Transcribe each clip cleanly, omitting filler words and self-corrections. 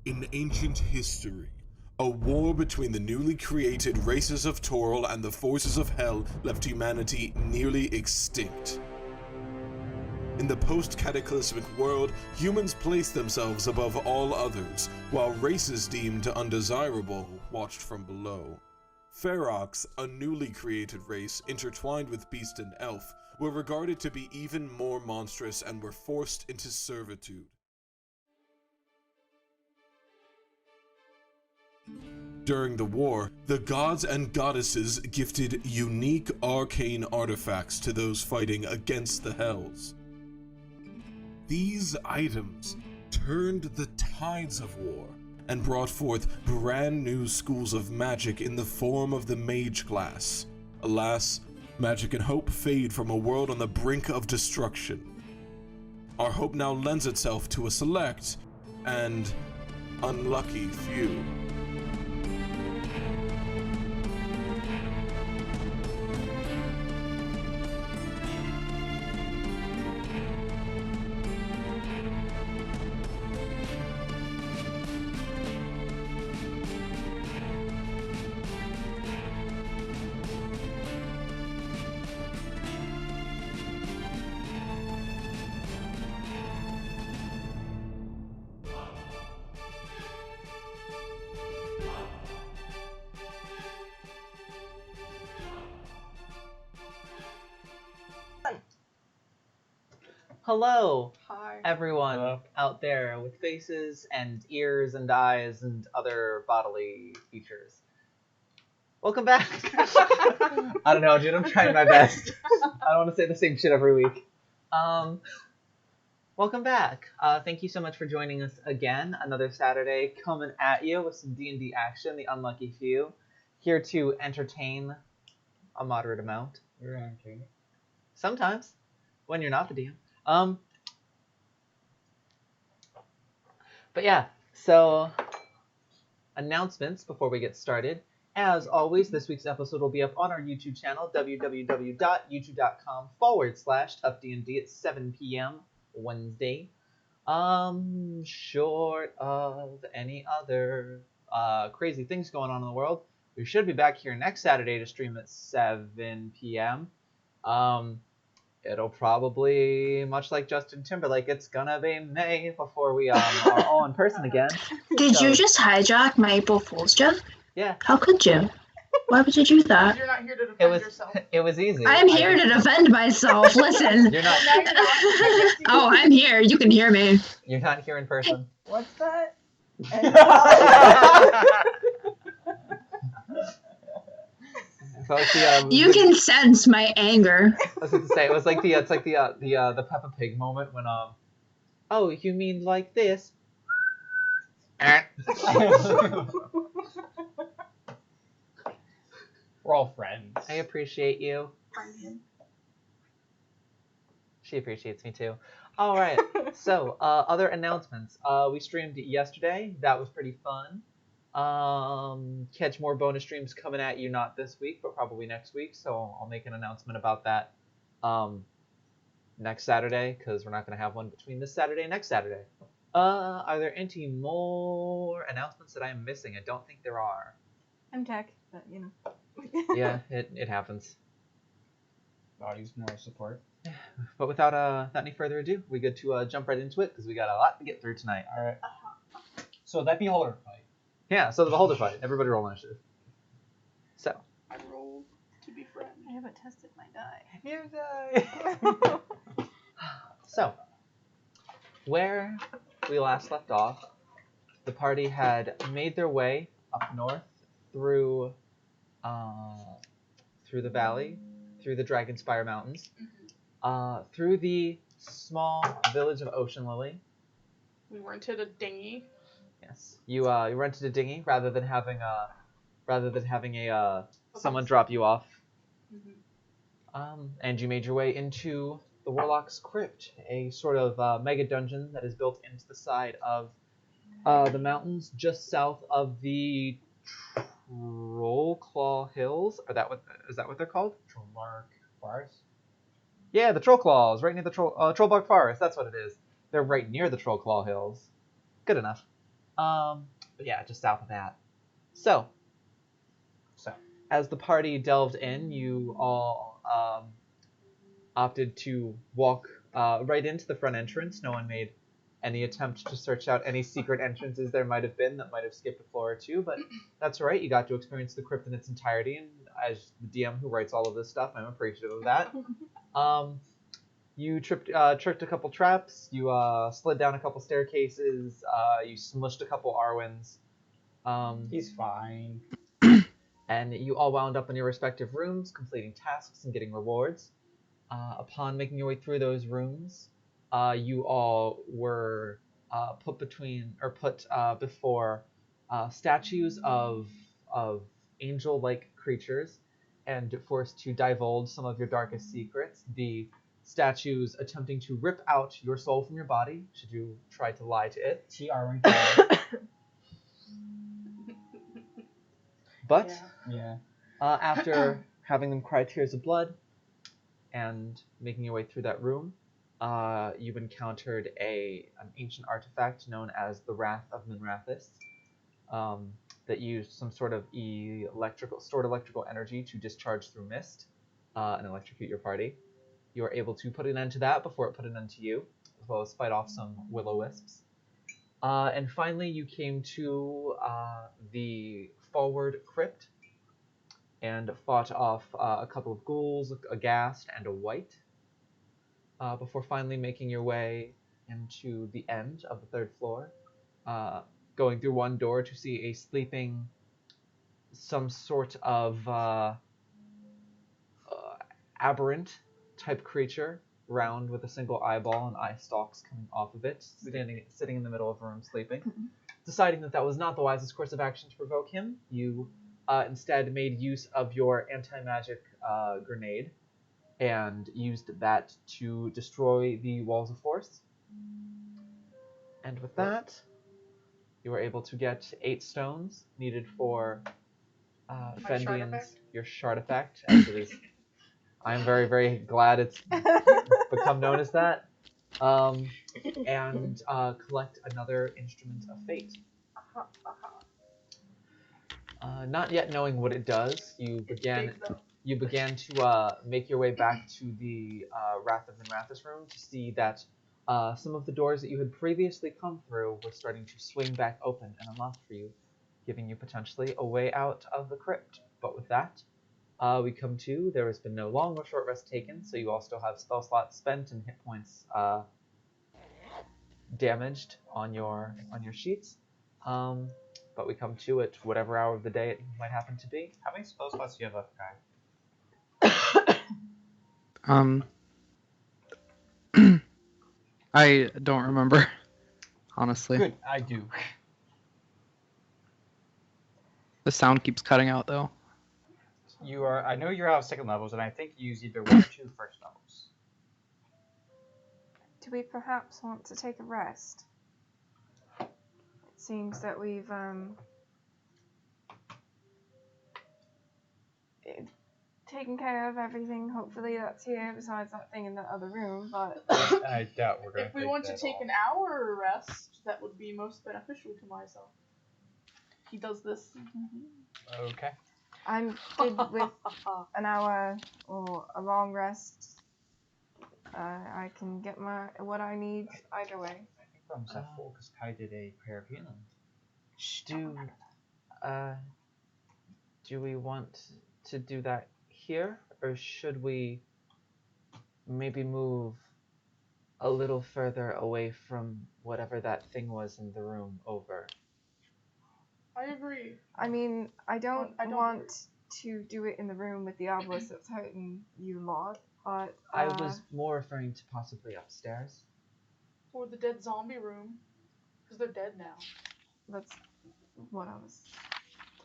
In ancient history, a war between the newly created races of Toril and the forces of Hell left humanity nearly extinct. In the post-cataclysmic world, humans placed themselves above all others, while races deemed undesirable watched from below. Ferox, a newly created race intertwined with beast and elf, were regarded to be even more monstrous and were forced into servitude. During the war, the gods and goddesses gifted unique arcane artifacts to those fighting against the Hells. These items turned the tides of war and brought forth brand new schools of magic in the form of the mage class. Alas, magic and hope fade from a world on the brink of destruction. Our hope now lends itself to a select and unlucky few. Hello, Hi. everyone out there with faces and ears and eyes and other bodily features. Welcome back. I don't know, dude. I'm trying my best. I don't want to say the same shit every week. Welcome back. Thank you so much for joining us again. Another Saturday coming at you with some D&D action, the unlucky few. Here to entertain a moderate amount. You're entertaining. Sometimes, when you're not the DM. But yeah, so announcements before we get started. As always, this week's episode will be up on our YouTube channel, www.youtube.com/toughdnd at 7 p.m. Wednesday. Short of any other crazy things going on in the world, we should be back here next Saturday to stream at 7 p.m. It'll probably, much like Justin Timberlake, it's gonna be May before we are all in person again. Did you just hijack my April Fool's joke? Yeah. How could you? Why would you do that? You're not here to defend yourself. It was easy. I'm here to defend myself. Listen. You're not. Now you're not. Oh, I'm here. You can hear me. You're not here in person. What's that? So like the, You can sense my anger. I was going to say it's like the Peppa Pig moment when oh, you mean like this? We're all friends. I appreciate you. Find him. She appreciates me too. All right. So other announcements. We streamed yesterday. That was pretty fun. Catch more bonus streams coming at you, not this week, but probably next week. So I'll make an announcement about that next Saturday, because we're not going to have one between this Saturday and next Saturday. Are there any more announcements that I am missing? I don't think there are. I'm tech, but you know. Yeah, it happens. Body's moral support. But without any further ado, we good to jump right into it, because we got a lot to get through tonight. All right. So that beholder fight. Yeah, so the beholder fight. Everybody roll initiative. So. I rolled to be friend. I haven't tested my die. You die. So, where we last left off, the party had made their way up north through the valley, through the Dragonspire Mountains, through the small village of Ocean Lily. We rented a dinghy. Yes, you rented a dinghy rather than having someone drop you off. And you made your way into the Warlock's Crypt, a sort of mega dungeon that is built into the side of the mountains just south of the Trollclaw Hills. Is that what they're called? Trollbark Forest? Yeah, the Trollclaws, right near the Trollbark Forest. That's what it is. They're right near the Trollclaw Hills. Good enough. But yeah, just south of that. So, as the party delved in, you all opted to walk right into the front entrance. No one made any attempt to search out any secret entrances there might have been that might have skipped a floor or two, but that's all right. You got to experience the crypt in its entirety, and as the DM who writes all of this stuff, I'm appreciative of that. You tripped a couple traps, you slid down a couple staircases, you smushed a couple Arwins. He's fine. And you all wound up in your respective rooms, completing tasks and getting rewards. Upon making your way through those rooms, you all were put before statues of angel-like creatures, and forced to divulge some of your darkest secrets. The statues attempting to rip out your soul from your body, should you try to lie to it. T. Arwen. But Yeah. after having them cry tears of blood and making your way through that room, you've encountered an ancient artifact known as the Wrath of Minrathis, that used some sort of stored electrical energy to discharge through mist and electrocute your party. You are able to put an end to that before it put an end to you, as well as fight off some will-o-wisps. And finally, you came to the forward crypt and fought off a couple of ghouls, a ghast, and a wight, before finally making your way into the end of the third floor, going through one door to see a sleeping, some sort of aberrant type creature, round with a single eyeball and eye stalks coming off of it, sitting in the middle of a room sleeping. Deciding that that was not the wisest course of action to provoke him, you instead made use of your anti-magic grenade and used that to destroy the walls of force. And with that, you were able to get 8 stones needed for Fendian's, your shard effect, as it is. I'm very, very glad it's become known as that. And collect another instrument of fate. Not yet knowing what it does, you began to make your way back to the Wrath of Minrathis room to see that some of the doors that you had previously come through were starting to swing back open and unlock for you, giving you potentially a way out of the crypt. But with that, we come to, there has been no long or short rest taken, so you all still have spell slots spent and hit points damaged on your sheets. But we come to it, whatever hour of the day it might happen to be. How many spell slots do you have left, Kai? I don't remember, honestly. Good, I do. The sound keeps cutting out, though. I know you're out of second levels, and I think you use either 1 or 2 first levels. Do we perhaps want to take a rest? It seems that we've taken care of everything. Hopefully that's here, besides that thing in the other room, but I doubt we're going to If we want to take an hour rest, that would be most beneficial to myself. He does this. Okay. I'm good with an hour or a long rest. I can get what I need either way. I think I'm set full because Kai did a prayer of healing. Do we want to do that here, or should we maybe move a little further away from whatever that thing was in the room over? I agree. I mean, I don't I don't want to do it in the room with the obelisk that's hurting you lot, but I was more referring to possibly upstairs. Or the dead zombie room. Because they're dead now. that's what I was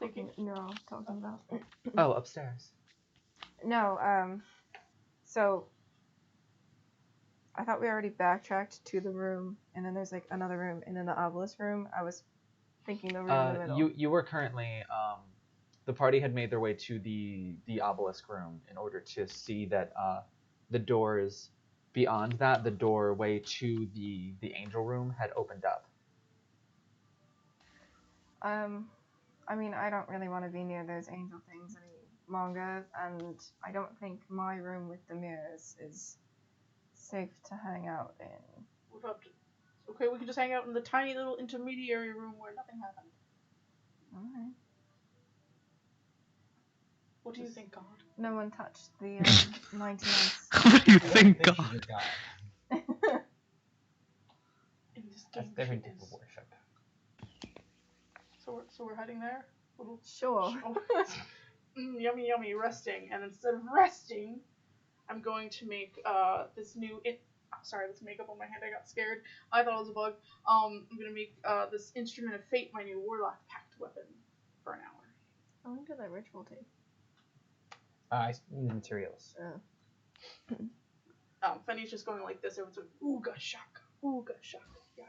talking about. Oh, upstairs. No, so I thought we already backtracked to the room, and then there's like another room, and then the obelisk room. I was thinking the room in the middle. You were currently the party had made their way to the obelisk room in order to see that the doors beyond that, the doorway to the angel room had opened up. I mean, I don't really want to be near those angel things any longer, and I don't think my room with the mirrors is safe to hang out in. We'll have to. Okay, we can just hang out in the tiny little intermediary room where nothing happened. Alright. What do you think, God? No one touched the 99 What do you I don't think, she's God? a god. In this That's game, different she type of is. worship. So we're heading there. Little Sure. Yummy, yummy, resting. And instead of resting, I'm going to make this new this makeup on my hand. I got scared. I thought it was a bug. I'm gonna make this instrument of fate my new Warlock pact weapon for an hour. How long did that ritual take? I need the materials. Fenny's just going like this. Everyone's like, ooga shaka, ooga shaka. Yeah.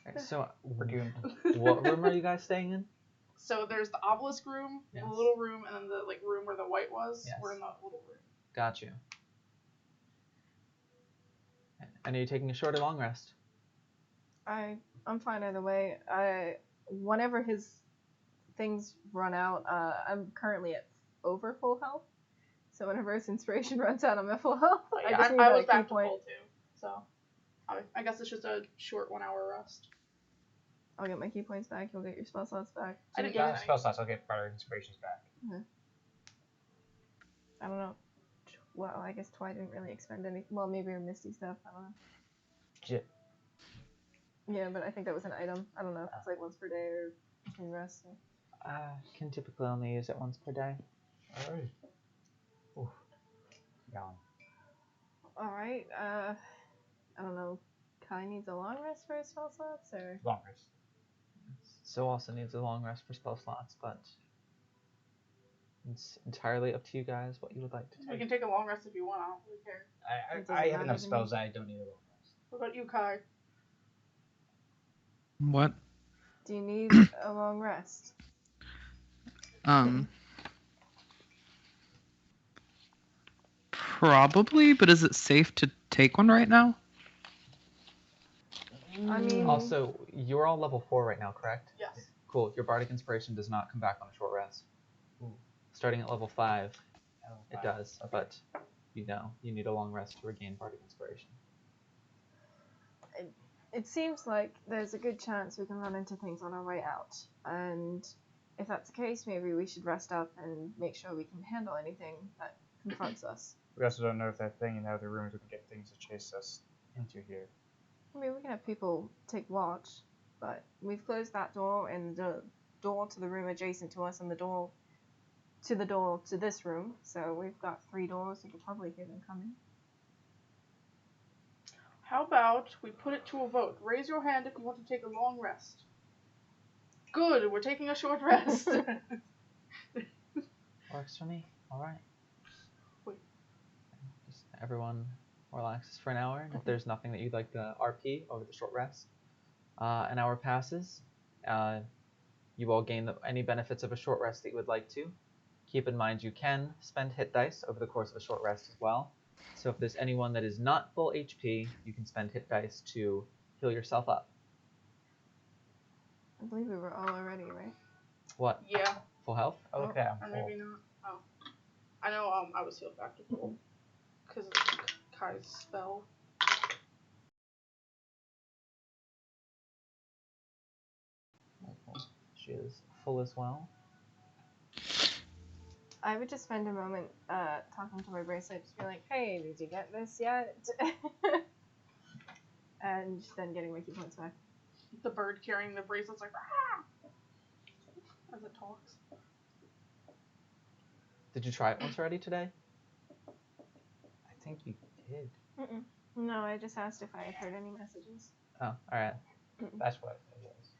Alright, so, We're doomed. what room are you guys staying in? So there's the obelisk room, Yes. the little room, and then the room where the white was. Yes. We're in the little room. Got you. And are you taking a short or long rest? I'm fine either way. Whenever his things run out, I'm currently at over full health. So whenever his inspiration runs out, I'm at full health. Yeah, just need I that was key back to point. full too. So I guess it's just a short 1 hour rest. I'll get my key points back. You'll get your spell slots back. I didn't Got get any. spell slots. I'll get part of inspirations back. I don't know. Well, I guess Twi didn't really expend any. Well, maybe her Misty stuff. I don't know. Jit. Yeah, but I think that was an item. I don't know if it's like once per day or between rests. So. Can typically only use it once per day. Alright. Oof. Yawn. Alright, I don't know. Kai needs a long rest for his spell slots, or? Long rest. So also needs a long rest for spell slots, but it's entirely up to you guys what you would like to We take. can take a long rest if you want. I don't really care. It doesn't I have matter enough to me. spells that I don't need a long rest. What about you, Kai? What? Do you need a long rest? Probably, but is it safe to take one right now? I mean, Also, you're all level 4 right now, correct? Yes. Cool. Your bardic inspiration does not come back on a short rest. Ooh. Starting at level 5, Oh, it wow. does, but you need a long rest to regain bardic inspiration. it seems like there's a good chance we can run into things on our way out. And if that's the case, maybe we should rest up and make sure we can handle anything that confronts us. We also don't know if that thing in the other rooms would get things to chase us into here. I mean, we can have people take watch, but we've closed that door and the door to the room adjacent to us and the door to this room. So we've got 3 doors. We could probably hear them coming. How about we put it to a vote? Raise your hand if you want to take a long rest. Good, we're taking a short rest. Works for me. All right. Wait. Just everyone relaxes for an hour, and if there's nothing that you'd like to RP over the short rest, an hour passes. You all gain any benefits of a short rest that you would like to. Keep in mind you can spend hit dice over the course of a short rest as well. So if there's anyone that is not full HP, you can spend hit dice to heal yourself up. I believe we were all already, right? What? Yeah, Full health? Okay, or I'm full. maybe not. Oh. I know I was healed back to full. Because of Kai's spell. She is full as well. I would just spend a moment talking to my bracelet, just be like, hey, did you get this yet? And then getting my key points back. The bird carrying the bracelet's like, ah! As it talks. Did you try it once already today? I think you did. Mm-mm. No, I just asked if I had heard any messages. Oh, alright. That's what it was.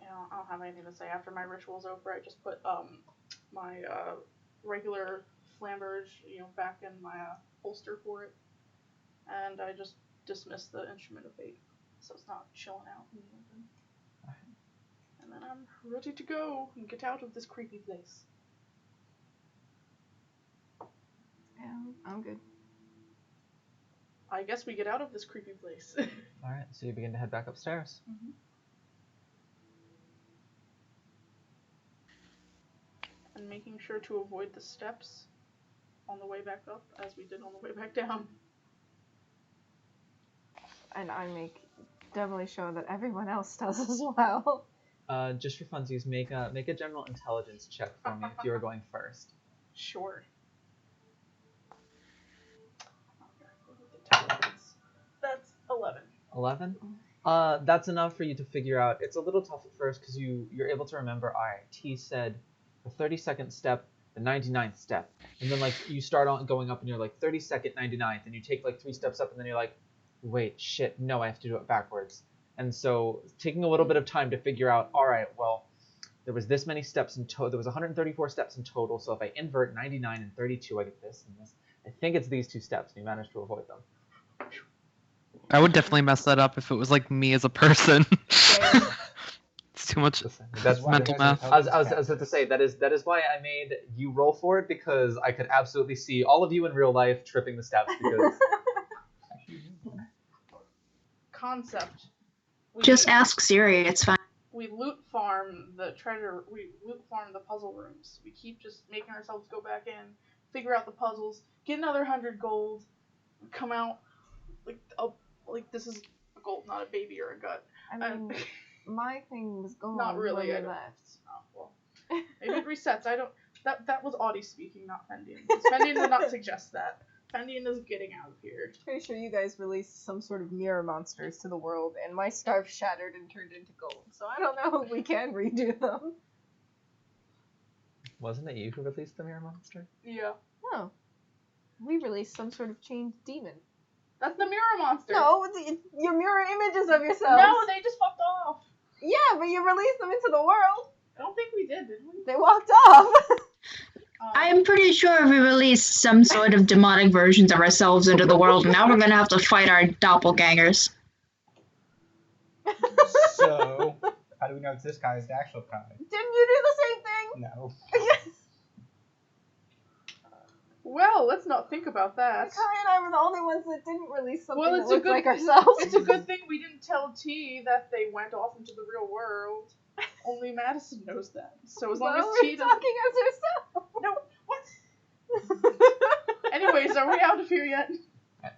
Yeah, I don't have anything to say. After my ritual's over, I just put my regular flamberge, back in my holster for it, and I just dismissed the instrument of fate, so it's not chilling out in the open. And then I'm ready to go and get out of this creepy place. Yeah, I'm good. I guess we get out of this creepy place. All right, so you begin to head back upstairs. Mhm. And making sure to avoid the steps on the way back up, as we did on the way back down. And I make doubly sure that everyone else does as well. Just for funsies, make a general intelligence check for me if you are going first. Sure. That's 11. 11. That's enough for you to figure out. It's a little tough at first because you're able to remember. All right, T said the 32nd step, the 99th step, and then like you start on going up and you're like 32nd, 99th, and you take like 3 steps up and then you're like, wait, shit, no, I have to do it backwards. And so taking a little bit of time to figure out. All right, well, there was this many steps in total. There was 134 steps in total. So if I invert 99 and 32, I get this and this. I think it's these 2 steps, and you managed to avoid them. I would definitely mess that up if it was like me as a person. It's too much That's mental math. I was about to say that is why I made you roll for it, because I could absolutely see all of you in real life tripping the steps because Concept. Just ask Siri, it's fine. We loot farm the treasure. We loot farm the puzzle rooms. We keep just making ourselves go back in, figure out the puzzles, get another 100 gold, come out like this is a gold, not a baby or a gut. I mean, my thing was gone. Not really. When I we don't. left. Oh, well, maybe it resets. I don't. That was Audie speaking, not Fendian. Fendian did not suggest that. Fendian is getting out of here. Pretty sure you guys released some sort of mirror monsters to the world, and my scarf shattered and turned into gold. So I don't know if we can redo them. wasn't it you who released the mirror monster? Yeah. No, we released some sort of chained demon. That's the mirror monster. No, your mirror images of yourselves. No, they just fucked off. Yeah, but you released them into the world. I don't think we did we? They walked off. I'm pretty sure we released some sort of demonic versions of ourselves into the world, and now we're gonna have to fight our doppelgangers. So, how do we know it's this guy is the actual Kai? Didn't you do the same thing? No. Well, let's not think about that. Kai and I were the only ones that didn't release something Well, that it's a looked good- like ourselves. It's a good thing we didn't tell T that they went off into the real world. Only Madison knows that. So as long Well, as we're T doesn't... talking as herself. No, what? Anyways, are we out of here yet?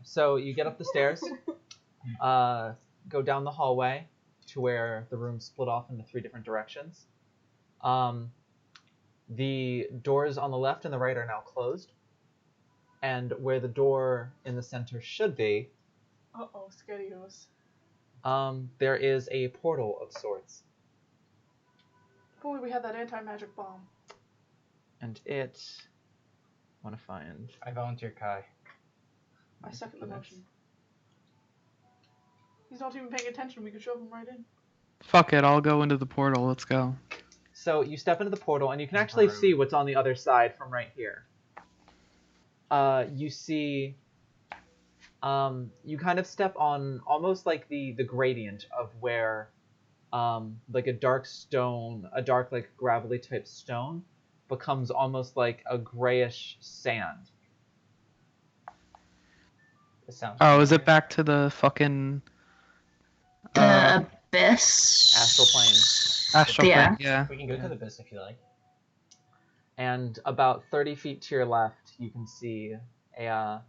So you get up the stairs, go down the hallway to where the room split off into 3 different directions. The doors on the left and the right are now closed. And where the door in the center should be, Uh-oh, Skedios. there is a portal of sorts. If only we had that anti-magic bomb. And it... I want to find... I volunteer Kai. I second the motion. He's not even paying attention. We could shove him right in. Fuck it, I'll go into the portal. Let's go. So you step into the portal, and you can actually see what's on the other side from right here. You see... you kind of step on almost like the gradient of where like a dark like gravelly type stone becomes almost like a grayish sand. This sounds. Oh, is it back to the fucking The abyss. Astral plane. astral Yeah. plane? Yeah. We can go to the abyss if you like. And about 30 feet to your left, you can see a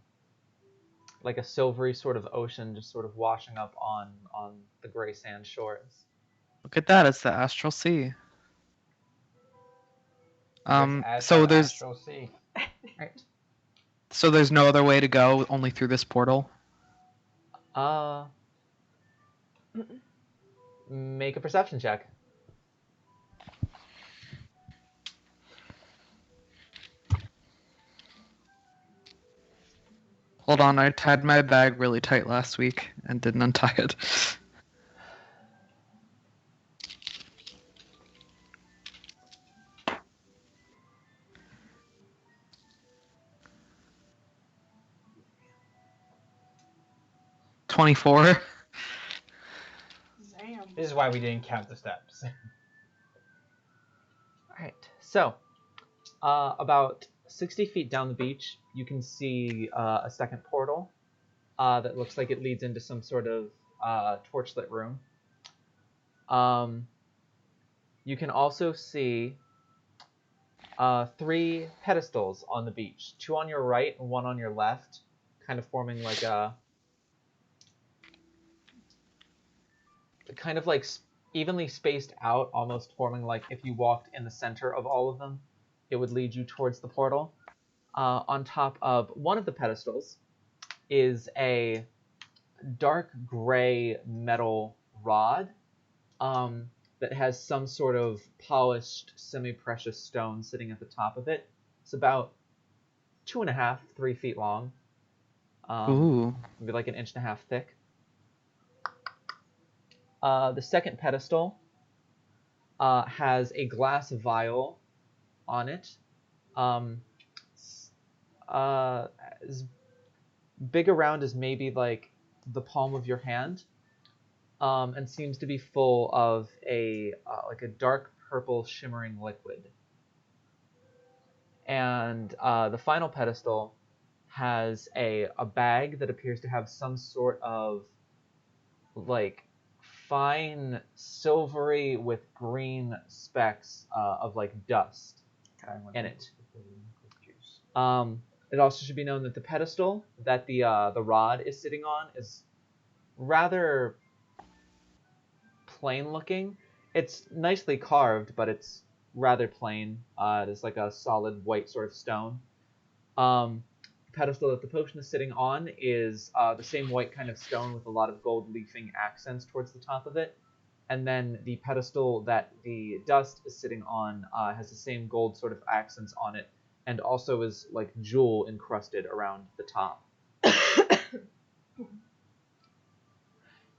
like a silvery sort of ocean just sort of washing up on the gray sand shores. Look at that, it's the astral sea. As So our there's Astral Sea. Right. so there's no other way to go, only through this portal. Make a perception check. Hold on, I tied my bag really tight last week and didn't untie it. $24. Damn. This is why we didn't count the steps. Alright, so about 60 feet down the beach, you can see a second portal. that looks like it leads into some sort of torchlit room. You can also see 3 pedestals on the beach, 2 on your right and 1 on your left, kind of forming like a kind of like evenly spaced out, almost forming like if you walked in the center of all of them, it would lead you towards the portal. On top of one of the pedestals is a dark gray metal rod that has some sort of polished, semi-precious stone sitting at the top of it. It's about 2.5, 3 feet long. Ooh. Maybe like 1.5 inches thick. The second pedestal has a glass vial on it. As big around as maybe like the palm of your hand, and seems to be full of a like a dark purple shimmering liquid. And the final pedestal has a bag that appears to have some sort of like fine silvery with green specks of like dust in it. It also should be known that the pedestal that the rod is sitting on is rather plain looking. It's nicely carved, but it's rather plain. It is like a solid white sort of stone. The pedestal that the potion is sitting on is the same white kind of stone with a lot of gold leafing accents towards the top of it. And then the pedestal that the dust is sitting on has the same gold sort of accents on it, and also is like jewel encrusted around the top.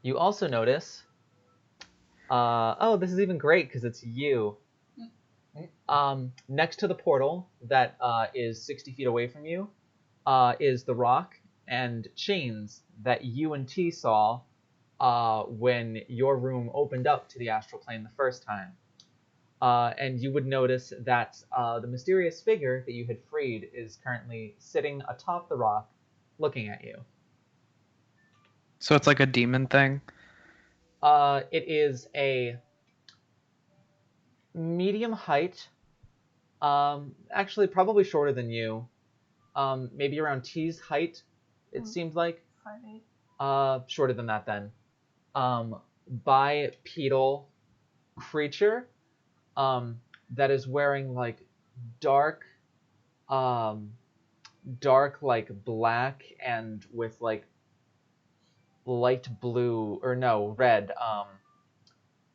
You also notice, oh, this is even great because it's you. Next to the portal that is 60 feet away from you is the rock and chains that you and T saw when your room opened up to the astral plane the first time. And you would notice that the mysterious figure that you had freed is currently sitting atop the rock looking at you. So it's like a demon thing? It is a medium height, actually probably shorter than you, maybe around T's height, it seemed like. 5'8". Shorter than that then. Bipedal creature that is wearing like dark like black and with like light blue or no red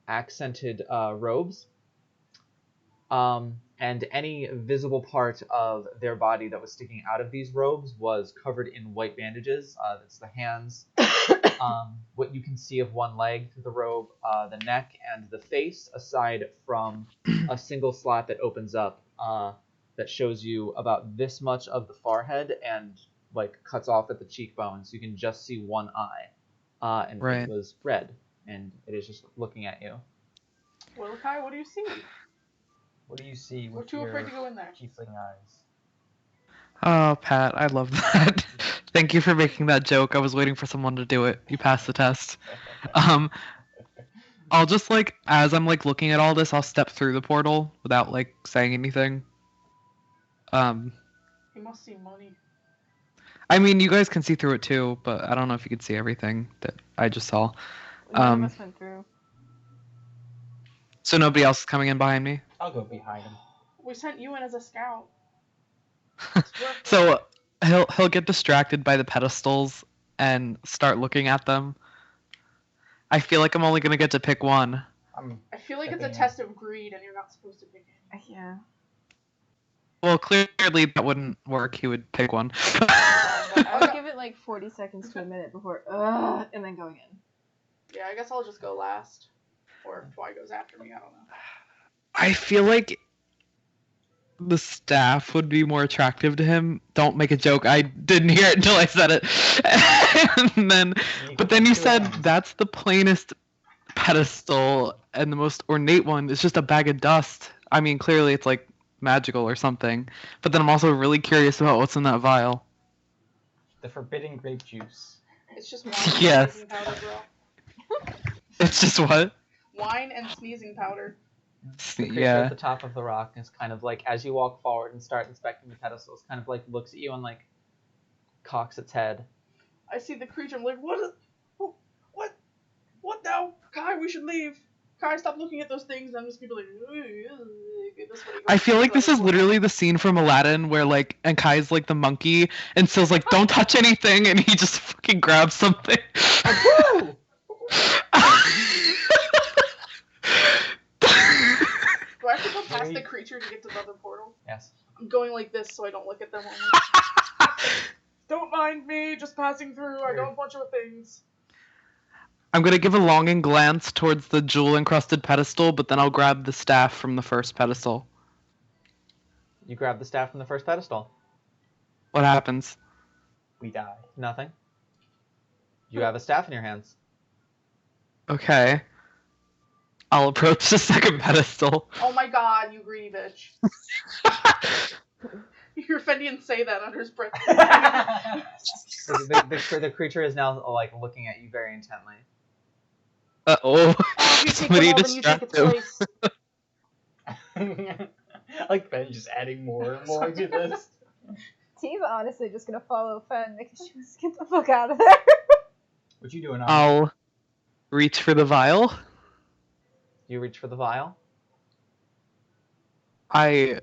accented robes, and any visible part of their body that was sticking out of these robes was covered in white bandages. That's the hands, what you can see of one leg through the robe, the neck, and the face, aside from a single slot that opens up that shows you about this much of the forehead and like cuts off at the cheekbone, so you can just see one eye. And Right. It was red, and it is just looking at you. Wilkai, what do you see? What do you see We're with too your afraid to go in there. tiefling eyes? Oh, Pat, I love that. Thank you for making that joke. I was waiting for someone to do it. You passed the test. I'll just like, as I'm like looking at all this, I'll step through the portal without like saying anything. He must see money. I mean, you guys can see through it too, but I don't know if you could see everything that I just saw. None of us went through. So nobody else is coming in behind me? I'll go behind him. We sent you in as a scout. So he'll get distracted by the pedestals and start looking at them. I feel like I'm only gonna get to pick one. I feel like it's a test of greed and you're not supposed to pick any. Yeah. Well, clearly that wouldn't work. He would pick one. I would give it like 40 seconds to a minute before, and then go again. Yeah, I guess I'll just go last. Or if Y goes after me, I don't know. I feel like the staff would be more attractive to him. Don't make a joke. I didn't hear it until I said it. But then you said that's the plainest pedestal, and the most ornate one is just a bag of dust. I mean, clearly it's like magical or something. But then I'm also really curious about what's in that vial. The forbidden grape juice. It's just wine and Yes. sneezing powder, bro. It's just what? Wine and sneezing powder. The creature Yeah. at the top of the rock is kind of like, as you walk forward and start inspecting the pedestals, kind of like looks at you and like cocks its head. I see the creature. I'm like, what now? Kai, we should leave. Kai, stop looking at those things. I'm just gonna be like, this way. I feel like this is literally the scene from Aladdin where like, and Kai's like the monkey, and Sill's like, don't touch anything, and he just fucking grabs something. Woo! Do I have to go past the creature to get to the other portal? Yes. I'm going like this so I don't look at them. Don't mind me, just passing through. I got a bunch of things. I'm gonna give a longing glance towards the jewel-encrusted pedestal, but then I'll grab the staff from the first pedestal. You grab the staff from the first pedestal. What happens? We die. Nothing. You have a staff in your hands. Okay. I'll approach the second pedestal. Oh my god, you greedy bitch. You hear Fendian say that under his breath. The creature is now like looking at you very intently. Uh-oh. Oh, you take Somebody them all, then you take distract its him. place. Like Ben just adding more and more to this. Team's honestly just gonna follow Fen because she wants to get the fuck out of there. What you doing? I'll reach for the vial. You reach for the vial. I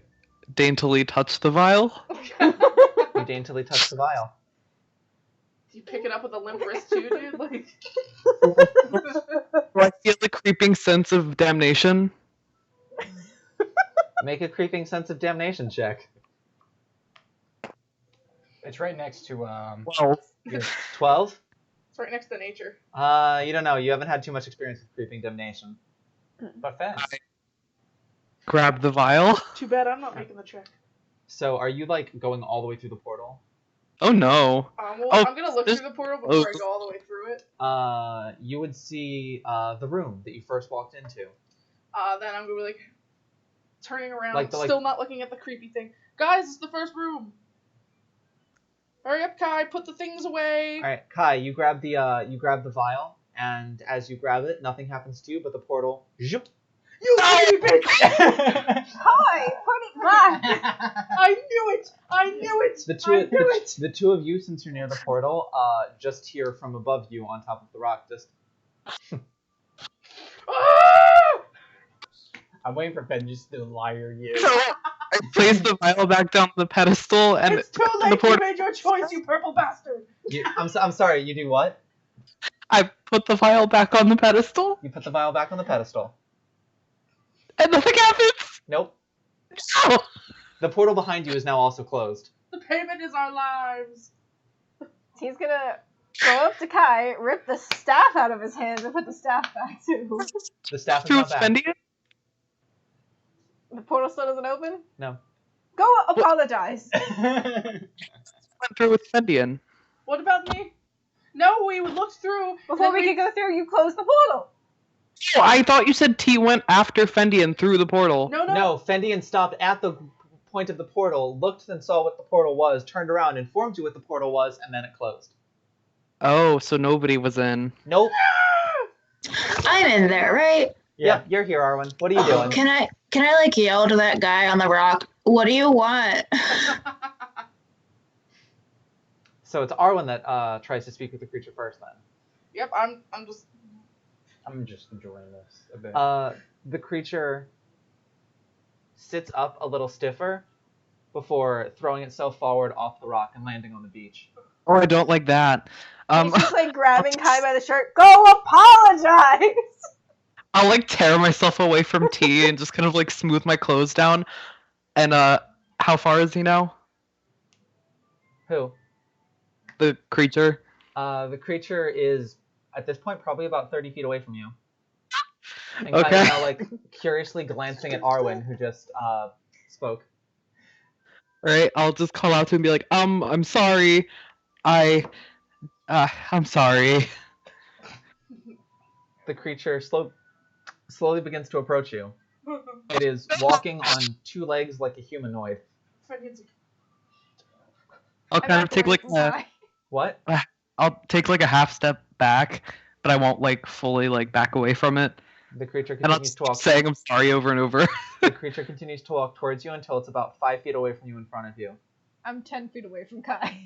daintily touch the vial. You daintily touch the vial. You pick it up with a limp wrist too, dude? Like... Do I feel the creeping sense of damnation? Make a creeping sense of damnation check. It's right next to 12? It's right next to nature. You don't know. You haven't had too much experience with creeping damnation. But fence. Grab the vial. Too bad I'm not making the check. So, are you like going all the way through the portal? Oh no. Well, Oh, I'm gonna look through the portal before I go all the way through it. You would see the room that you first walked into. Then I'm gonna be like, turning around, Like still not looking at the creepy thing. Guys, it's the first room. Hurry up, Kai! Put the things away. All right, Kai, you grab the vial, and as you grab it, nothing happens to you, but the portal. Zhup, You greedy bitch! Hi, put it back. I knew it! I knew it! the two of you, since you're near the portal, just hear from above you on top of the rock, just. Ah! I'm waiting for Ben just to liar you. So I place the vial back down the pedestal, and It's too late. You made your choice, you purple bastard. I'm sorry. You do what? I put the vial back on the pedestal, You put the vial back on the pedestal. and nothing happens. Nope. No. The portal behind you is now also closed. The payment is our lives. He's gonna go up to Kai, rip the staff out of his hands, and put the staff back too. The staff is Through not back. Fendian? The portal still doesn't open? No. Go apologize. Went through with Fendian. What about me? No, we looked through. Before we could go through, you closed the portal. Oh, I thought you said T went after Fendian through the portal. No, Fendian stopped at the point of the portal, looked and saw what the portal was, turned around, informed you what the portal was, and then it closed. Oh, so nobody was in. Nope. I'm in there, right? Yeah, you're here, Arwen. What are you doing? Can I like yell to that guy on the rock? What do you want? So it's Arwen that tries to speak with the creature first, then. Yep, I'm just. I'm just enjoying this a bit. The creature sits up a little stiffer before throwing itself forward off the rock and landing on the beach. Oh, I don't like that. He's just like grabbing Kai by the shirt. Go apologize. I'll like tear myself away from T and just kind of like smooth my clothes down. And how far is he now? Who? The creature. The creature is at this point probably about 30 feet away from you. And Okay. kind of now like curiously glancing at Arwen, who just spoke. Right, I'll just call out to him and be like, I'm sorry. I'm sorry. The creature slowly begins to approach you. It is walking on two legs like a humanoid. I'll kind of take like a, What? I'll take like a half step back, but I won't like fully like back away from it. The creature And I'll continues just to keep walk. saying I'm sorry over and over. The creature continues to walk towards you until it's about 5 feet away from you in front of you. I'm 10 feet away from Kai.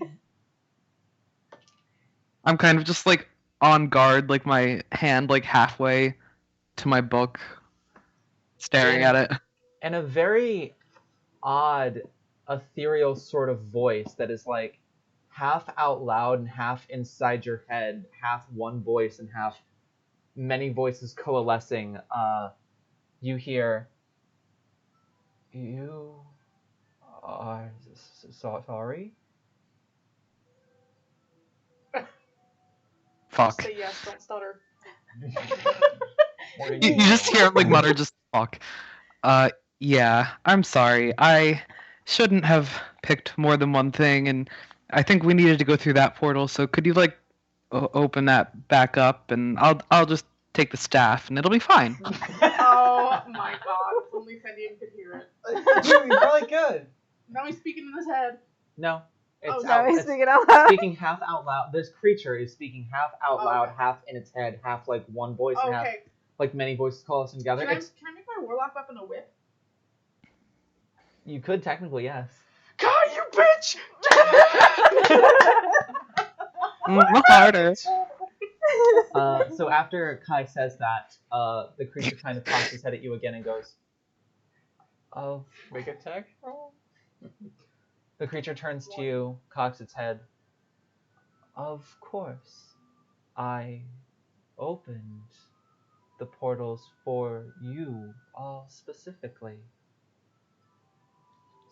I'm kind of just like on guard, like my hand like halfway to my book, staring at it. And a very odd, ethereal sort of voice that is like half out loud and half inside your head, half one voice and half many voices coalescing. You hear, "You are sorry?" Fuck. Say yes, don't stutter. You just hear him like mutter, just fuck. Yeah, I'm sorry. I shouldn't have picked more than one thing, and I think we needed to go through that portal. So could you like open that back up, and I'll just take the staff, and it'll be fine. Oh my god, if only Fendian could hear it. You probably could. Now he's speaking in his head. No. It's Oh, He's it's speaking out loud. speaking half out loud. This creature is speaking half out Oh, loud, okay. half in its head, half like one voice, and half Okay. like many voices coalescing together. Can I make my warlock weapon a whip? You could technically, yes. God, you bitch! Harder. So after Kai says that, the creature kind of cocks his head at you again and goes, "Oh." Make a attack roll. The creature turns to you, cocks its head. "Of course, I opened the portals for you all specifically,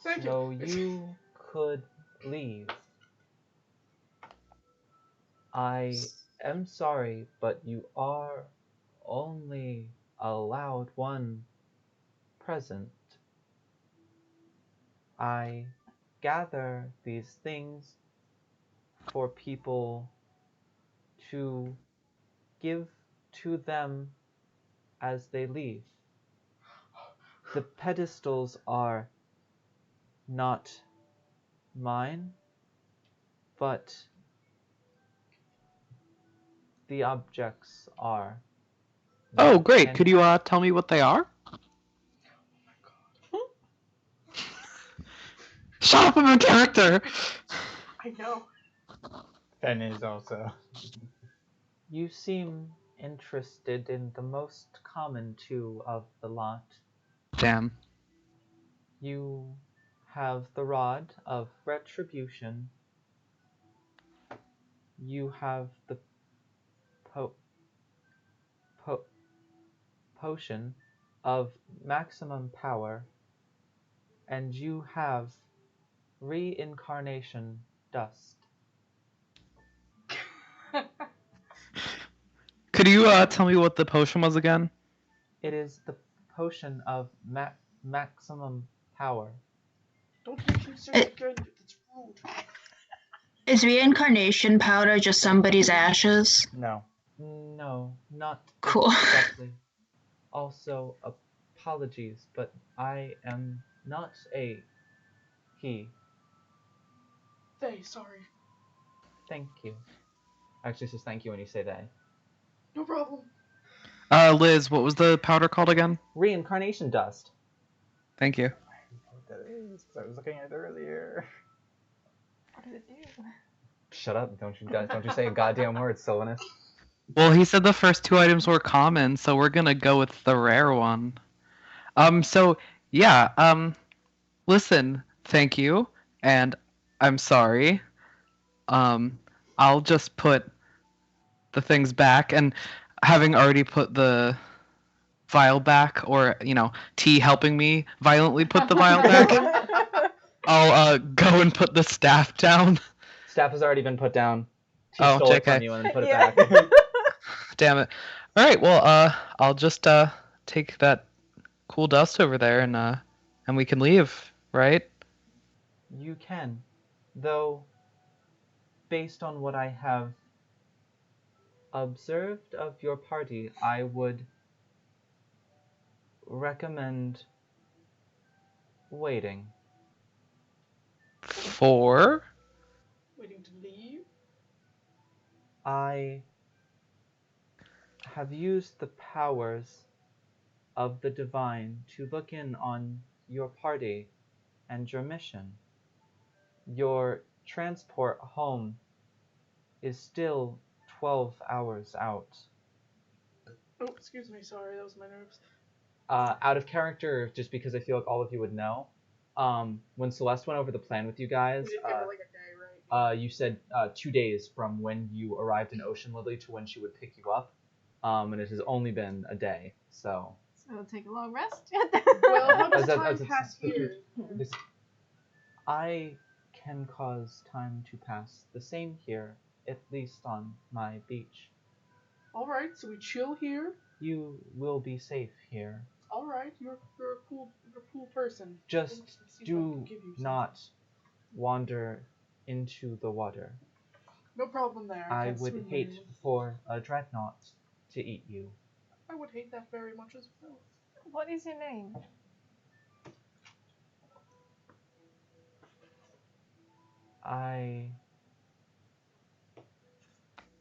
Thank so you. you could leave. I am sorry, but you are only allowed one present. I gather these things for people to give to them as they leave. The pedestals are not mine, but the objects are." Oh, great. And Could you tell me what they are? Shut up, I'm a character. I know. Fen is also. you seem interested in the most common two of the lot. Damn. You have the Rod of Retribution. You have the Potion of Maximum Power. And you have Reincarnation Dust. Could you tell me what the potion was again? It is the Potion of Maximum Power. Don't make him say it again. That's rude. Is reincarnation powder just somebody's ashes? No. No, not Cool. exactly. Also, apologies, but I am not a he. They, sorry. Thank you. Actually, it says thank you when you say they. No problem. Liz, what was the powder called again? Reincarnation Dust. Thank you. I know what that is, 'cause I was looking at it earlier. What does it do? Shut up! Don't you say a goddamn word, Sylvanus. Well, he said the first two items were common, so we're gonna go with the rare one. So yeah, listen, thank you, and I'm sorry. I'll just put the things back, and having already put the vial back, or T helping me violently put the vial back, I'll go and put the staff down. Staff has already been put down. She Oh, stole it JK. from you and then put it Yeah. back. Damn it. All right, well, I'll just take that cool dust over there, and we can leave, right? You can, though, based on what I have observed of your party, I would recommend waiting. For? Waiting to leave? I have used the powers of the divine to look in on your party and your mission. Your transport home is still 12 hours out. Oh, excuse me. Sorry, that was my nerves. Out of character, just because I feel like all of you would know. When Celeste went over the plan with you guys, We did give her like a day, right? you said 2 days from when you arrived in Ocean Lily to when she would pick you up, and it has only been a day. So So take a long rest. Well, how does As- time as- pass here? this, I can cause time to pass the same here, at least on my beach. All right, so we chill here. You will be safe here. All right, you're a cool person. Just Let's see if I can do give you something. not wander into the water. No problem there. I can't would swim hate anyway. for a dreadnought to eat you. I would hate that very much as well. What is your name? I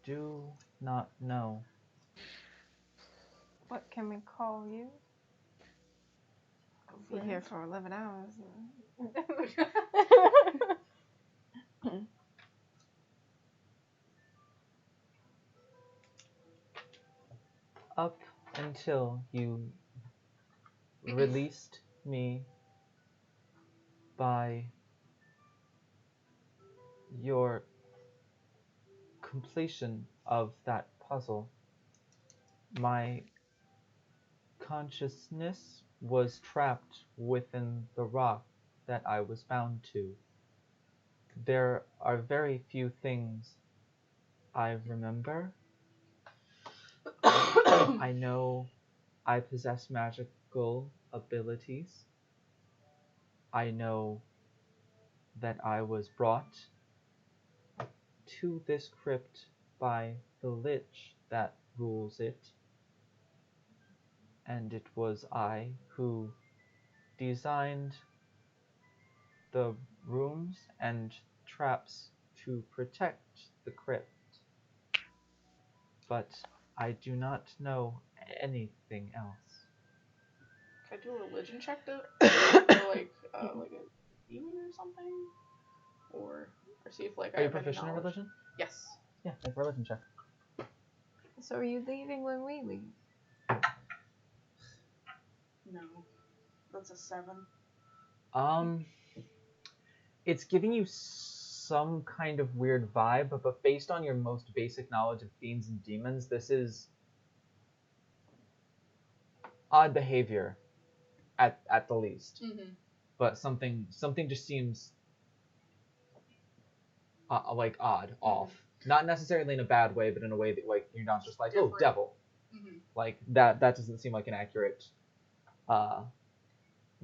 do not know. What can we call you? Be here for 11 hours. Up until you released me by your completion of that puzzle, my consciousness was trapped within the rock that I was bound to. There are very few things I remember. I know I possess magical abilities. I know that I was brought to this crypt by the lich that rules it, and it was I who designed the rooms and traps to protect the crypt. But I do not know anything else. Can I do a religion check to like a demon or something? Or see if like I Are you have any proficient in knowledge. religion? Yes. Yeah, make a religion check. So are you leaving when we leave? No. That's a 7. It's giving you some kind of weird vibe, but based on your most basic knowledge of fiends and demons, this is odd behavior, at the least. Mm-hmm. But something just seems like odd, off. Not necessarily in a bad way, but in a way that like you're not just like, oh, Different. devil. Mm-hmm. Like that doesn't seem like an accurate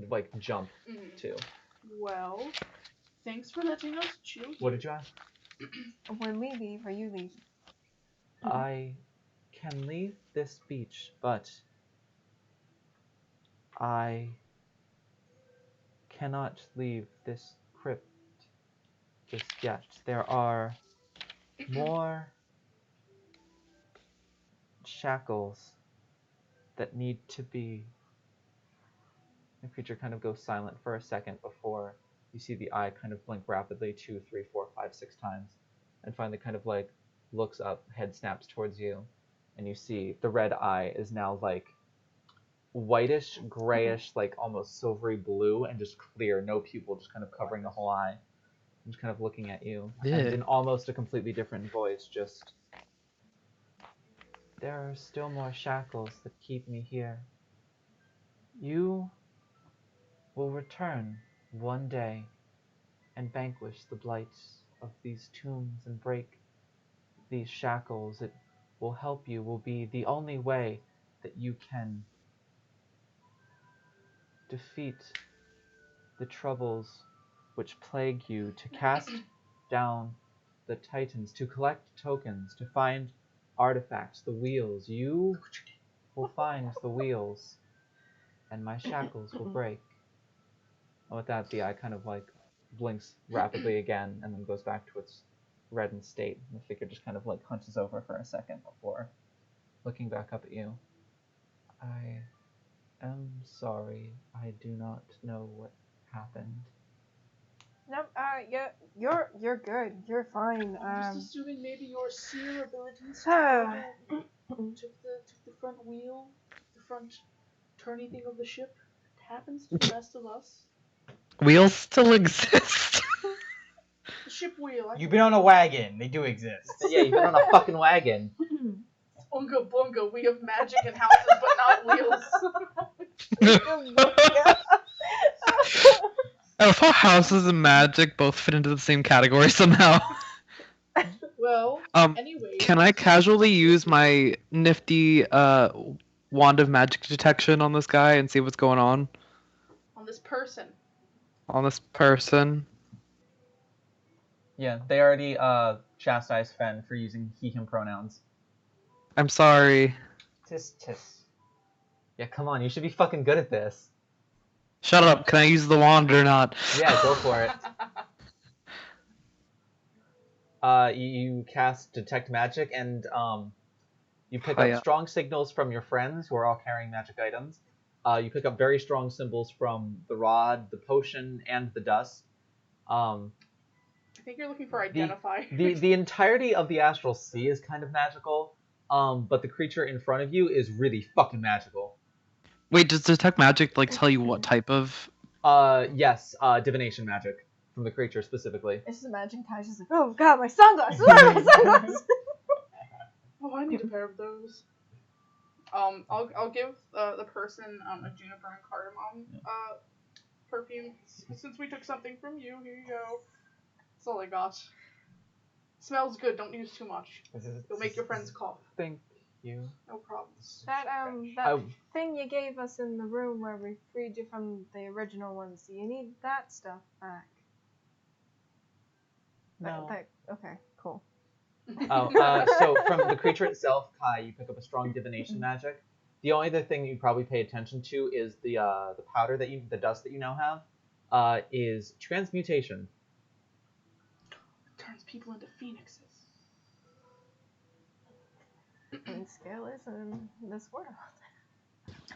like jump Mm-hmm. to. Well, thanks for letting us chill here. What did you ask? When we leave, are you leaving? I can leave this beach, but I cannot leave this crypt just yet. There are more shackles that need to be. The creature kind of goes silent for a second before you see the eye kind of blink rapidly 2, 3, 4, 5, 6 times, and finally kind of like looks up, head snaps towards you, and you see the red eye is now like whitish, grayish, like almost silvery blue, and just clear, no pupil, just kind of covering the whole eye, and just kind of looking at you, Yeah. and in almost a completely different voice, just, there are still more shackles that keep me here. You will return one day and vanquish the blights of these tombs and break these shackles. It will help you, will be the only way that you can defeat the troubles which plague you, to cast down the titans, to collect tokens, to find artifacts, the wheels. You will find the wheels, and my shackles will break. And with that, the eye kind of like blinks rapidly again, and then goes back to its reddened state. And the figure just kind of like hunches over for a second before looking back up at you. I am sorry. I do not know what happened. No, yeah, you're good. You're fine. I'm just assuming maybe your seer abilities took the front wheel, the front turny thing of the ship. It happens to the best of us. Wheels still exist. The ship wheel. You've been on a wagon. They do exist. Yeah, you've been on a fucking wagon. Unga bunga, we have magic and houses, but not wheels. I love how houses and magic both fit into the same category somehow. Well, anyway. Can I casually use my nifty wand of magic detection on this guy and see what's going on? On this person. On this person? Yeah, they already chastised Fen for using he/him pronouns. I'm sorry. Tis. Yeah, come on, you should be fucking good at this. Shut up. Can I use the wand or not? Yeah, go for it. You cast Detect Magic, and you pick up strong signals from your friends who are all carrying magic items. You pick up very strong symbols from the rod, the potion, and the dust. I think you're looking for identify. The entirety of the Astral Sea is kind of magical, but the creature in front of you is really fucking magical. Wait, does Detect Magic like tell you what type of? Yes, divination magic from the creature specifically. I just imagine Kai's just like, oh god, my sunglasses! Where are my sunglasses? Oh, I need a pair of those. I'll give the person a juniper and cardamom perfume. Since we took something from you, here you go. That's all I got. Smells good. Don't use too much. You'll make your friends cough. Thank you. No problems. That thing you gave us in the room where we freed you from the original ones. Do you need that stuff back? No. Okay, cool. So from the creature itself, Kai, you pick up a strong divination magic. The only other thing you probably pay attention to is the powder the dust that you now have, is transmutation. It turns people into phoenixes. And scale is in this world.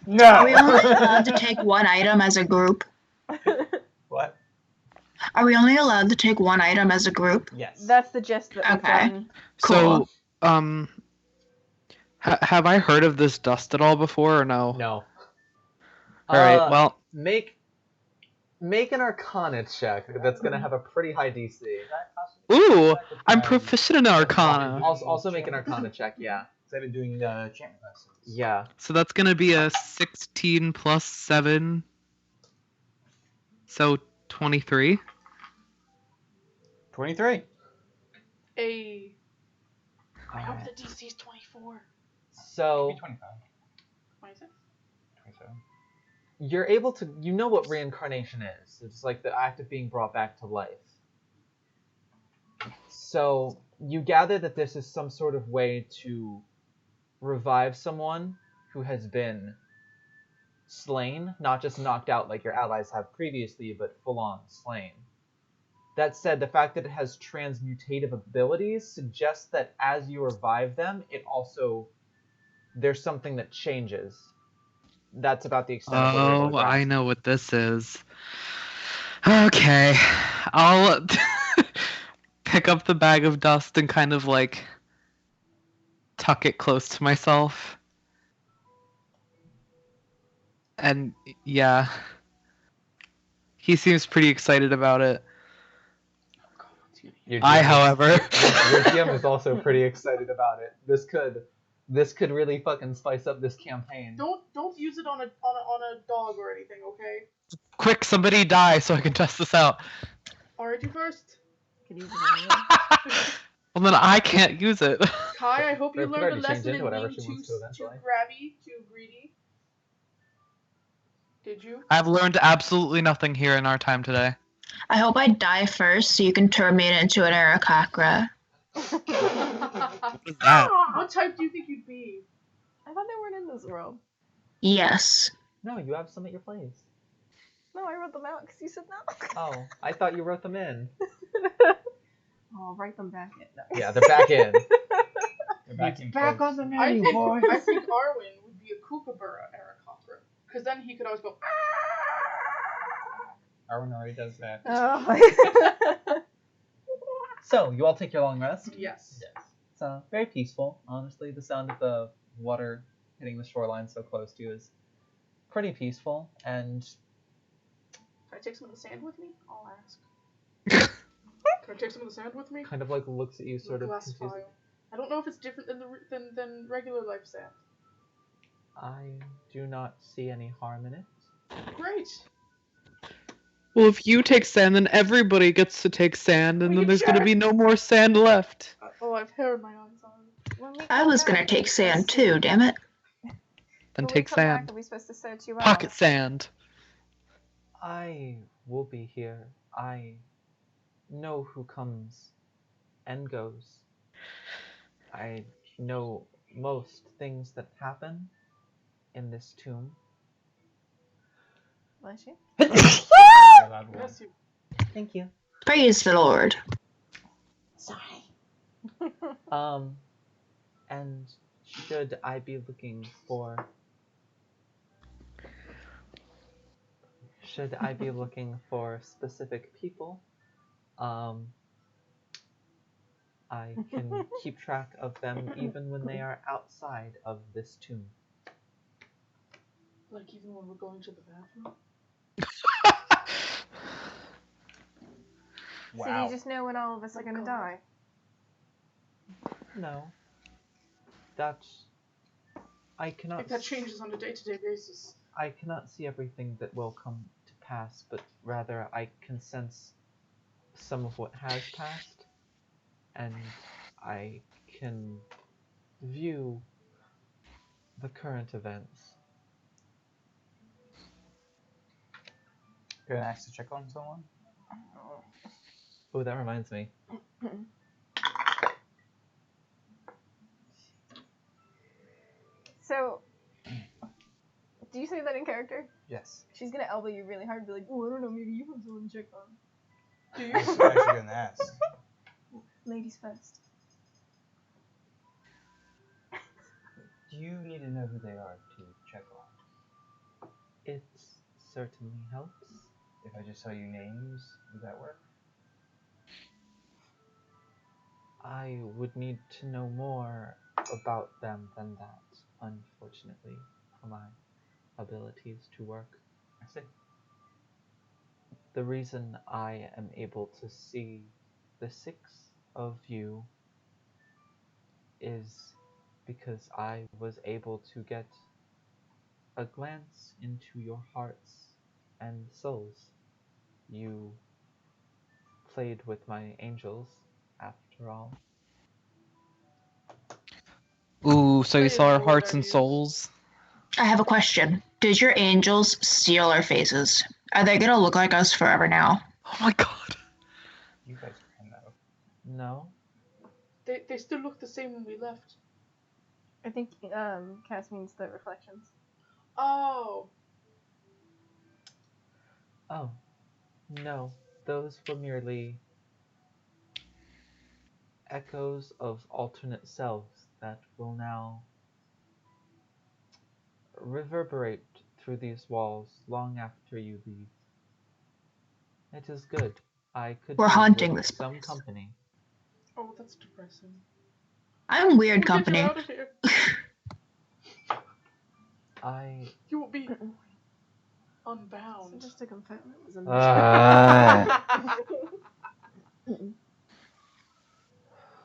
No! Are we only allowed to take one item as a group? What? Are we only allowed to take one item as a group? Yes. That's the gist that we've Okay. gotten. Cool. So, have I heard of this dust at all before or no? No. All right. Well, make an Arcana check. That's gonna have a pretty high DC. ooh, I'm proficient in Arcana. Also make an Arcana check. Yeah. I've been doing enchantment lessons. Yeah. So that's gonna be a 16 plus 7. So 23. 23. I hope the DC's 24. So 25. 26? 27. you're able to, you know what reincarnation is. It's like the act of being brought back to life. So you gather that this is some sort of way to revive someone who has been slain, not just knocked out like your allies have previously, but full-on slain. That said, the fact that it has transmutative abilities suggests that as you revive them, it also, there's something that changes. That's about the extent of what you're able to grasp. I know what this is. Okay, I'll pick up the bag of dust and kind of like tuck it close to myself. And yeah, he seems pretty excited about it. Your However, your GM is also pretty excited about it. This could really fucking spice up this campaign. Don't use it on a dog or anything, okay? quick, somebody die so I can test this out. Alright, you first. Could use it anyway. Well, then I can't use it. Kai, I hope you Or if we learned a already changed lesson into in whatever being she too wants to eventually. grabby, too greedy. Did you? I've learned absolutely nothing here in our time today. I hope I die first so you can turn me into an Arakakra. What is that? What type do you think you'd be? I thought they weren't in this world. Yes. No, you have some at your place. No, I wrote them out because you said no. Oh, I thought you wrote them in. I'll write them back in. No. Yeah, they're back in. They're back in Back place. on the I menu, think boys. I think Arwen would be a kookaburra Aarakocra, because then he could always go. Arwen already does that. Oh. So, you all take your long rest. Yes. It's very peaceful. Honestly, the sound of the water hitting the shoreline so close to you is pretty peaceful. And Can I take some of the sand with me? I'll ask. Can I take some of the sand with me? kind of like looks at you, sort of glass confused. vial. I don't know if it's different than regular life sand. I do not see any harm in it. Great. Well, if you take sand, then everybody gets to take sand, and We then can there's gonna share. be no more sand left. Oh, I have hair in my eyes. When we I come was gonna back, take we're sand supposed to- too, damn it. Then when we take come back, sand. Are we supposed to search you out? Pocket sand. I will be here. I know who comes and goes. I know most things that happen in this tomb. Bless you. You're allowed one. Bless you. Thank you. Praise the Lord. And should I be looking for specific people, I can keep track of them even when they are outside of this tomb. Like even when we're going to the bathroom. So Wow. you just know when all of us are gonna die? No. I I cannot think that changes on a day-to-day basis. I cannot see everything that will come to pass, but rather I can sense some of what has passed, and I can view the current events. You're gonna ask to check on someone? Oh, that reminds me. So, do you say that in character? Yes. She's gonna elbow you really hard and be like, oh, I don't know, maybe you have someone to check on. Do I you? was actually gonna ask. Ladies first. Do you need to know who they are to check on? It certainly helps. If I just tell you names, would that work? I would need to know more about them than that, unfortunately, for my abilities to work. I see. The reason I am able to see the 6 of you is because I was able to get a glance into your hearts and souls. You played with my angels, after all. Ooh, so you They saw our know what hearts that and is. souls? I have a question. Did your angels seal our faces? Are they gonna look like us forever now? Oh my god. You guys can know. No? They still look the same when we left. I think cast means the reflections. Oh. Oh, no. Those were merely echoes of alternate selves that will now reverberate through these walls long after you leave. It is good. I could We're do haunting with this some place. company. Oh, that's depressing. I'm weird We'll get you company. out of here. I You will be So unbound. just to confirm it was a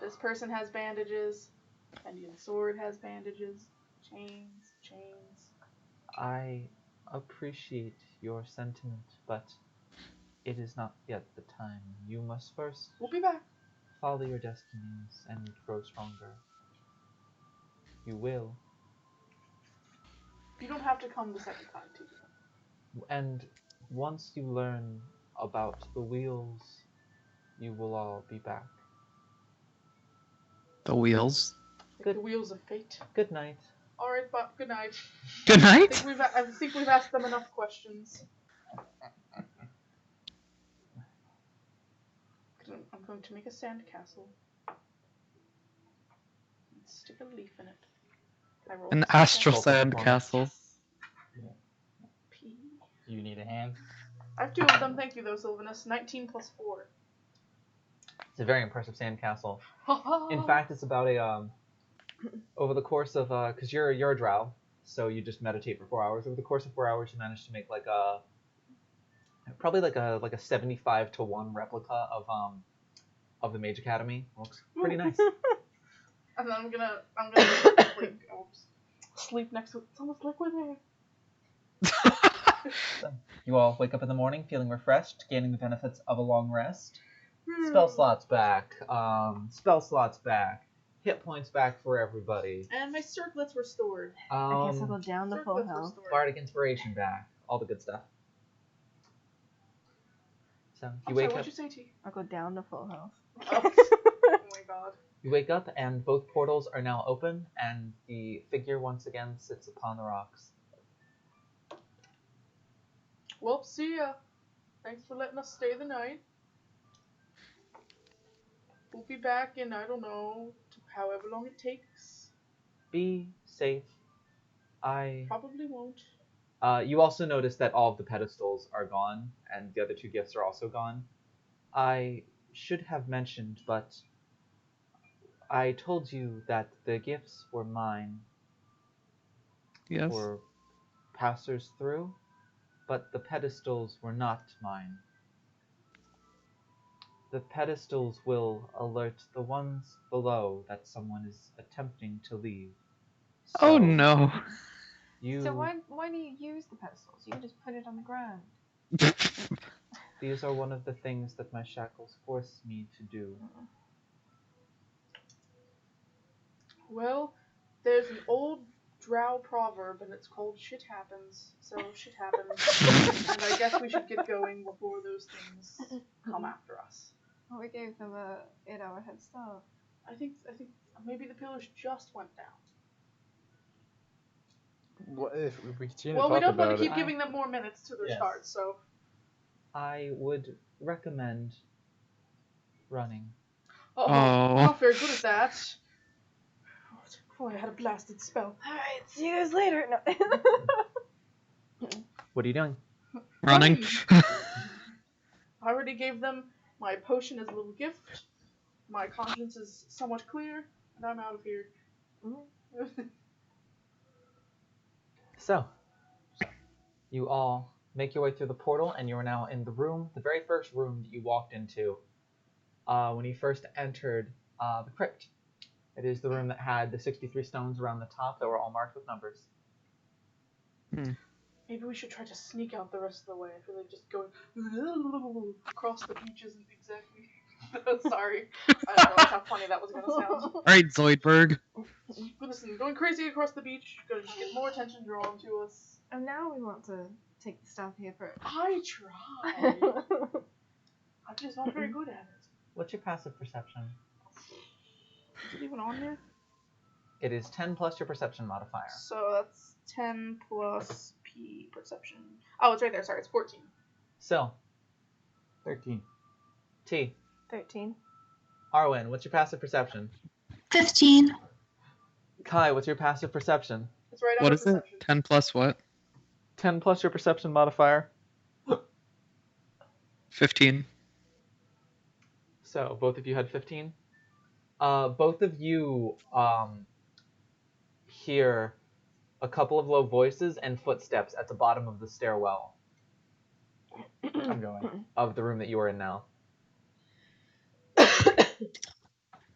This person has bandages. Indian sword has bandages. Chains. I appreciate your sentiment, but it is not yet the time. You must first We'll be back. follow your destinies and grow stronger. You will. You don't have to come the second time, too. And once you learn about the wheels, you will all be back. The wheels. Like the wheels of fate. Good night. All right, but good night. Good I night. think we've asked them enough questions. I'm going to make a sandcastle. And stick a leaf in it. I rolled An a astral success. sandcastle. P. Do you need a hand? I have 2 of them, thank you though, Sylvanus. 19 plus 4. It's a very impressive sandcastle. In fact, it's about a over the course of because you're a drow, so you just meditate for 4 hours. Over the course of 4 hours, you manage to make like a probably like a 75 to 1 replica of the Mage Academy. Looks pretty nice. And then I'm gonna like I'll just sleep next to it. It's almost like we're there. So, you all wake up in the morning feeling refreshed, gaining the benefits of a long rest. Spell slots back. Spell slots back. Hit points back for everybody. And my circlets restored. I guess I'll go down to full Circlets health. restored. Bardic inspiration back. All the good stuff. So you I'm wake sorry, up. what'd you say, T? I'll go down to full health. Oh my god. You wake up, and both portals are now open, and the figure once again sits upon the rocks. Well, see ya. Thanks for letting us stay the night. We'll be back in, I don't know, however long it takes. Be safe. Probably won't. You also notice that all of the pedestals are gone, and the other 2 gifts are also gone. I should have mentioned, but I told you that the gifts were mine Yes. for passers through, but the pedestals were not mine. The pedestals will alert the ones below that someone is attempting to leave. Oh So no. You, So why do you use the pedestals? You can just put it on the ground. these are one of the things that my shackles force me to do. Well, there's an old drow proverb, and it's called shit happens. So shit happens. And I guess we should get going before those things come after us. Well, we gave them a 8-hour head start. I think maybe the pillars just went down. What if we continue Well, to we talk don't want about to keep it? giving them more minutes to their Yes. start, so. I would recommend running. Oh, Oh. not very good at that. Oh, I had a blasted spell. Alright, see you guys later. No. What are you doing? Running. I already gave them my potion as a little gift. My conscience is somewhat clear, and I'm out of here. So, you all make your way through the portal, and you are now in the room, the very first room that you walked into when you first entered the crypt. It is the room that had the 63 stones around the top that were all marked with numbers. Maybe we should try to sneak out the rest of the way. I feel like just going across the beach isn't exactly. Sorry. I don't know how funny that was going to sound. Alright, Zoidberg. But listen, going crazy across the beach is going to just get more attention drawn to us. And now we want to take the stuff here first. I tried. I'm just not very good at it. What's your passive perception? Is it even on here? It is 10 plus your perception modifier. So that's 10 plus P perception. Oh, it's right there. Sorry, it's 14. So, 13. T. 13. Arwen, what's your passive perception? 15. Kai, what's your passive perception? It's right What under is it? perception. 10 plus what? 10 plus your perception modifier. 15. So, both of you had 15. Both of you hear a couple of low voices and footsteps at the bottom of the stairwell I'm going. of the room that you are in now.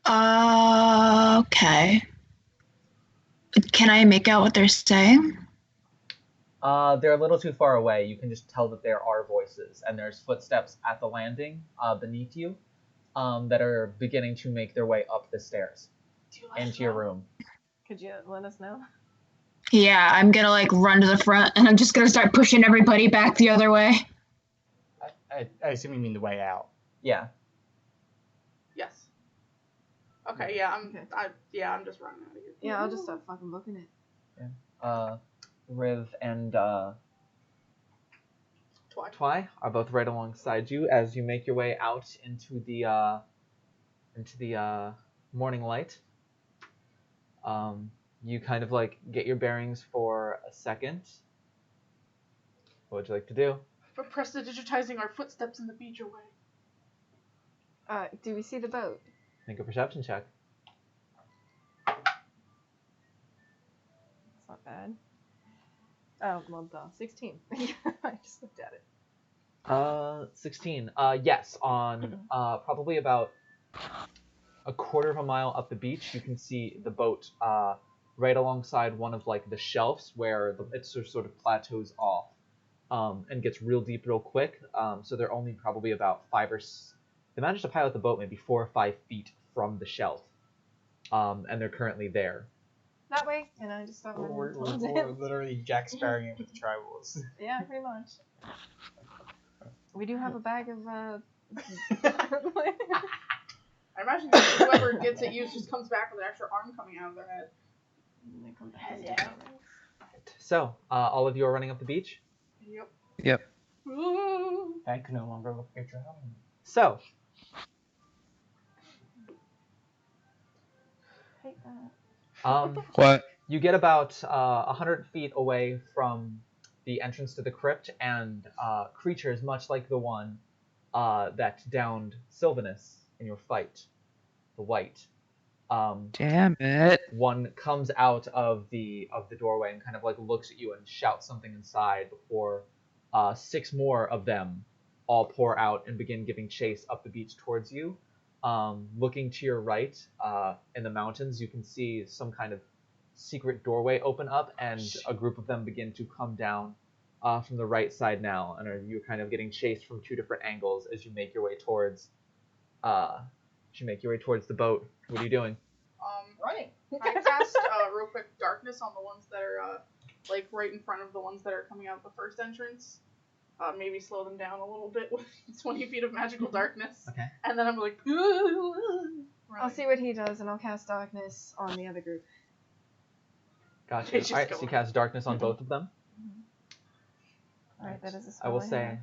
Okay. Can I make out what they're saying? They're a little too far away. You can just tell that there are voices, and there's footsteps at the landing beneath you that are beginning to make their way up the stairs Do you let us into your know? room. Could you let us know? Yeah, I'm gonna like run to the front and I'm just gonna start pushing everybody back the other way. I assume you mean the way out. Yeah. Yes. Okay, yeah, I'm Okay. I'm just running out of here. Yeah, I'll just start fucking booking it. Riv and Twice. Twy are both right alongside you as you make your way out into the into the morning light. You kind of like get your bearings for a second. What would you like to do? We're prestidigitizing our footsteps in the beach away. Do we see the boat? Make a perception check. It's not bad. Oh, well, duh. 16. I just looked at it. 16. Yes, on probably about a quarter of a mile up the beach, you can see the boat right alongside one of like the shelves where it sort of plateaus off and gets real deep real quick. So they're only probably about they managed to pilot the boat maybe 4 or 5 feet from the shelf, and they're currently there. That way, and I just thought We're literally Jack Sparrowing it with the tribals. Yeah, pretty much. We do have a bag of I imagine that whoever gets it used just comes back with an extra arm coming out of their head. Yeah. So, all of you are running up the beach? Yep. Yep. Ooh. I can no longer look at your helmet. So, Hate that. What? you get about 100 feet away from the entrance to the crypt, and creatures much like the one that downed Sylvanus in your fight, the white. Damn it. One comes out of the doorway and kind of like looks at you and shouts something inside before 6 more of them all pour out and begin giving chase up the beach towards you. Looking to your right, in the mountains, you can see some kind of secret doorway open up, and a group of them begin to come down from the right side now, and you're kind of getting chased from 2 different angles as you make your way towards the boat. What are you doing? Running. I cast real quick darkness on the ones that are like right in front of the ones that are coming out the first entrance. Maybe slow them down a little bit with 20 feet of magical darkness. Okay. And then I'm like, I'll see what he does, and I'll cast darkness on the other group. Gotcha. Just Alright, go so you on. cast darkness on both of them. Alright, that is a spell I will have. say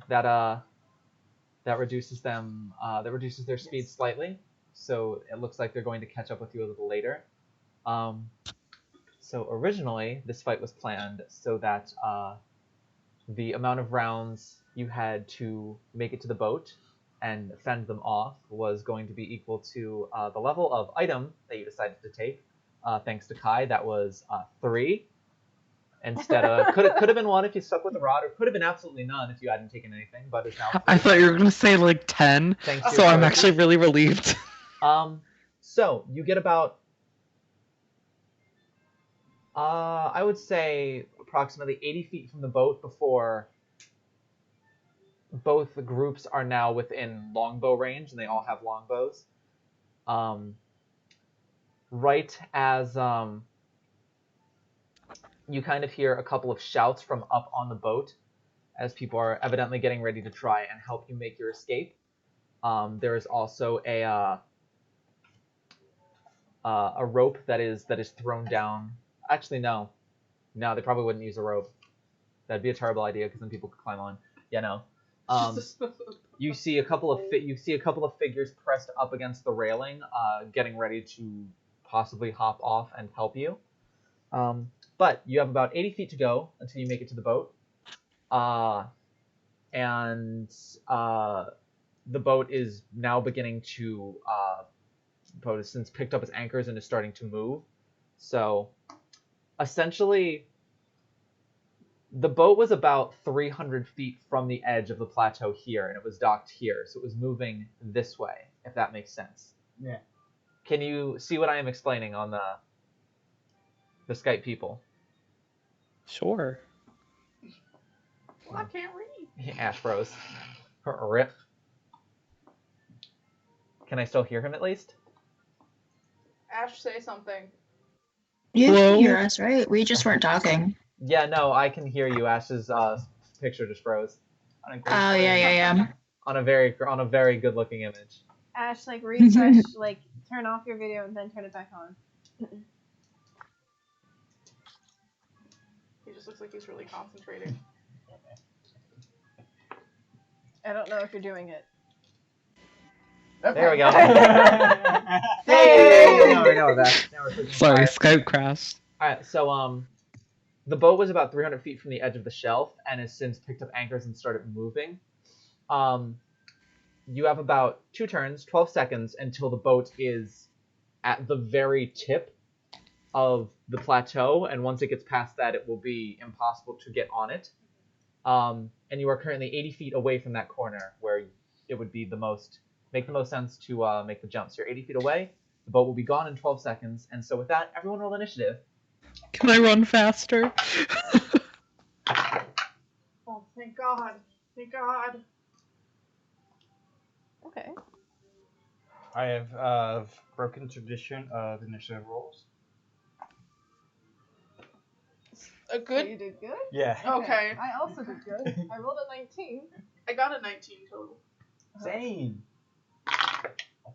that reduces them. That reduces their speed slightly, so it looks like they're going to catch up with you a little later. So originally, this fight was planned so that the amount of rounds you had to make it to the boat and fend them off was going to be equal to the level of item that you decided to take. Thanks to Kai, that was 3. Instead of could have been 1 if you stuck with the rod, or could have been absolutely none if you hadn't taken anything. But it's now 3. I thought you were gonna say like 10, Thanks to so your I'm choices. actually really relieved. So you get about I would say approximately 80 feet from the boat before both the groups are now within longbow range, and they all have longbows. Right as you kind of hear a couple of shouts from up on the boat as people are evidently getting ready to try and help you make your escape. There is also a rope that is thrown down. Actually, no, they probably wouldn't use a rope. That'd be a terrible idea because then people could climb on. Yeah, no. You see a couple of figures pressed up against the railing, getting ready to possibly hop off and help you. But you have about 80 feet to go until you make it to the boat. And the boat is now beginning to boat has since picked up its anchors and is starting to move. So essentially, the boat was about 300 feet from the edge of the plateau here, and it was docked here, so it was moving this way, if that makes sense. Yeah. Can you see what I am explaining on the Skype people? Sure. Well, I can't read. Ash froze. Rip. Can I still hear him at least? Ash, say something. You Hello? can hear us, right? We just weren't talking. Yeah, no, I can hear you. Ash's picture just froze. Oh, yeah. On a very good-looking image. Ash, like, refresh, like, turn off your video and then turn it back on. He just looks like he's really concentrating. I don't know if you're doing it. There we go. Hey! Hey! Now we know that. Now we're clicking Sorry, fire. Skype crashed. Alright, so the boat was about 300 feet from the edge of the shelf and has since picked up anchors and started moving. You have about 2 turns, 12 seconds, until the boat is at the very tip of the plateau, and once it gets past that, it will be impossible to get on it. And you are currently 80 feet away from that corner, where it would be make the most sense to make the jump. So you're 80 feet away. The boat will be gone in 12 seconds, and so with that, everyone roll initiative. Can I run faster? Oh, thank God. Thank God. Okay. I have broken tradition of initiative rolls. A So good. you did good? Yeah. Okay. I also did good. I rolled a 19. I got a 19 total. Same. I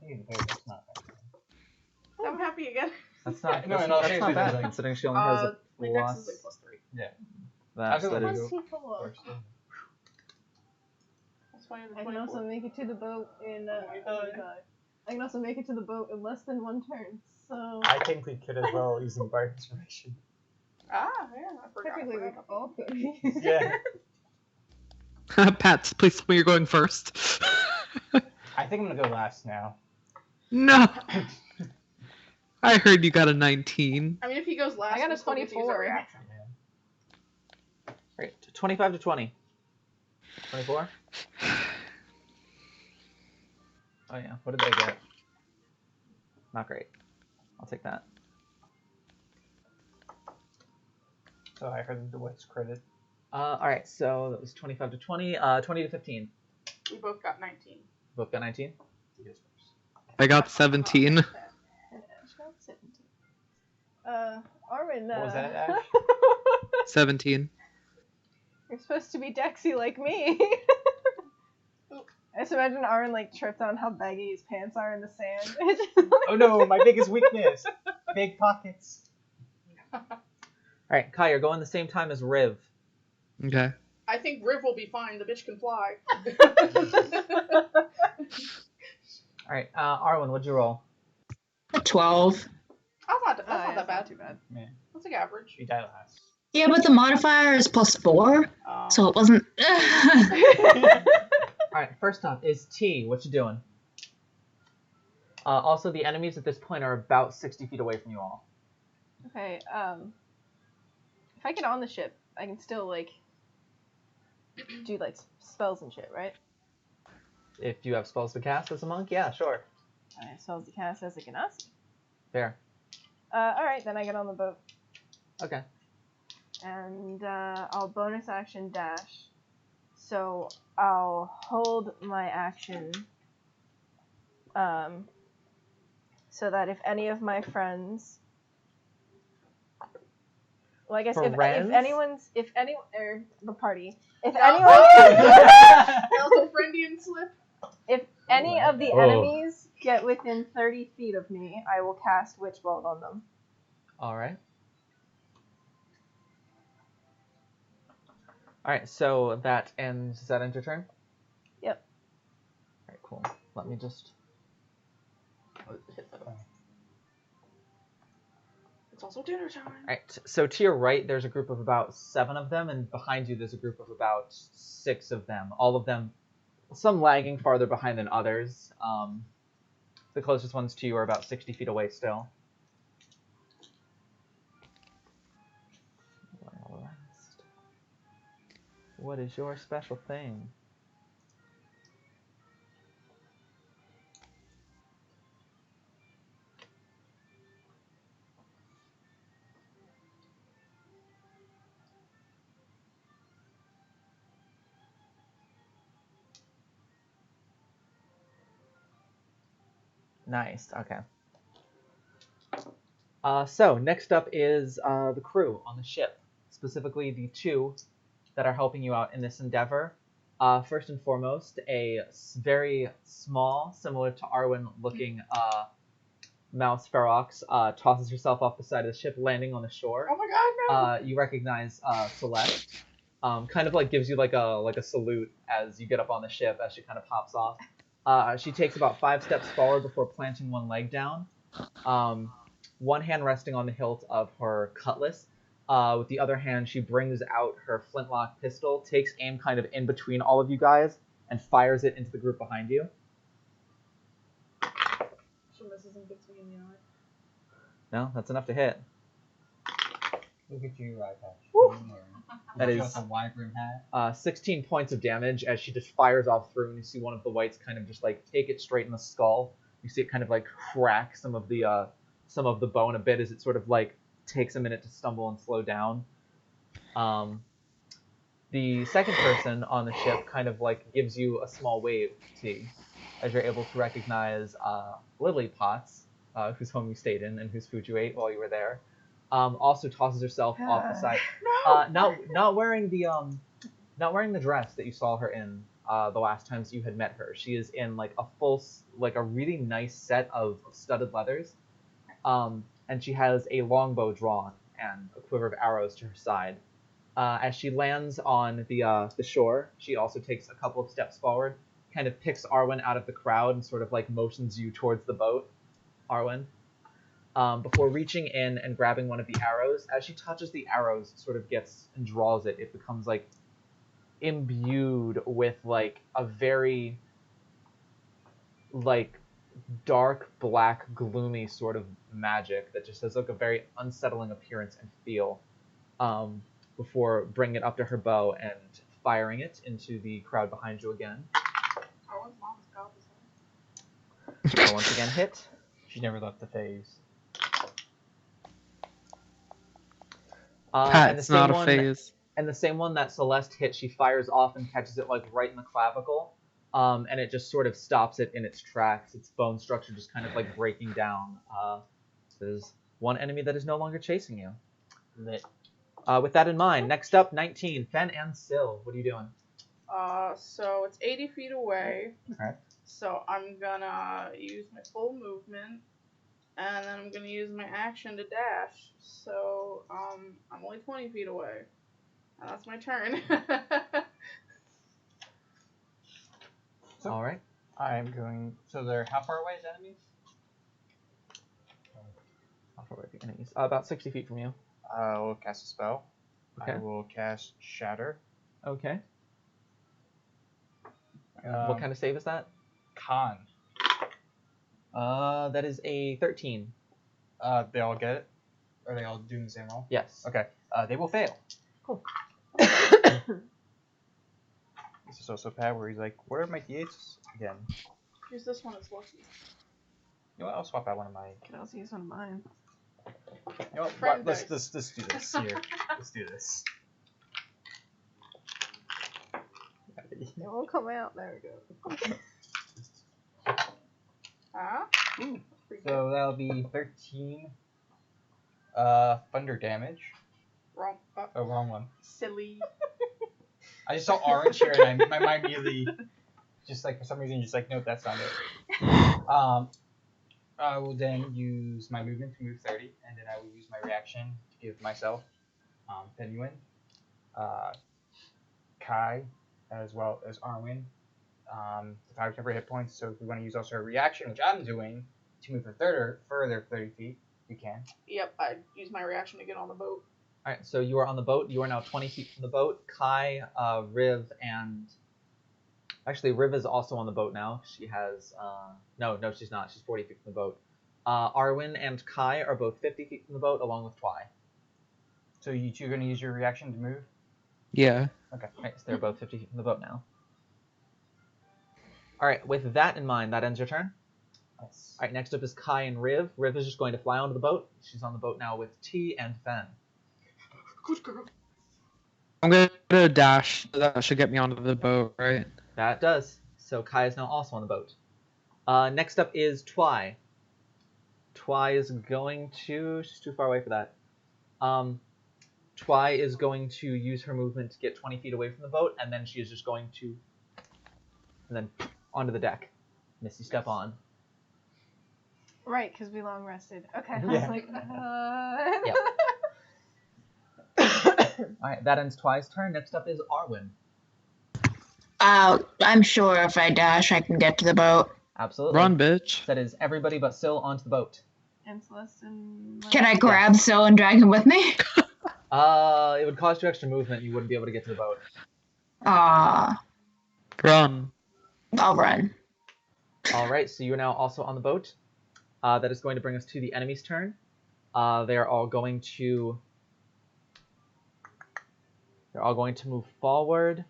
think it's not bad. I'm happy again. That's not, No, that's, no, that's seriously, not bad, like- considering she only has a My dex plus. is like +3. That I is. think That's fine. I can also make it to the boat in. I can also make it to the boat in less than 1 turn. So I think we could as well using Bard Inspiration. Ah, yeah, I forgot. technically we all could. Yeah. Pat, please tell me you're going first. I think I'm gonna go last now. No. I heard you got a 19. I mean, if he goes last, I got a we'll still get to use our 24. reaction. Great. 25 to 20. 24? Oh yeah, what did they get? Not great. I'll take that. So I heard the what's credit. Alright, so that was 25 to 20. 20 to 15. We both got 19. Both got 19? He goes first. I got 17. Armin, What was that, Ash? 17. You're supposed to be Dexy like me. I just imagine Armin like tripped on how baggy his pants are in the sand. Oh no, my biggest weakness. Big pockets. Alright, Kai, you're going the same time as Riv. Okay. I think Riv will be fine. The bitch can fly. Alright, Arwen, what'd you roll? A 12. That's not that bad. Too bad. Man, That's like average. you die last. Yeah, but the modifier is +4, Um, so it wasn't. Alright, first up is T. What you doing? Also, the enemies at this point are about 60 feet away from you all. Okay. If I get on the ship, I can still like do like spells and shit, right? If you have spells to cast as a monk, yeah, sure. I have spells to cast as a Ganassi. Fair. All right, then I get on the boat Okay. and I'll bonus action dash. So I'll hold my action. So that if any of my friends, well, I guess if anyone's, or the party, if anyone, that was a Freudian slip. if any of the Oh. enemies get within 30 feet of me, I will cast Witch Bolt on them. Alright. Alright, so that ends. Does that end your turn? Yep. Alright, cool. Let me just. It's also dinner time. Alright, so to your right, there's a group of about 7 of them, and behind you, there's a group of about 6 of them. All of them, some lagging farther behind than others. The closest ones to you are about 60 feet away still. What is your special thing? Nice, okay. So, next up is the crew on the ship, specifically the 2 that are helping you out in this endeavor. First and foremost, a very small, similar to Arwen looking mouse ferox tosses herself off the side of the ship, landing on the shore. Oh my god, no! You recognize Celeste. Kind of like gives you like a salute as you get up on the ship as she kind of hops off. She takes about 5 steps forward before planting one leg down, one hand resting on the hilt of her cutlass. With the other hand, she brings out her flintlock pistol, takes aim kind of in between all of you guys, and fires it into the group behind you. She misses and gets me in the eye. No, that's enough to hit. Look at you, eye patch. Woo! That That is- is a wide brim hat. 16 points of damage as she just fires off through, and you see one of the whites kind of just like take it straight in the skull. You see it kind of like crack some of the bone a bit as it sort of like takes a minute to stumble and slow down. The second person on the ship kind of like gives you a small wave, T, as you're able to recognize Lily Potts, whose home you stayed in and whose food you ate while you were there. Also tosses herself off the side. Not wearing the dress that you saw her in the last times you had met her. She is in like a really nice set of studded leathers, and she has a longbow drawn and a quiver of arrows to her side. As she lands on the shore, she also takes a couple of steps forward, kind of picks Arwen out of the crowd and sort of like motions you towards the boat, Arwen. Before reaching in and grabbing one of the arrows. As she touches the arrows, sort of gets and draws it, it becomes like imbued with like a very like dark, black, gloomy sort of magic that just has like a very unsettling appearance and feel. Before bringing it up to her bow and firing it into the crowd behind you again. Owen's mom's got this So once again hit. She never left the phase. And the It's same not a one, phase. and the same one that Celeste hit, she fires off and catches it like right in the clavicle, and it just sort of stops it in its tracks. Its bone structure just kind of like breaking down. There's one enemy that is no longer chasing you. Lit. With that in mind, next up, 19, Fen and Syl. What are you doing? So it's 80 feet away. Okay. So I'm gonna use my full movement, and then I'm gonna use my action to dash. So I'm only 20 feet away, and that's my turn. All right. I'm going. So they're how far away is enemies? How far away are the enemies? About 60 feet from you. I will cast a spell. Okay. I will cast Shatter. Okay. What kind of save is that? Con. That is a 13. They all get it? Are they all doing the same roll? Yes. Okay. They will fail. Cool. This is also Pat where he's like, what are my d8s again? Use this one as lucky. You know what? I'll swap out one of my. Could also use one of mine. You know what? Friend Let's dice. do this here. Let's do this. It won't come out. There we go. Ah. Ooh. Pretty good. So that'll be 13 thunder damage. Wrong. Oh, wrong one. Silly. I just saw orange here and my mind immediately just like for some reason just like nope, that's not it. I will then use my movement to move 30, and then I will use my reaction to give myself Fenuin, Kai, as well as Arwen, the 5 temporary hit points. So if we want to use also a reaction, which I'm doing, to move further 30 feet, you can. Yep. I use my reaction to get on the boat. All right, so you are on the boat. You are now 20 feet from the boat. Kai, Riv, and... Actually, Riv is also on the boat now. She has... No, she's not. She's 40 feet from the boat. Arwen and Kai are both 50 feet from the boat, along with Twy. So you two are going to use your reaction to move? Yeah. Okay, all right, so they're both 50 feet from the boat now. All right, with that in mind, that ends your turn. Yes. All right, next up is Kai and Riv. Riv is just going to fly onto the boat. She's on the boat now with T and Fen. Good girl. I'm gonna dash. That should get me onto the boat, right? That does. So Kai is now also on the boat. Next up is Twy. Twy is going to... She's too far away for that. Twy is going to use her movement to get 20 feet away from the boat, and then she is just going to... And then onto the deck. Misty step on. Right, because we long rested. Okay. I was Yeah. like, Yep. Alright, that ends Twy's turn. Next up is Arwen. I'm sure if I dash, I can get to the boat. Absolutely. Run, bitch. That is everybody but Syl onto the boat. And Celeste and... Can I grab Syl and drag him with me? It would cost you extra movement. You wouldn't be able to get to the boat. Run. I'll run. All right, so you are now also on the boat. That is going to bring us to the enemy's turn. They are all going to... They're all going to move forward.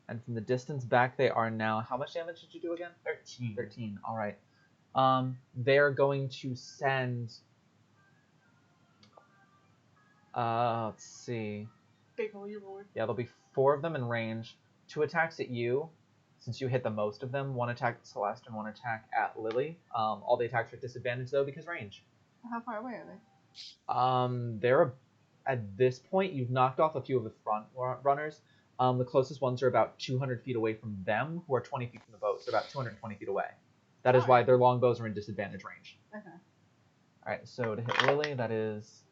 And from the distance back, they are now... How much damage did you do again? 13. 13, all right. They're going to send... let's see. Big holy roller. Yeah, there'll be 4 of them in range. 2 attacks at you, since you hit the most of them. 1 attack at Celeste and 1 attack at Lily. All the attacks are at disadvantage, though, because range. How far away are they? They're... At this point, you've knocked off a few of the front runners. The closest ones are about 200 feet away from them, who are 20 feet from the boat, so about 220 feet away. That is why their longbows are in disadvantage range. Okay. Alright, so to hit Lily, that is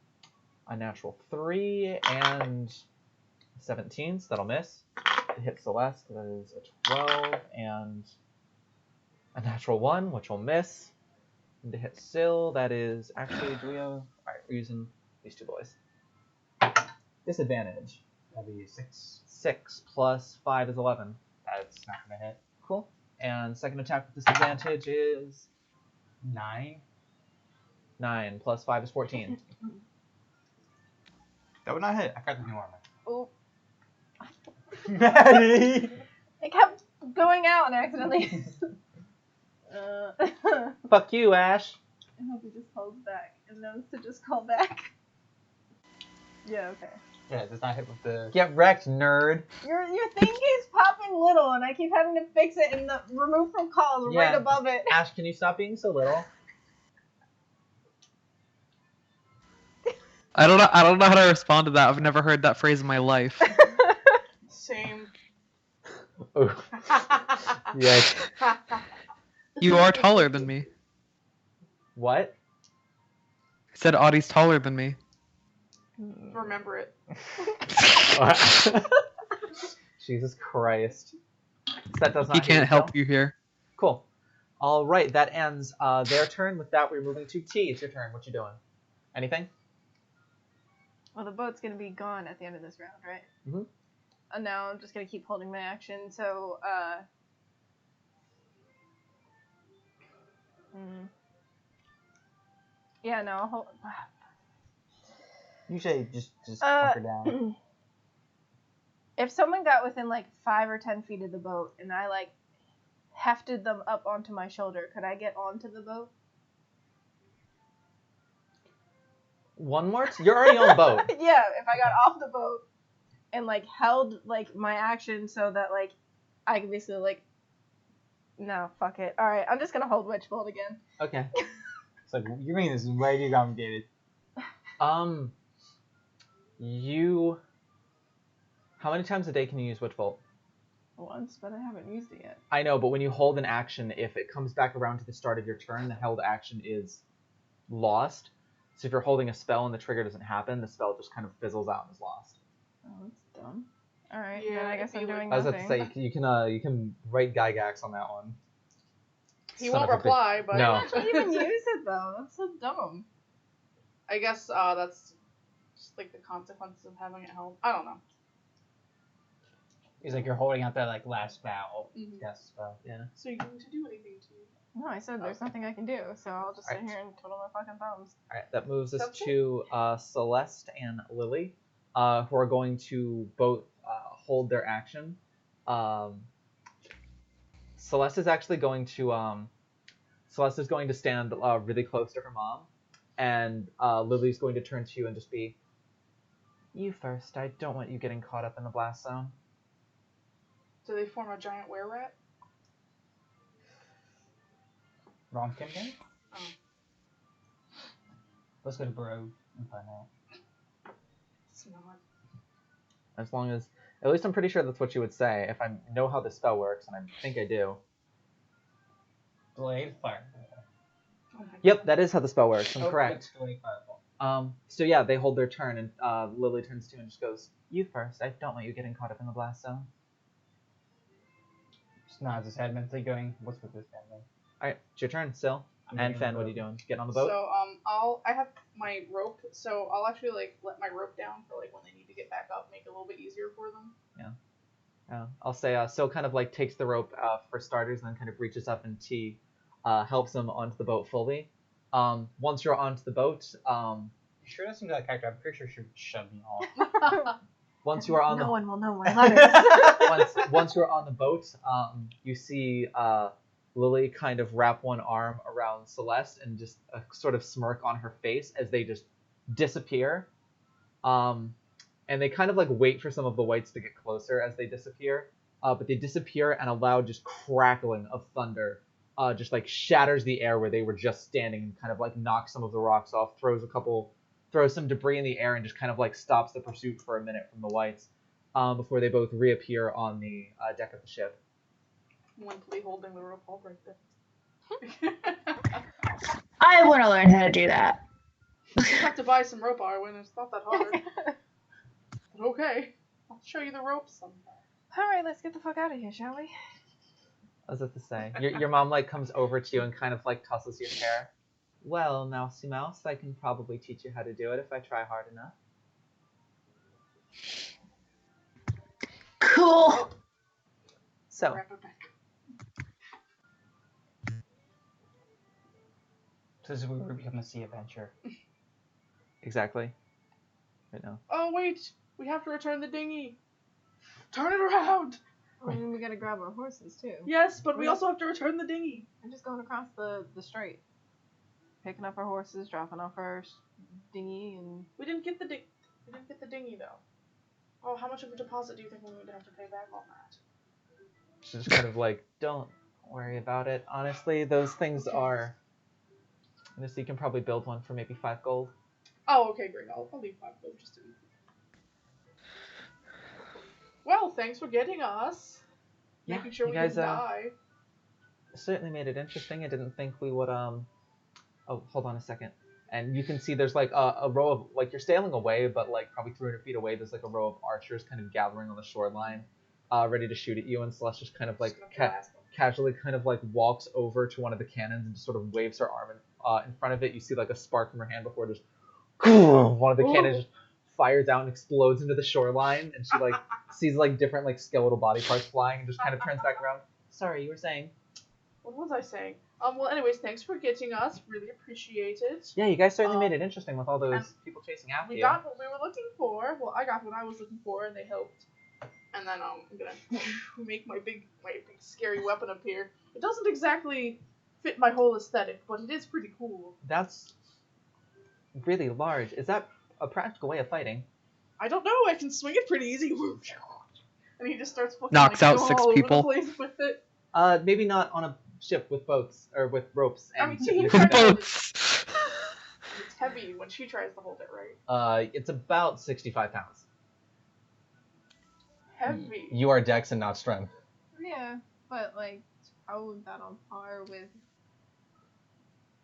a natural 3 and 17, so that'll miss. To hit Celeste, that is a 12 and a natural 1, which will miss. And to hit Syl, that is actually, do we have... Alright, we're using these 2 boys. Disadvantage. That'd be 6. 6 plus 5 is 11. That's not gonna hit. Cool. And second attack with disadvantage is 9. 9 plus 5 is 14. That would not hit. I got the new armor. Oh, Maddie! it kept going out and accidentally. I Fuck you, Ash. hope he just holds back and knows to just call back. Yeah, okay. Yeah, it does not hit with the... Get wrecked, nerd. Your thing keeps popping little, and I keep having to fix it, and the remove from calls right Yeah. above it. Ash, can you stop being so little? I don't know how to respond to that. I've never heard that phrase in my life. Same. Oh. Yikes. You are taller than me. What? I said Audie's taller than me. Remember it. Jesus Christ. So that does not He hit can't you, help Phil? you here. Cool. All right, that ends their turn. With that, we're moving to T. It's your turn. What you doing? Anything? Well, the boat's gonna be gone at the end of this round, right? Mhm. And now I'm just gonna keep holding my action. So, yeah, no, I'll hold. You say just hunker down. If someone got within like 5 or 10 feet of the boat, and I like hefted them up onto my shoulder, could I get onto the boat? One more? You're already on the boat. Yeah, if I got off the boat and like held like my action so that like I could basically like, no, fuck it. All right, I'm just gonna hold Witch Bolt again. Okay. It's like, you mean this is way too complicated. You... How many times a day can you use Witch Bolt? Once, but I haven't used it yet. I know, but when you hold an action, if it comes back around to the start of your turn, the held action is lost. So if you're holding a spell and the trigger doesn't happen, the spell just kind of fizzles out and is lost. Oh, that's dumb. All right, Yeah, then I guess if I'm you doing I was nothing. about to say, you can write Gygax on that one. He Son won't of a bitch. reply, but No. I can't even use it though. That's so dumb. I guess that's just like the consequences of having it held. I don't know. He's like, you're holding out that like last spell. Mhm. Yes, spell. Yeah. So you going to do anything to you? No, I said there's nothing I can do, so I'll just sit Alright. here and twiddle my fucking thumbs. Alright, that moves us Sounds to Celeste and Lily, who are going to both hold their action. Celeste is actually going to Celeste is going to stand really close to her mom, and Lily's going to turn to you and just be, "You first. I don't want you getting caught up in the blast zone." Do they form a giant were rat? Wrong Kim again? Oh. Let's go to Bro and find out. It's not. As long as, at least I'm pretty sure that's what you would say if I know how this spell works, and I think I do. Blade Fire. Oh my Yep, God. that is how the spell works. I'm correct. It's Blade Fireball. So yeah, they hold their turn, and Lily turns to you and just goes, "You first. I don't want you getting caught up in the blast zone." Just nods his head mentally, going, "What's with this family?" All right, it's your turn, Sil. I'm And getting Fen, on the what are you boat. doing? Getting on the boat? So I have my rope, so I'll actually like let my rope down for like when they need to get back up, make it a little bit easier for them. I'll say Sil kind of like takes the rope for starters, and then kind of reaches up and T helps them onto the boat fully. Once you're onto the boat, You sure that seems like a character? I'm pretty sure she would shove me off. once you are on No the one will know my letters. once you're on the boat, you see Lily kind of wrap one arm around Celeste and just a sort of smirk on her face as they just disappear. And they kind of like wait for some of the whites to get closer as they disappear. But they disappear and a loud just crackling of thunder just like shatters the air where they were just standing and kind of like knocks some of the rocks off, throws some debris in the air and just kind of like stops the pursuit for a minute from the whites before they both reappear on the deck of the ship. Limply holding the rope hold right there. I want to learn how to do that. You have to buy some rope, Arwen. It's not that hard. But okay, I'll show you the ropes sometime. All right, let's get the fuck out of here, shall we? I was about to say, your mom like comes over to you and kind of like tussles your hair. Well, Mousy Mouse, I can probably teach you how to do it if I try hard enough. Cool. So, Wrap it back. So this is where we become a sea adventure. exactly. Right now. Oh wait, we have to return the dinghy. Turn it around. I mean, we gotta grab our horses too. Yes, but we also have to return the dinghy. I'm just going across the strait, picking up our horses, dropping off our dinghy, and We didn't get the dinghy though. Oh, how much of a deposit do you think we would have to pay back on that? She's just kind of like, don't worry about it. Honestly, those things are. You can probably build one for maybe 5 gold. Oh, okay, great. I'll leave 5 gold just to be. Well, thanks for getting us. Yeah, Making sure you we guys, didn't die. Certainly made it interesting. I didn't think we would Oh, hold on a second. And you can see there's like a row of like you're sailing away, but like probably 300 feet away, there's like a row of archers kind of gathering on the shoreline, ready to shoot at you. And Celeste just kind of like casually kind of like walks over to one of the cannons and just sort of waves her arm in front of it. You see like a spark from her hand before just one of the cannons just fires out and explodes into the shoreline, and she like sees like different like skeletal body parts flying and just kind of turns back around. Sorry, you were saying? What was I saying? Well, anyways, thanks for getting us. Really appreciate it. Yeah, you guys certainly made it interesting with all those people chasing after We you. got what we were looking for. Well, I got what I was looking for, and they helped. And then I'm gonna make my big scary weapon appear. It doesn't exactly fit my whole aesthetic, but it is pretty cool. That's really large. Is that a practical way of fighting? I don't know. I can swing it pretty easy. And he just starts fucking Knocks out going 6 all over people. the place with it. Maybe not on a ship with boats or with ropes. I And mean, he tipping tried it. to- Boats. It's heavy when she tries to hold it, right? It's about 65 pounds. Heavy. You are dex and not strength. yeah, but like, how is that on par with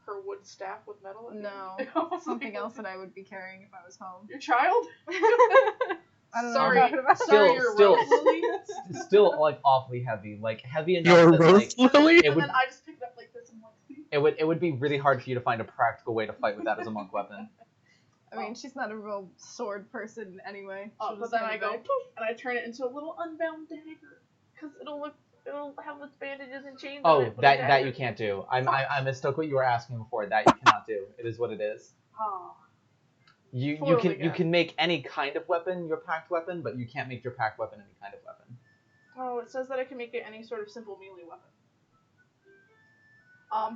Her wood staff with metal. in it. no something else that I would be carrying if I was home? Your child? I don't know Sorry. what I'm talking about. Sorry, your Still- rose lily. Still like awfully heavy. Like heavy enough Your that rose like lily? it And would then I just picked it up like this and like. it would be really hard for you to find a practical way to fight with that as a monk weapon. I mean, she's not a real sword person anyway. Oh, She'll but just then hand I it go back. poof, and I turn it into a little unbound dagger, cause it'll have its bandages and chains. Oh, on it, but a that dagger. you can't do. I mistook what you were asking before. That you cannot do. It is what it is. Oh. You Foiled can again. make any kind of weapon your packed weapon, but you can't make your packed weapon any kind of weapon. Oh, it says that I can make it any sort of simple melee weapon.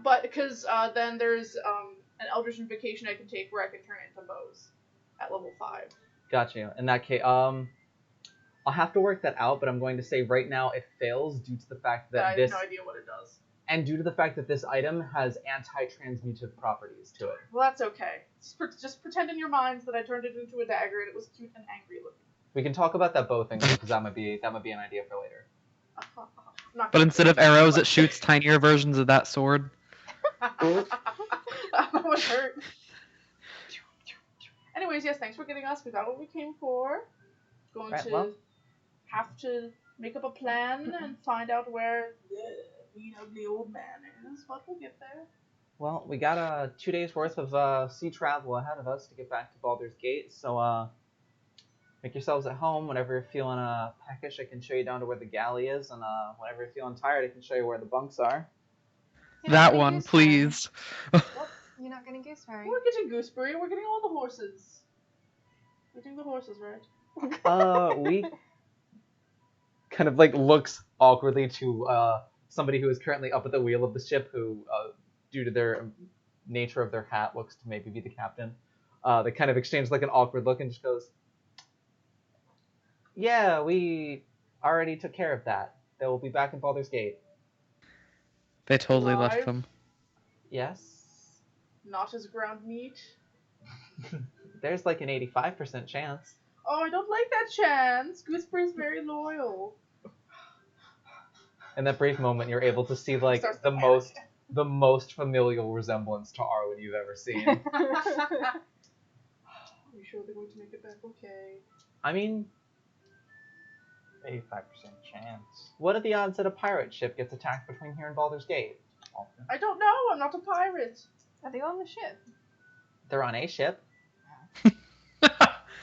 But because then there's an Eldritch Invocation I can take where I can turn it into bows at level 5. Got you. In that case, I'll have to work that out, but I'm going to say right now it fails due to the fact But I that have this no idea what it does. and due to the fact that this item has anti-transmutive properties to it. Well, that's okay. Just pretend in your minds that I turned it into a dagger and it was cute and angry looking. We can talk about that bow thing because that might be an idea for later. I'm not But gonna instead do of arrows, it shoots tinier versions of that sword. That would hurt. Anyways, yes, thanks for getting us. We got what we came for. Going Right, to well. have to make up a plan and find out where the ugly old man is, but we'll get there. Well, we got 2 days worth of sea travel ahead of us to get back to Baldur's Gate, so make yourselves at home. Whenever you're feeling peckish, I can show you down to where the galley is, and whenever you're feeling tired, I can show you where the bunks are. You're not That getting one, gooseberry. please. You're not getting gooseberry. We're getting gooseberry. We're getting all the horses. We're getting the horses, right? We kind of like looks awkwardly to somebody who is currently up at the wheel of the ship, who, due to their nature of their hat, looks to maybe be the captain. They kind of exchange like an awkward look and just goes, "Yeah, we already took care of that. They will be back in Baldur's Gate." They totally Alive. left them. Yes. Not as ground meat. There's like an 85% chance. Oh, I don't like that chance. Gooseberry's very loyal. In that brief moment, you're able to see like Starts the to most familial resemblance to Arwen you've ever seen. Are you sure they're going to make it back okay? I mean, 85% chance. what are the odds that a pirate ship gets attacked between here and Baldur's Gate? Often. I don't know. I'm not a pirate. Are they on the ship? They're on a ship.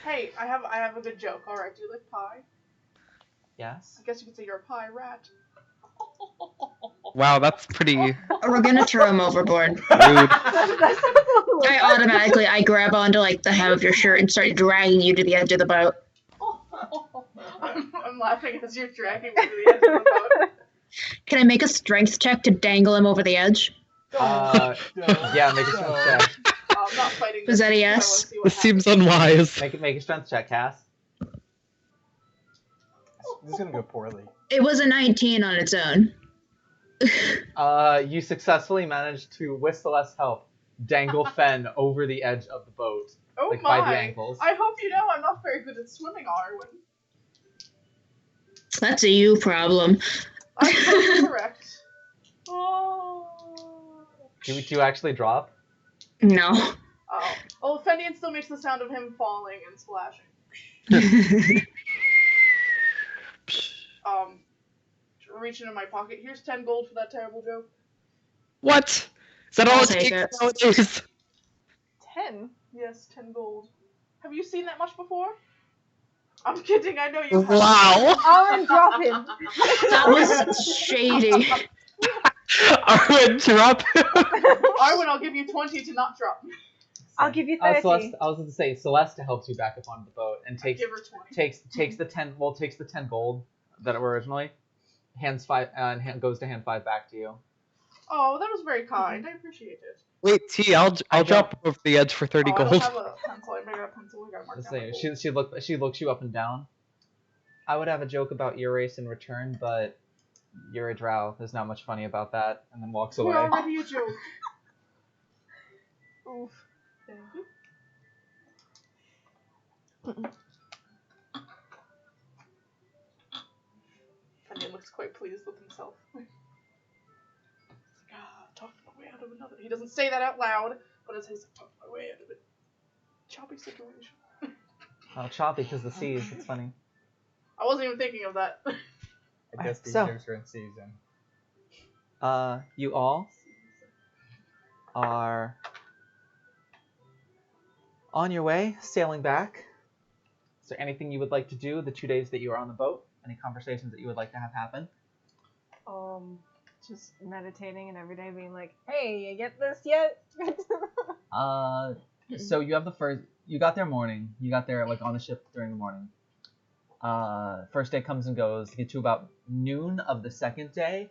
Hey, I have a good joke. All right, do you like pie? Yes. I guess you could say you're a pie rat. Wow, that's pretty We're gonna throw him overboard. rude. I grab onto like the hem of your shirt and start dragging you to the edge of the boat. I'm laughing as you're dragging me to the edge of the boat. Can I make a strength check to dangle him over the edge? Yeah, make a strength check. I'm not fighting. Was that a this, yes? so I wanna see what This seems happens. unwise. Make a strength check, Cass. This is gonna go poorly. It was a 19 on its own. You successfully managed to, with Celeste's help, dangle Fen over the edge of the boat, Oh like my! by the ankles. I hope you know I'm not very good at swimming, Arwen. That's a you problem. I'm totally correct. Oh. Do you actually drop? No. Oh. Well, Fendian still makes the sound of him falling and splashing. Reaching in my pocket. Here's 10 gold for that terrible joke. What? Is that all I'll it take takes it. nowadays? 10. Yes, 10 gold. Have you seen that much before? I'm kidding, I know you have. Wow. Arwen, drop him. That was shady. Arwen, drop him. Arwen, I'll give you 20 to not drop me. I'll give you 30. Celeste, I was going to say, Celeste helps you back up onto the boat and Give her 20. takes the 10 gold that were originally, hands 5 and goes to hand 5 back to you. Oh, that was very kind. I appreciate it. Wait, T, I'll drop him over the edge for 30 I don't gold. have a pencil. I got a pencil. I got to mark Let's down my say gold. she looks you up and down. I would have a joke about your race in return, but you're a drow. There's not much funny about that, and then walks away. We're already a joke. Oof. Thank you. Fendian looks quite pleased with himself. He's like, talking my way out of another. He doesn't say that out loud, but it's his talking my way out of it. Choppy situation. Oh, choppy because the seas. It's funny. I wasn't even thinking of that. I guess these So- jokes are in season. You all are on your way, sailing back. Is there anything you would like to do the 2 days that you are on the boat? Any conversations that you would like to have happen? Just meditating and every day being like, hey, you get this yet? So you have you got there morning. You got there like on the ship during the morning. First day comes and goes. You get to about noon of the second day.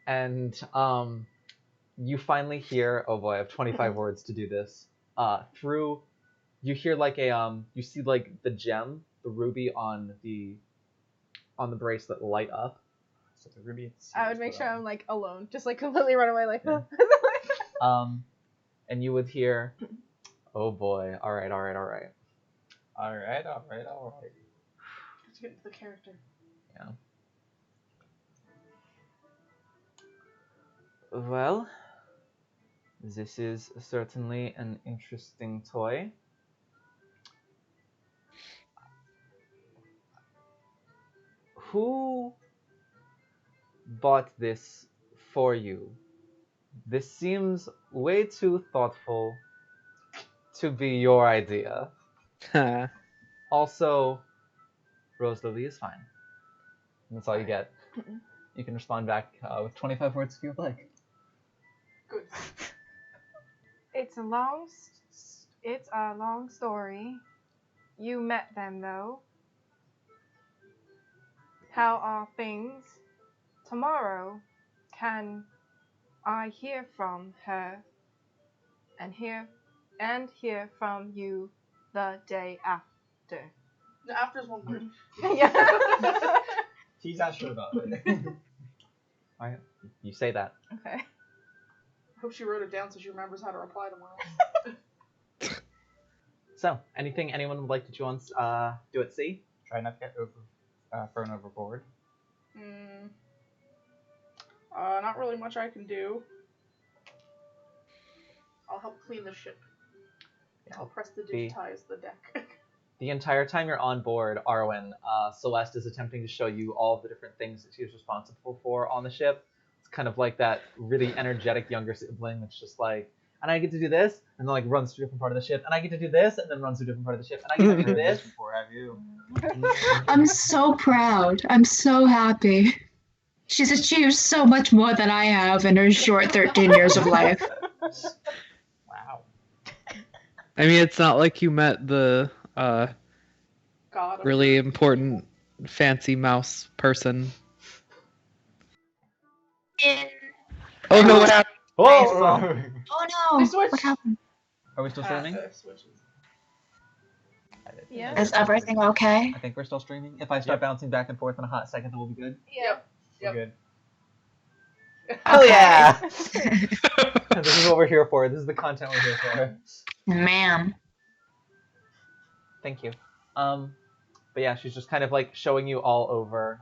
And you finally hear, oh boy, I have 25 words to do this. You hear like you see like the gem, the ruby on the bracelet light up. So the ruby. I would make sure I'm like alone, just like completely run away like Yeah. And you would hear, oh boy, all right. All right. Let's get into the character. Yeah. Well, this is certainly an interesting toy. Who bought this for you? This seems way too thoughtful to be your idea. Also, Rose Lily is fine. And that's all you get. You can respond back with 25 words if you would like. Good. It's a long story. You met them though. How are things? Tomorrow, can I hear from her and hear from you the day after? The after's one word. Yeah. He's not sure about it. Alright, you say that. Okay. I hope she wrote it down so she remembers how to reply tomorrow. So, anything anyone would like to do on do at sea? Try not to get thrown overboard. Not really much I can do. I'll help clean the ship. I'll press the digitize the deck. The entire time you're on board, Arwen, Celeste is attempting to show you all of the different things that she's responsible for on the ship. It's kind of like that really energetic younger sibling that's just like, and I get to do this, and then like runs to a different part of the ship, and I get to do this, and then runs to a different part of the ship, and I get to do this. Before have you? I'm so proud. I'm so happy. She's achieved so much more than I have in her short 13 years of life. Wow. I mean, it's not like you met the God. really important fancy mouse person. Oh no, what happened? Oh! Oh They no! switched. What happened? Are we still streaming? Switches. Yeah. Is everything okay? I think we're still streaming. If I start bouncing back and forth in a hot second, then we'll be good. Yep. We're good. Oh yeah! Okay. This is what we're here for. This is the content we're here for. Man. Thank you. But yeah, she's just kind of like showing you all over.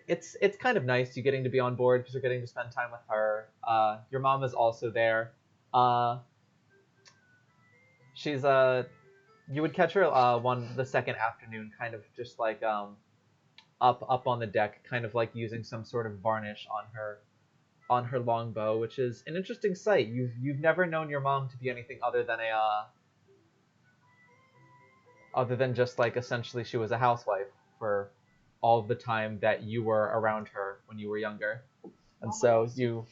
It's kind of nice you getting to be on board because you're getting to spend time with her. Your mom is also there. She's you would catch her the second afternoon, kind of just like up on the deck, kind of like using some sort of varnish on her longbow, which is an interesting sight. You've never known your mom to be anything other than just like essentially she was a housewife for all of the time that you were around her when you were younger. And so you've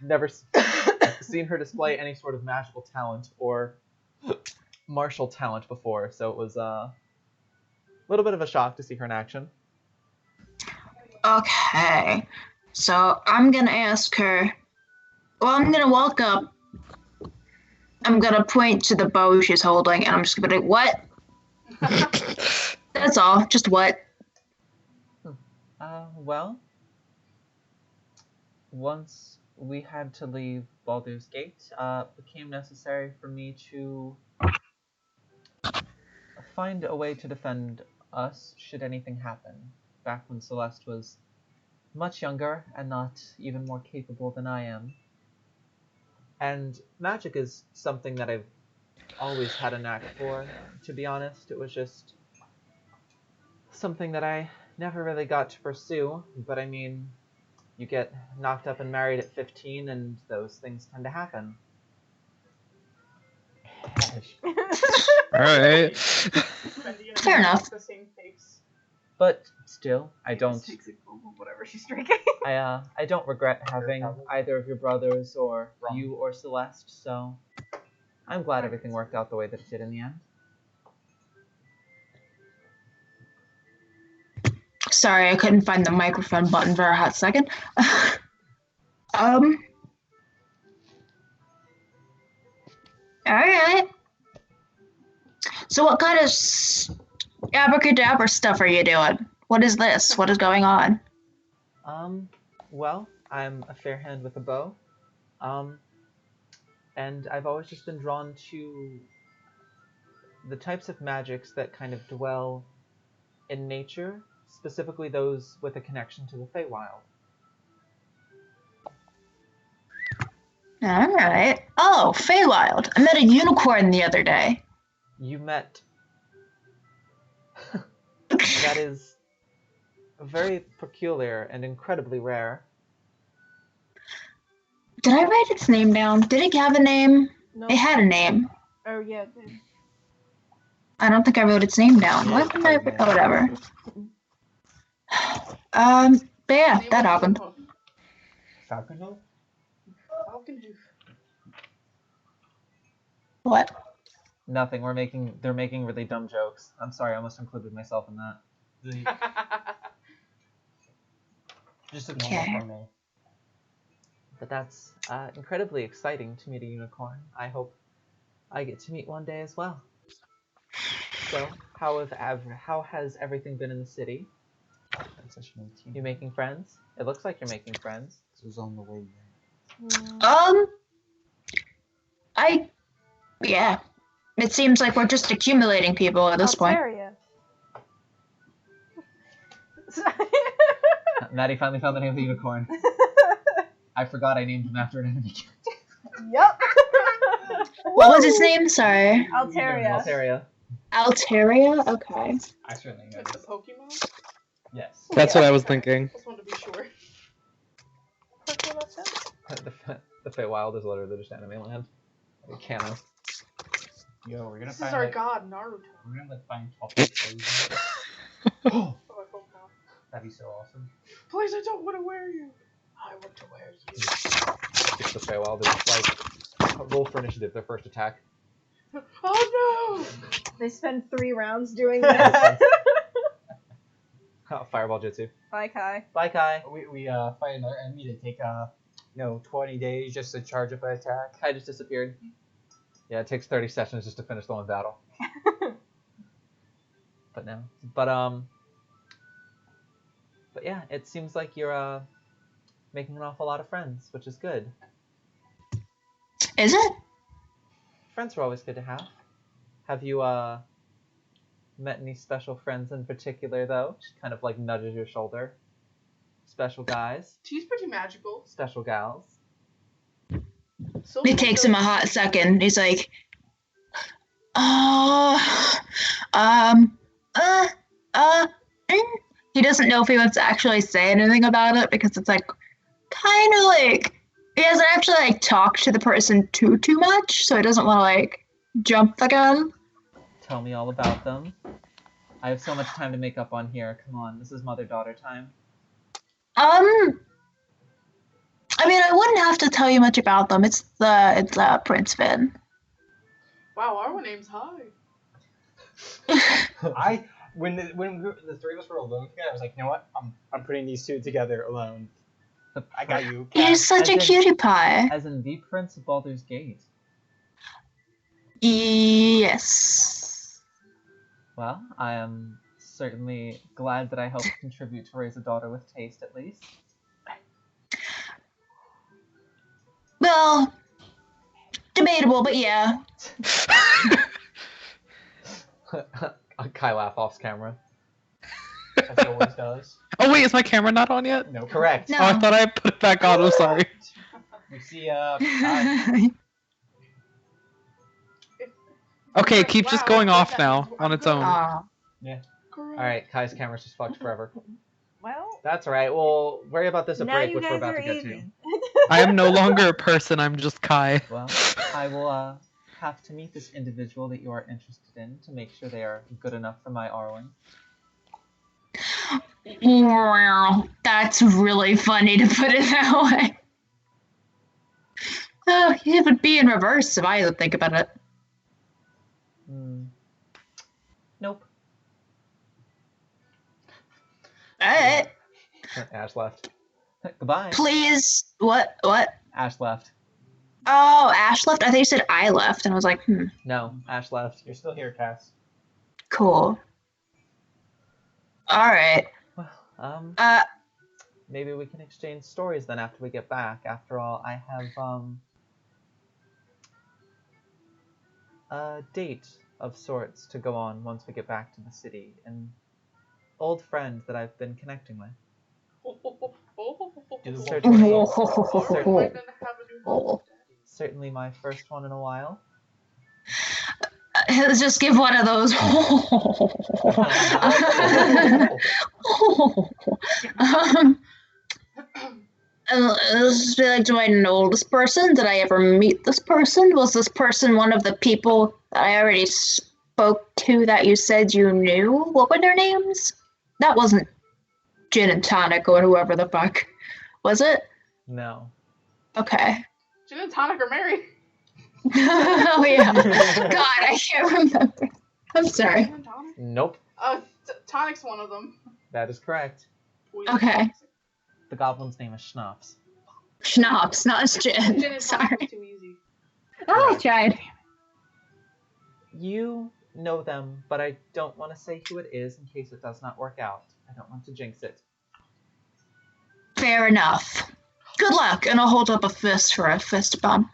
never seen her display any sort of magical talent or martial talent before, so it was a little bit of a shock to see her in action. Okay. So I'm gonna ask her. Well, I'm gonna walk up. I'm gonna point to the bow she's holding, and I'm just gonna be what? That's all. Just what? Well, once we had to leave Baldur's Gate, it became necessary for me to find a way to defend us should anything happen. Back when Celeste was much younger and not even more capable than I am. And magic is something that I've always had a knack for, to be honest. It was just something that I never really got to pursue, but I mean, you get knocked up and married at 15 and those things tend to happen. Alright. Fair enough. The same face. But still, I don't Takes a gulp of whatever she's drinking. I don't regret having either of your brothers or you or Celeste, so I'm glad everything worked out the way that it did in the end. Sorry, I couldn't find the microphone button for a hot second. Alright. So what kind of abracadabra stuff are you doing? What is this? What is going on? Well, I'm a fair hand with a bow. And I've always just been drawn to the types of magics that kind of dwell in nature, specifically those with a connection to the Feywild. Alright. Oh, Feywild. I met a unicorn the other day. You met That is very peculiar and incredibly rare. Did I write its name down? Did it have a name? No. It had a name. Oh yeah, it did. I don't think I wrote its name down. Yeah, What did I? it's Oh, whatever. But yeah, Name that of happened. the- Falcon Hill? Falcon Hoof. What? Nothing. They're making really dumb jokes. I'm sorry, I almost included myself in that. Just a Okay. normal for me. But that's incredibly exciting to meet a unicorn. I hope I get to meet one day as well. So, how has everything been in the city? That's such an 18. You making friends? It looks like you're making friends. This was on the way. Yeah. It seems like we're just accumulating people at this point. Altaria. Maddie finally found the name of the unicorn. I forgot I named him after an enemy. Yep. What was its name? Sorry. Altaria. Altaria. Alteria? Okay. I certainly know. Like the this. Pokemon? Yes. That's what I was thinking. Just wanted to be sure. The Feywild is literally just anime land. Like canon. Yo, we're gonna This is find our like, god, Naruto. we're gonna like find 12 clothes. Oh, I hope not. That'd be so awesome. Please, I don't want to wear you. I want to wear you. It's the Feywild. It's like roll for initiative. Their first attack. Oh no! They spend 3 rounds doing this. Fireball Jutsu. Bye, Kai. Bye, Kai. We fight another enemy. They take 20 days just to charge up an attack. Kai just disappeared. Yeah, it takes 30 sessions just to finish the one battle. But yeah, it seems like you're making an awful lot of friends, which is good. Is it? Friends are always good to have. Have you met any special friends in particular though? She kind of like nudges your shoulder. Special guys, He's pretty magical. special gals. So It takes him a hot second. He's like, mm. He doesn't know if he wants to actually say anything about it because it's like, kind of like, he hasn't actually like talked to the person too much, so he doesn't want to like jump the gun. Tell me all about them. I have so much time to make up on here. Come on, this is mother-daughter time. I mean, I wouldn't have to tell you much about them. It's Prince Finn. Wow, our name's High. When the three of us were alone together, I was like, you know what? I'm putting these two together alone. I got you. He's such a As in- cutie pie. As in the Prince of Baldur's Gate. Yes. Well, I am certainly glad that I helped contribute to raise a daughter with taste, at least. Well, debatable, but yeah. Kai laugh off camera. As he always does. Oh wait, is my camera not on yet? Nope. Correct. No. Oh, I thought I put it back on. I'm sorry. We see Kai. Okay, it keeps just going off now on its own. Aw. Alright, Kai's camera's just fucked forever. Well, That's alright, we'll worry about this at now break, you which we're guys about are to get to. even. I am no longer a person. I'm just Kai. Well, I will have to meet this individual that you are interested in to make sure they are good enough for my Arwen. Wow, that's really funny to put it that way. Oh, it would be in reverse if I would think about it. Nope. Alright, Ash left. Goodbye. please. What? Ash left. Oh, Ash left? I thought you said I left, and I was like, No, Ash left. You're still here, Cass. cool. Alright. Well, maybe we can exchange stories then after we get back. After all, I have a date of sorts to go on once we get back to the city. An old friend that I've been connecting with. Certainly, certainly my first one in a while. just give one of those. Just be like, do I know this person? Did I ever meet this person? Was this person one of the people that I already spoke to that you said you knew? What were their names? That wasn't Gin and Tonic or whoever the fuck. Was it? No. Okay. Gin and Tonic are married. Oh, yeah. God, I can't remember. I'm sorry. Gin and Tonic? Nope. Tonic's one of them. That is correct. Okay. The goblin's name is Schnapps. Schnapps, not Gin. Gin and Tonic Sorry. was too easy. Oh, I tried. You know them, but I don't want to say who it is in case it does not work out. I don't want to jinx it. Fair enough. Good luck, and I'll hold up a fist for a fist bump.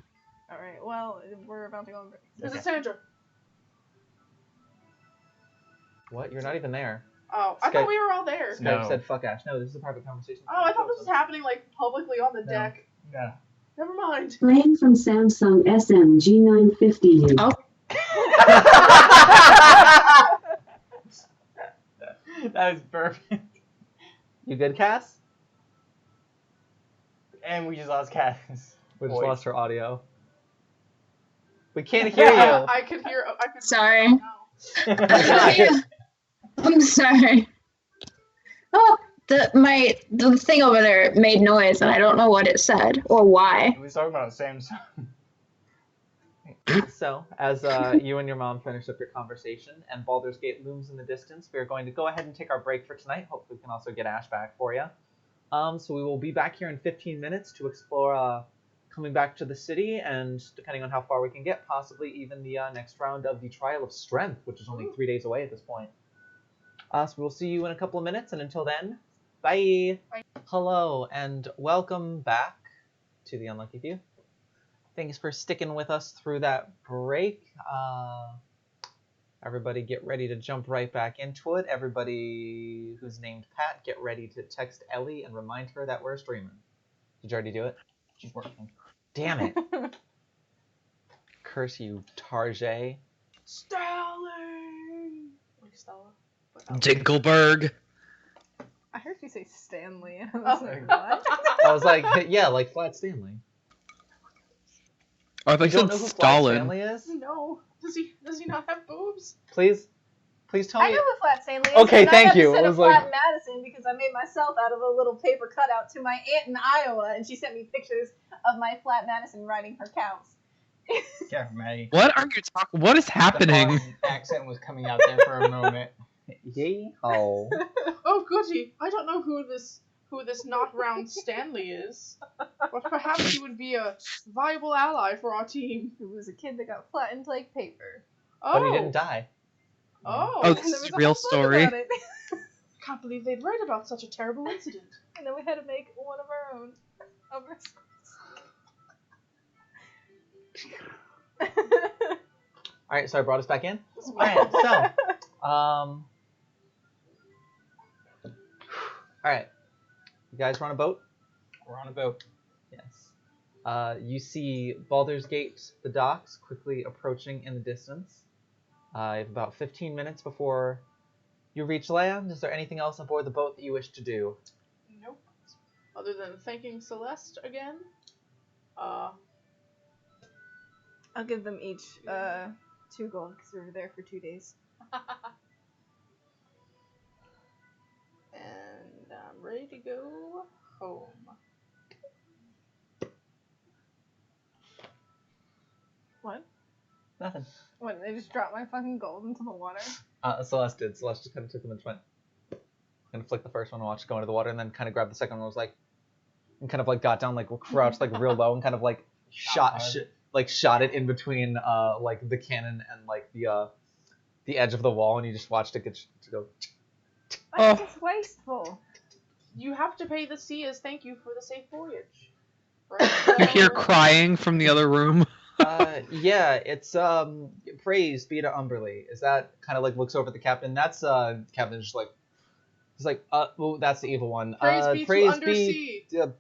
Alright, well, we're about to go on break. This Okay. is Sandra. What? You're not even there. Oh, I Skype- thought we were all there. Skype No. said fuck Ash. No, this is a private conversation. Oh, I thought this was happening like publicly on the No. deck. Yeah. Never mind. Playing from Samsung SMG950U. Oh. That is perfect. You good, Cass? And we just lost Cass. We just Voice. lost her audio. We can't hear you. I could hear. I could. Sorry. Now. I'm sorry. Oh, the thing over there made noise, and I don't know what it said or why. We was talking about Samsung. So, as you and your mom finish up your conversation and Baldur's Gate looms in the distance, we are going to go ahead and take our break for tonight. Hopefully we can also get Ash back for you. So we will be back here in 15 minutes to explore coming back to the city and, depending on how far we can get, possibly even the next round of the Trial of Strength, which is only 3 days away at this point. So we'll see you in a couple of minutes, and until then, bye! Bye. Hello, and welcome back to the Unlucky Few. Thanks for sticking with us through that break. Everybody get ready to jump right back into it. Everybody who's named Pat, get ready to text Ellie and remind her that we're streaming. Did you already do it? She's working. Damn it. Curse you, Tarjay. Stelling. Like Stella. but not- Dinkelberg. I heard you say Stanley. I was like, what? I was like, yeah, like Flat Stanley. Oh, I thought You you don't said know who Flat Stalin. Stanley is? No. Does he not have boobs? Please tell I me. know who Flat Stanley is. Okay, and thank I got you. To send I a was like- Flat Madison because I made myself out of a little paper cutout to my aunt in Iowa, and she sent me pictures of my Flat Madison riding her cows. Yeah, Maddie. What are you talking? What is happening? The Aussie accent was coming out there for a moment. Yay. Oh. Oh goody! I don't know who this not round Stanley is, but perhaps he would be a viable ally for our team. Who was a kid that got flattened like paper. Oh. But he didn't die. Oh. Oh, And this there is was a real whole book story. about it. Can't believe they'd write about such a terrible incident. And then we had to make one of our own. Of ourselves. Alright, so I brought us back in. Alright, so alright. You guys run a boat? We're on a boat. Yes. You see Baldur's Gate, the docks, quickly approaching in the distance. You have about 15 minutes before you reach land. Is there anything else aboard the boat that you wish to do? Nope. Other than thanking Celeste again. I'll give them each 2 gold because we were there for 2 days. And I'm ready to go home. What? Nothing. What, they just dropped my fucking gold into the water? Celeste did. Celeste just kind of took them and just went, and flicked the first one and watched it go into the water, and then kind of grabbed the second one and was like, and kind of like got down, like crouched like real low and kind of like shot it in between like the cannon and like the edge of the wall, and you just watched it get to go. That's just wasteful. You have to pay the sea as thank you for the safe voyage. You hear crying from the other room. Yeah, it's praise be to Umberly. Is that kind of like looks over at the captain? That's captain's just like, he's like, well, that's the evil one. Praise be to Undersea. I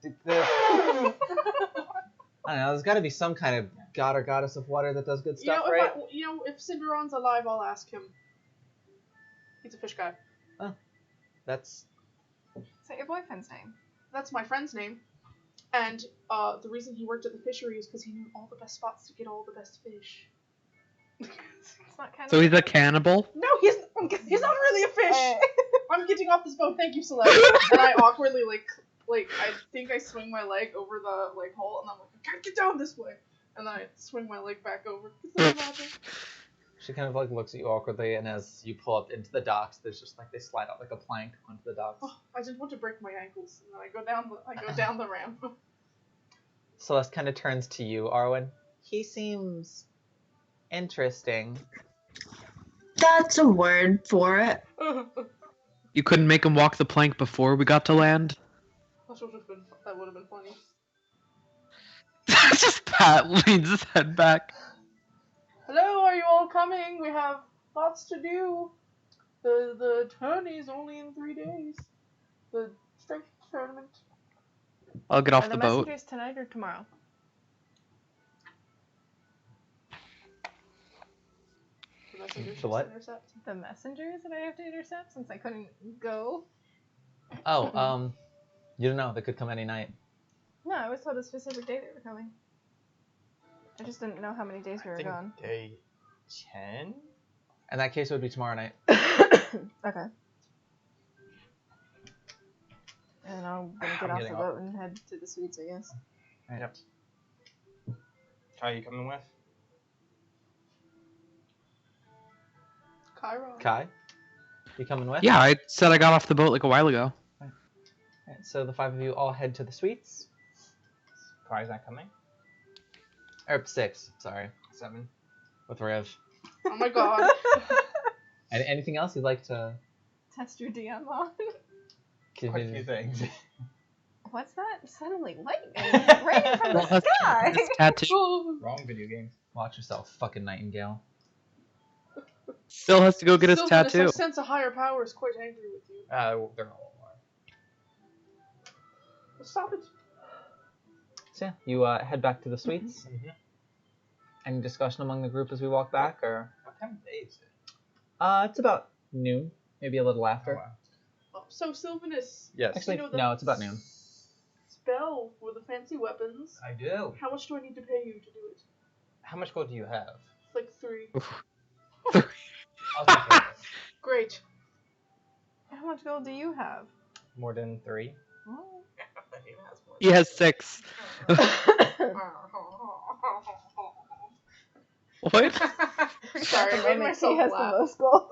don't know. There's got to be some kind of god or goddess of water that does good You know, stuff, right? if Cinderon's alive, I'll ask him. He's a fish guy. That's Say your boyfriend's name. That's my friend's name. And the reason he worked at the fishery is because he knew all the best spots to get all the best fish. It's not kind So he's a cannibal? No, he's not really a fish. I'm getting off this boat. Thank you, Celeste. And I awkwardly like I think I swing my leg over the hole, and I'm like, I can't get down this way. And then I swing my leg back over. she kind of like looks at you awkwardly, and as you pull up into the docks, there's just like they slide out like a plank onto the docks. Oh, I didn't want to break my ankles, and then I go down the ramp. Celeste kind of turns to you, Arwen. He seems interesting. That's a word for it. You couldn't make him walk the plank before we got to land? That would have been funny. Just Pat leans his head back. Hello, are you all coming? We have lots to do. The tourney's only in 3 days. The strength tournament. I'll get off Are the the boat. messengers tonight or tomorrow? The messengers The what? intercept. The messengers that I have to intercept since I couldn't go. Oh, you don't know. They could come any night. No, I was told a specific day they were coming. I just didn't know how many days we were gone. Day 10? In that case, it would be tomorrow night. Okay. And I'm gonna get off the getting boat and head to the suites, I guess. Yep. Kai, you coming with? Chiron. Kai, you coming with? Yeah, I said I got off the boat like a while ago. Alright, so the 5 of you all head to the suites. Kai's not coming? Or 6, sorry, 7. with Rev. Oh my god. And anything else you'd like to Test your DM on. Quite a few things. What's that? Suddenly lightning raining from the sky. This tattoo Wrong video games. watch yourself, fucking Nightingale? still has to go get his Sylvanus, tattoo. I sense a higher power is quite angry with you. They're all alive. Stop it. So yeah, you head back to the suites. Mm-hmm. Any discussion among the group as we walk back, or? What time of day is it? It's about noon, maybe a little Oh, after. wow. Oh, so Sylvanus, Yes. Actually, You know the- no, it's about noon. spell with the fancy weapons. I do. How much do I need to pay you to do it? How much gold do you have? Like 3. I'll take care of it. Great. How much gold do you have? More than 3. Oh. He has 6. What? Sorry, I made myself He has laugh. the most gold.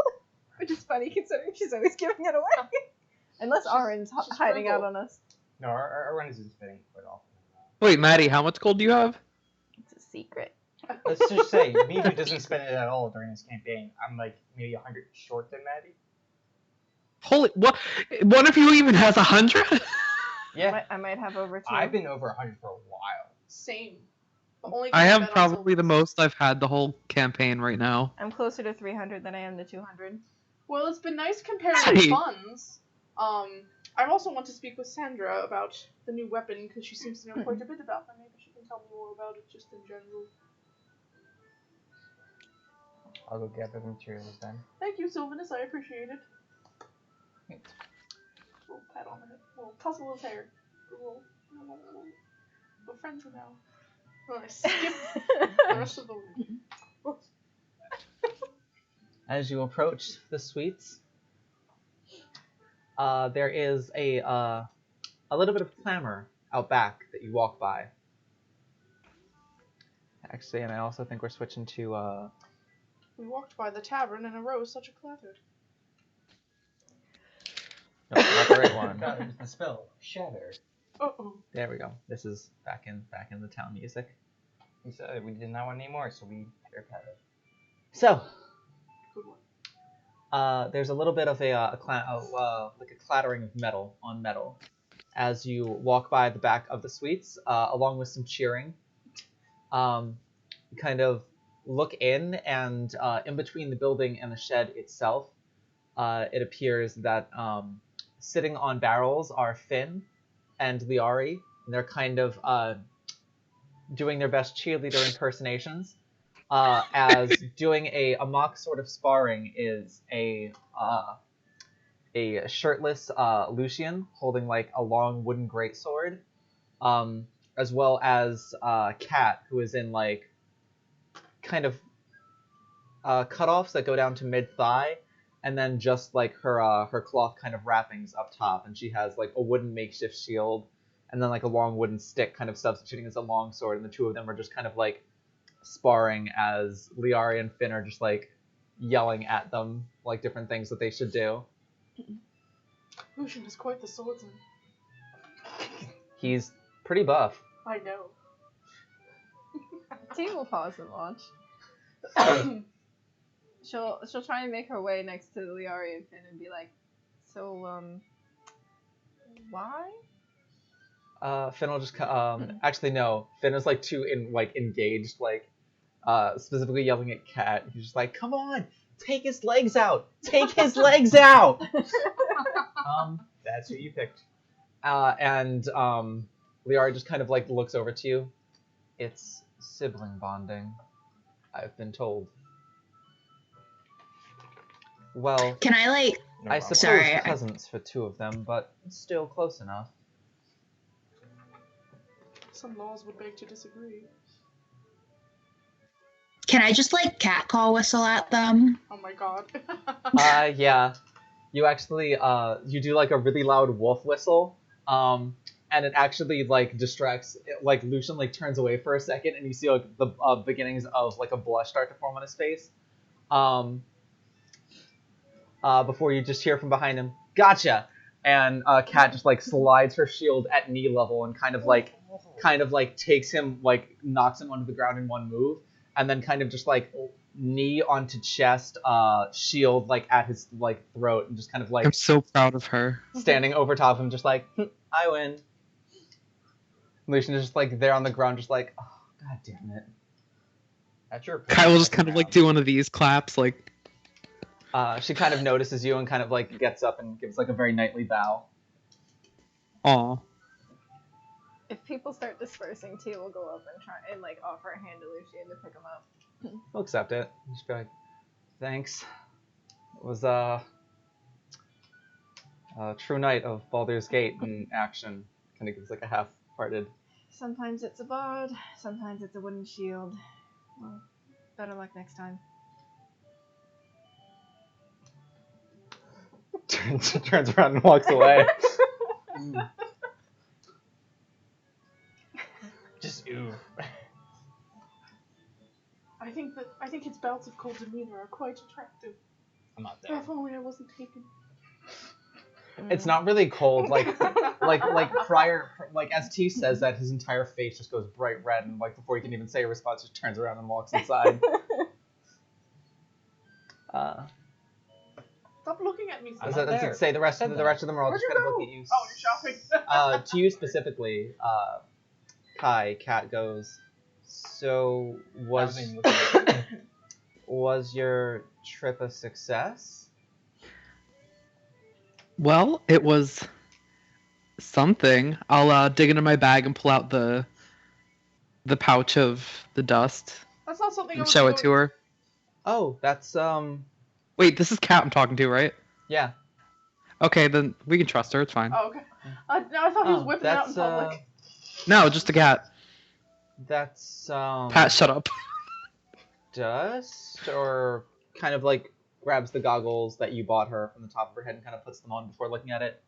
Which is funny considering she's always giving it away. Unless Arin's she's hiding out frugal. on us. No, our run isn't spinning quite often. Wait, Maddie, how much gold do you have? It's a secret. Let's just say, me who doesn't spend it at all during this campaign, I'm like maybe 100 short than Maddie. Holy, what? One of you even has 100? Yeah, I might have over 2. I've been over 100 for a while. Same. But only I because have Ben probably the also- most I've had the whole campaign right now. I'm closer to 300 than I am to 200. Well, it's been nice comparing Hey. funds. I also want to speak with Sandra about the new weapon because she seems to know quite a bit about them. Maybe she can tell me more about it just in general. I'll go gather the materials then. Thank you, Sylvanus. I appreciate it. We'll pat on the head. We'll tussle his hair. We're friends now. Well, I skip the rest of the week. As you approach the suites, there is a little bit of clamor out back that you walk by. Actually, and I also think we're switching to We walked by the tavern and arose such a clatter. no, not the right one. That was the spell. Shatter. Uh-oh. There we go. This is back in the town music. We said we did not want any more, so we haircut it. Good So, one. there's a little bit of like a clattering of metal on metal as you walk by the back of the suites, along with some cheering. You kind of look in, and in between the building and the shed itself, it appears that sitting on barrels are Finn and Liari. And they're kind of doing their best cheerleader impersonations. As doing a mock sort of sparring is a shirtless Lucian holding like a long wooden greatsword, as well as Cat, who is in like kind of cutoffs that go down to mid thigh, and then just like her cloth kind of wrappings up top, and she has like a wooden makeshift shield, and then like a long wooden stick kind of substituting as a long sword, and the two of them are just kind of like sparring as Liari and Finn are just like yelling at them like different things that they should do. Lucian is quite the swordsman. He's pretty buff. I know. T will pause and watch. She'll try and make her way next to Liari and Finn and be like, so why? Finn will just actually no. Finn is like too engaged, like specifically yelling at Cat. He's just like, "Come on, take his legs out! Take his legs out!" That's who you picked. And Liari just kind of like looks over to you. It's sibling bonding, I've been told. Well, Can I like? I suppose Sorry, cousins for two of them, but still close enough. Some laws would beg to disagree. Can I just like catcall whistle at them? Oh my god. Yeah. You actually you do like a really loud wolf whistle. And it actually like distracts like Lucian like turns away for a second, and you see like the beginnings of like a blush start to form on his face. Before you just hear from behind him, "Gotcha!" And Kat just like slides her shield at knee level and kind of like takes him, like knocks him onto the ground in one move, and then kind of just like knee onto chest, shield like at his like throat, and just kind of like I'm so proud of her. standing over top of him, just like, "I win." Lucian is just like there on the ground, just like, "Oh, god damn it." That's your. Kyle will just kind of like do one of these claps, like. She kind of notices you and kind of like gets up and gives like a very knightly bow. Aw. If people start dispersing, T will go up and try and like offer a hand to Lucian to pick him up. He'll accept it. He'll just be like, "Thanks. It was a true knight of Baldur's Gate in action." Kind of gives like a half-hearted. Sometimes it's a bard, sometimes it's a wooden shield. Well, better luck next time. turns around and walks away. Just ooh. I think his bouts of cold demeanor are quite attractive. I'm not there. If only I wasn't taken. It's not really cold, like prior, like as T says that, his entire face just goes bright red, and like before he can even say a response, just turns around and walks inside. Stop looking at me. As So I say, the rest of them are all Where'd just you kind of go? look at you. Oh, you're shopping. To you specifically, Kai, Cat goes, "So was your trip a success?" Well, it was something. I'll dig into my bag and pull out the pouch of the dust That's not something I and was show doing. it to her. Oh, that's Wait, this is Kat I'm talking to, right? yeah. Okay, then we can trust her. It's fine. Oh, okay. No, I thought he was whipping it out in that's public. No, just a cat. That's Pat, shut up. dust, or kind of like grabs the goggles that you bought her from the top of her head and kind of puts them on before looking at it.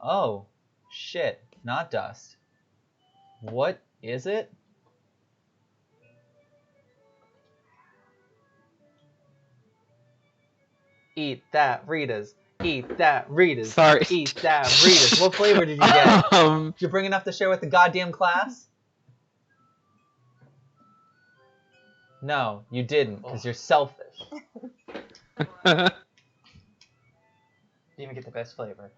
"Oh, shit, not dust. What is it?" "Eat that, Rita's. Eat that, Rita's. Sorry. Eat that, Rita's." What flavor did you get? Um, Did you bring enough to share with the goddamn class? No, you didn't, because you're selfish. Didn't even get the best flavor.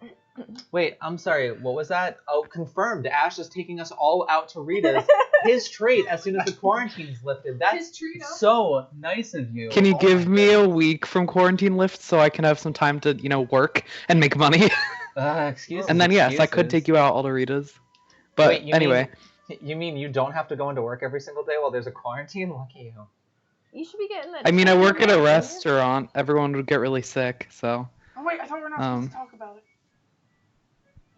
Wait, I'm sorry, what was that? Oh, confirmed. Ash is taking us all out to Rita's. His treat as soon as the quarantine's lifted. That's His treat, huh? so nice of you. Can you Oh give my me God. a week from quarantine lift so I can have some time to, work and make money? Excuses. And then yes, I could excuses. take you out, Alderitas. But Wait, you anyway, You mean you don't have to go into work every single day while there's a quarantine? Lucky you. You should be getting that. I mean, I check work at a every day. restaurant. Everyone would get really sick, so Oh wait, I thought we were not supposed to talk about it.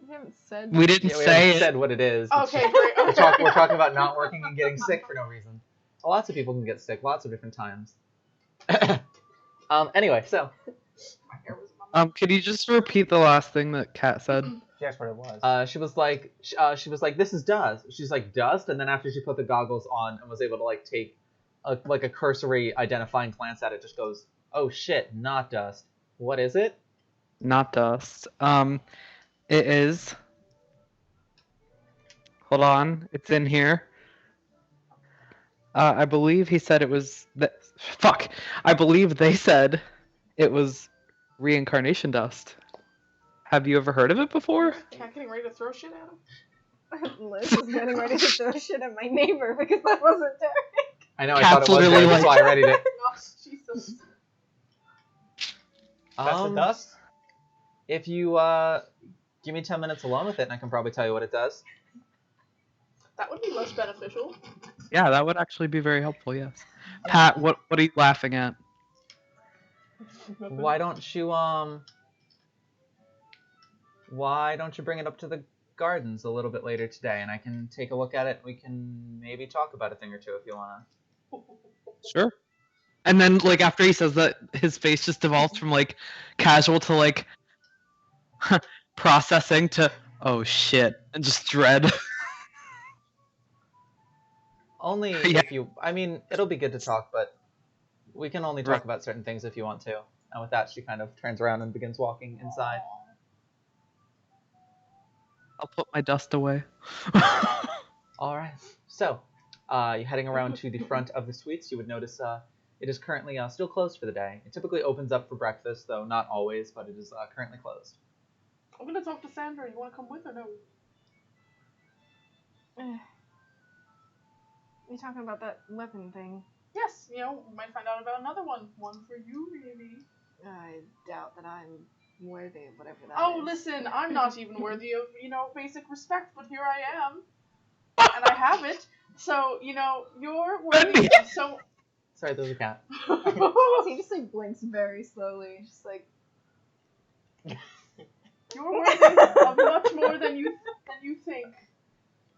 We haven't said. we didn't Yeah, we say haven't it. said what it is. It's Okay, just- great. We're, Okay. we're talking about not working and getting sick for no reason. Lots of people can get sick lots of different times. Anyway, so My hair was in my mouth. Could you just repeat the last thing that Kat said? That's what it was. she was like, this is dust. She's like, dust, and then after she put the goggles on and was able to like take a cursory identifying glance at it, just goes, oh shit, not dust. What is it? Not dust. It is. Hold on, it's in here. I believe he said it was fuck. I believe they said it was reincarnation dust. Have you ever heard of it before? Cat getting ready to throw shit at him. Liz was getting ready to throw shit at my neighbor because that wasn't there. I know, I Cat's thought it was literally there, that's why I readied it. Gosh, Jesus. That's the dust? If you give me 10 minutes alone with it, and I can probably tell you what it does. That would be less beneficial. Yeah, that would actually be very helpful. Yes. Pat, what are you laughing at? Why don't you bring it up to the gardens a little bit later today, and I can take a look at it. We can maybe talk about a thing or two if you wanna. Sure. And then, like, after he says that, his face just devolves from like casual to like processing to oh shit and just dread. Only Yeah. if you. I mean, it'll be good to talk, but we can only talk Right. about certain things if you want to. And with that, she kind of turns around and begins walking inside. I'll put my dust away. All right. So, you're heading around to the front of the suites. You would notice it is currently still closed for the day. It typically opens up for breakfast, though not always, but it is currently closed. I'm gonna talk to Sandra. You wanna come with or no? You talking about that weapon thing? Yes, you know, we might find out about another one. One for you, maybe. I doubt that I'm worthy of whatever that Oh, is. listen, I'm not even worthy of, basic respect, but here I am. And I have it. So, you're worthy. So. Sorry, there's a cat. He just like blinks very slowly, just like. You're worthy of much more than you think.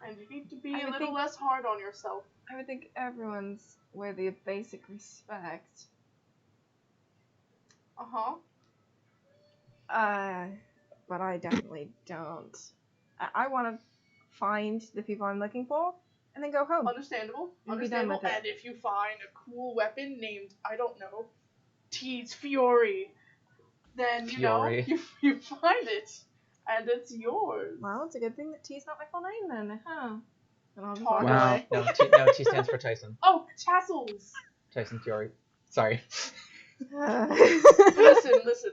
And you need to be a little less hard on yourself. I would think everyone's worthy of basic respect. Uh-huh. But I definitely don't. I want to find the people I'm looking for and then go home. Understandable. And be done with it. And if you find a cool weapon named, I don't know, T's Fury, then, Fury. you find it. And it's yours. Well, it's a good thing that T's not my full name then, huh? And I'll just Wow. walk away. No, T stands for Tyson. Oh, tassels! Tyson Fury. Sorry. Listen.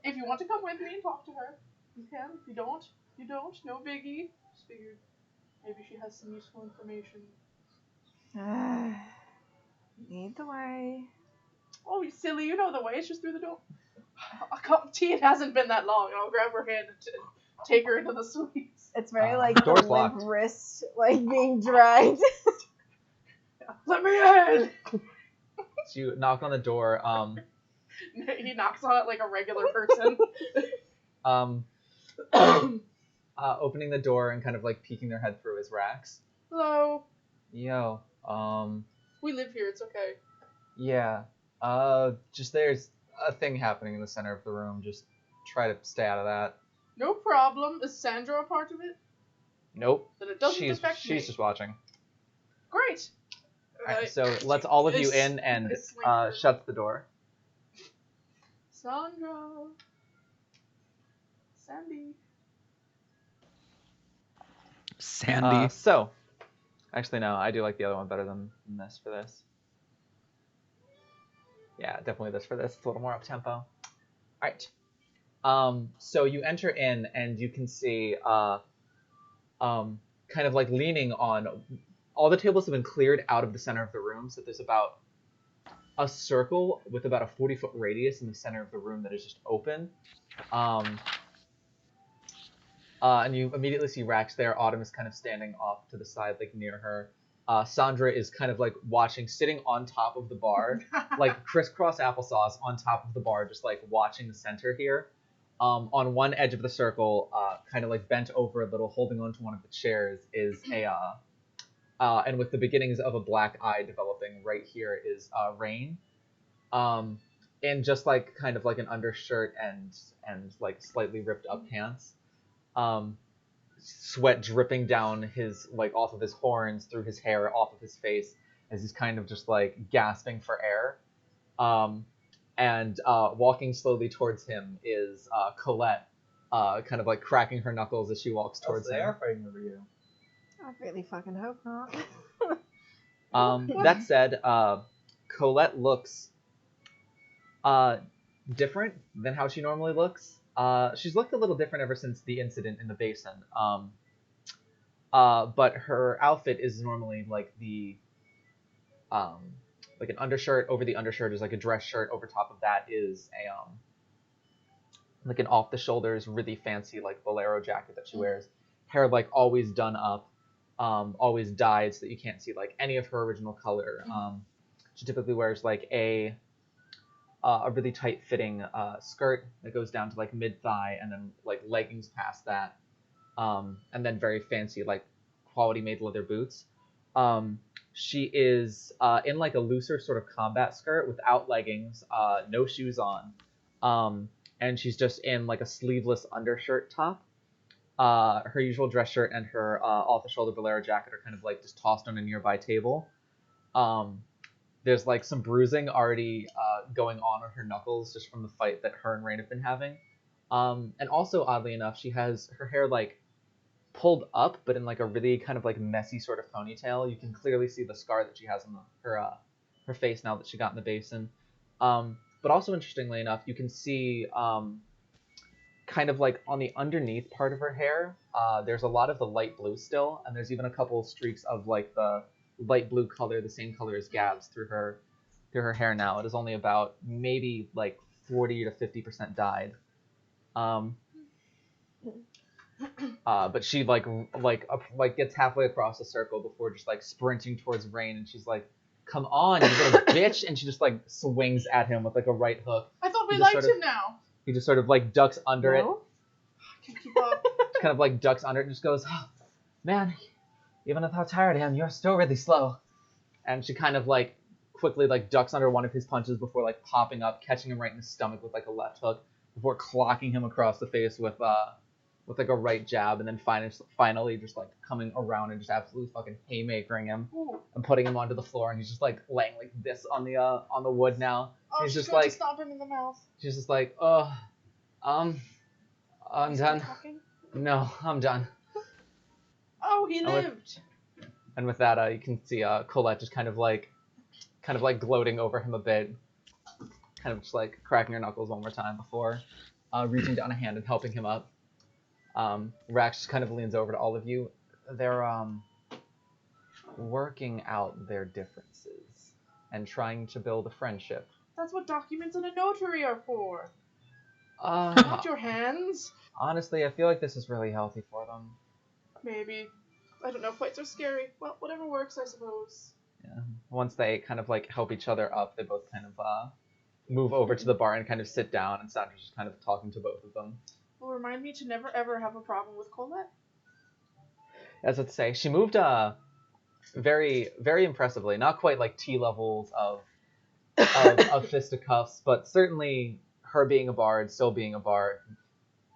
If you want to come with me and talk to her, you can. If you don't, you don't. No biggie. Just figured maybe she has some useful information. Lead the way. Oh, you silly. You know the way. It's just through the door. T, it hasn't been that long, and I'll grab her hand and take her into the suites. It's very like the door's limp locked. wrist, like being dragged. Let me in! So you knock on the door. He knocks on it like a regular person. Opening the door and kind of like peeking their head through his racks. Hello. Yo, We live here. It's okay. yeah. Just there's a thing happening in the center of the room. Just try to stay out of that. No problem. Is Sandra a part of it? Nope. Then it doesn't She's affect me. just watching. Great. Alright, so lets all of you It's- in and it's like- shuts the door. Sandra. Sandy. Sandy. So, actually no, I do like the other one better than this for this. Yeah, definitely this for this. It's a little more up tempo. Alright. So you enter in and you can see kind of like leaning on all the tables have been cleared out of the center of the room, so there's about a circle with about a 40-foot radius in the center of the room that is just open. And you immediately see Rax there. Autumn is kind of standing off to the side, like near her. Sandra is kind of like watching, sitting on top of the bar, like crisscross applesauce on top of the bar, just like watching the center here. On one edge of the circle, kind of like bent over a little, holding onto one of the chairs, is and with the beginnings of a black eye developing right here is Rain. In just like kind of like an undershirt and like slightly ripped up pants. Sweat dripping down his like off of his horns, through his hair, off of his face, as he's kind of just like gasping for air. And walking slowly towards him is Colette, kind of like cracking her knuckles as she walks towards They him. are fighting over you. I really fucking hope not. That said, Colette looks different than how she normally looks. She's looked a little different ever since the incident in the basin. But her outfit is normally like the like an undershirt. Over the undershirt is like a dress shirt. Over top of that is a like an off the shoulders, really fancy like bolero jacket that she wears. Hair like always done up, always dyed so that you can't see like any of her original color. She typically wears like a really tight fitting skirt that goes down to like mid thigh, and then like leggings past that, and then very fancy like quality made leather boots. She is in like a looser sort of combat skirt without leggings, no shoes on, and she's just in like a sleeveless undershirt top. Her usual dress shirt and her off the shoulder bolero jacket are kind of like just tossed on a nearby table. There's like some bruising already going on her knuckles just from the fight that her and Rain have been having. And also, oddly enough, she has her hair like pulled up, but in like a really kind of like messy sort of ponytail. You can clearly see the scar that she has on her face now that she got in the basin. But also, interestingly enough, you can see kind of like on the underneath part of her hair, there's a lot of the light blue still, and there's even a couple of streaks of like the light blue color, the same color as Gab's, through her hair now. It is only about maybe like 40 to 50% dyed. But she like gets halfway across the circle before just like sprinting towards Rain, and she's like, "Come on, you little bitch!" And she just like swings at him with like a right hook. I thought we He just liked sort of- him now. He just sort of like ducks under it, No? I can't keep up. kind of like ducks under it, and just goes, "Oh, man, even with how tired I am, you're still really slow." And she kind of like quickly like ducks under one of his punches before like popping up, catching him right in the stomach with like a left hook, before clocking him across the face with like a right jab, and then finally just like coming around and just absolutely fucking haymakering him Ooh. and putting him onto the floor, and he's just like laying like this on the wood now. Oh, He's she's just going like to stomp him in the mouth. she's just like, "Oh, I'm He's still done. talking? No, I'm done." Oh, he Oh, lived. And with that, you can see Colette just kind of like gloating over him a bit, kind of just like cracking her knuckles one more time before reaching down a hand and helping him up. Rax just kind of leans over to all of you. They're working out their differences and trying to build a friendship. That's what documents and a notary are for. Not your hands. Honestly, I feel like this is really healthy for them. Maybe. I don't know. Fights are scary. Well, whatever works, I suppose. Yeah. Once they kind of like help each other up, they both kind of move over to the bar and kind of sit down, and Sandra's just kind of talking to both of them. Well, remind me to never ever have a problem with Colette. As I'd say, she moved very, very impressively. Not quite like T levels of fisticuffs, but certainly her being a bard, still being a bard,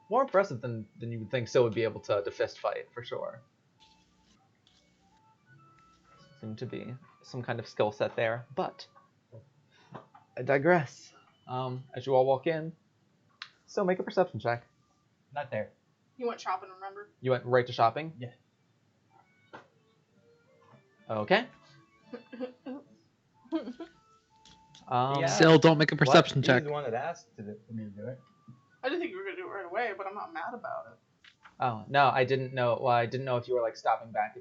more impressive than you would think. So would be able to fist fight for sure. Seemed to be some kind of skill set there, but I digress. As you all walk in, so make a perception check. Not there. You went shopping, remember? You went right to shopping? Yeah. Okay. Yeah. Still, don't make a perception What? check. He's the one that asked for me to do it. I didn't think you were gonna do it right away, but I'm not mad about it. Oh no, I didn't know. Well, I didn't know if you were like stopping back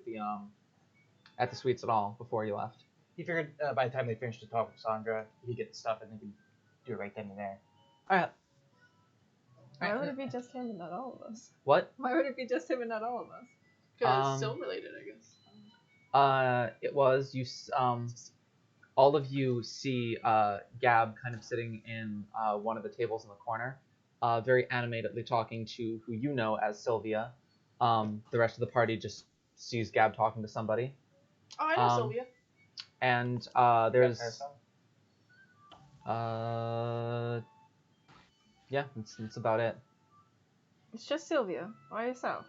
at the suites at all before you left. He figured by the time they finished the talk with Sandra, he'd get the stuff and they could do it right then and there. All right. Why would it be just him and not all of us? What? Why would it be just him and not all of us? Because still related, I guess. It was all of you see Gab kind of sitting in one of the tables in the corner, very animatedly talking to who you know as Sylvia. The rest of the party just sees Gab talking to somebody. Oh, I know Sylvia. And there's yeah, that's about it. It's just Sylvia. By yourself.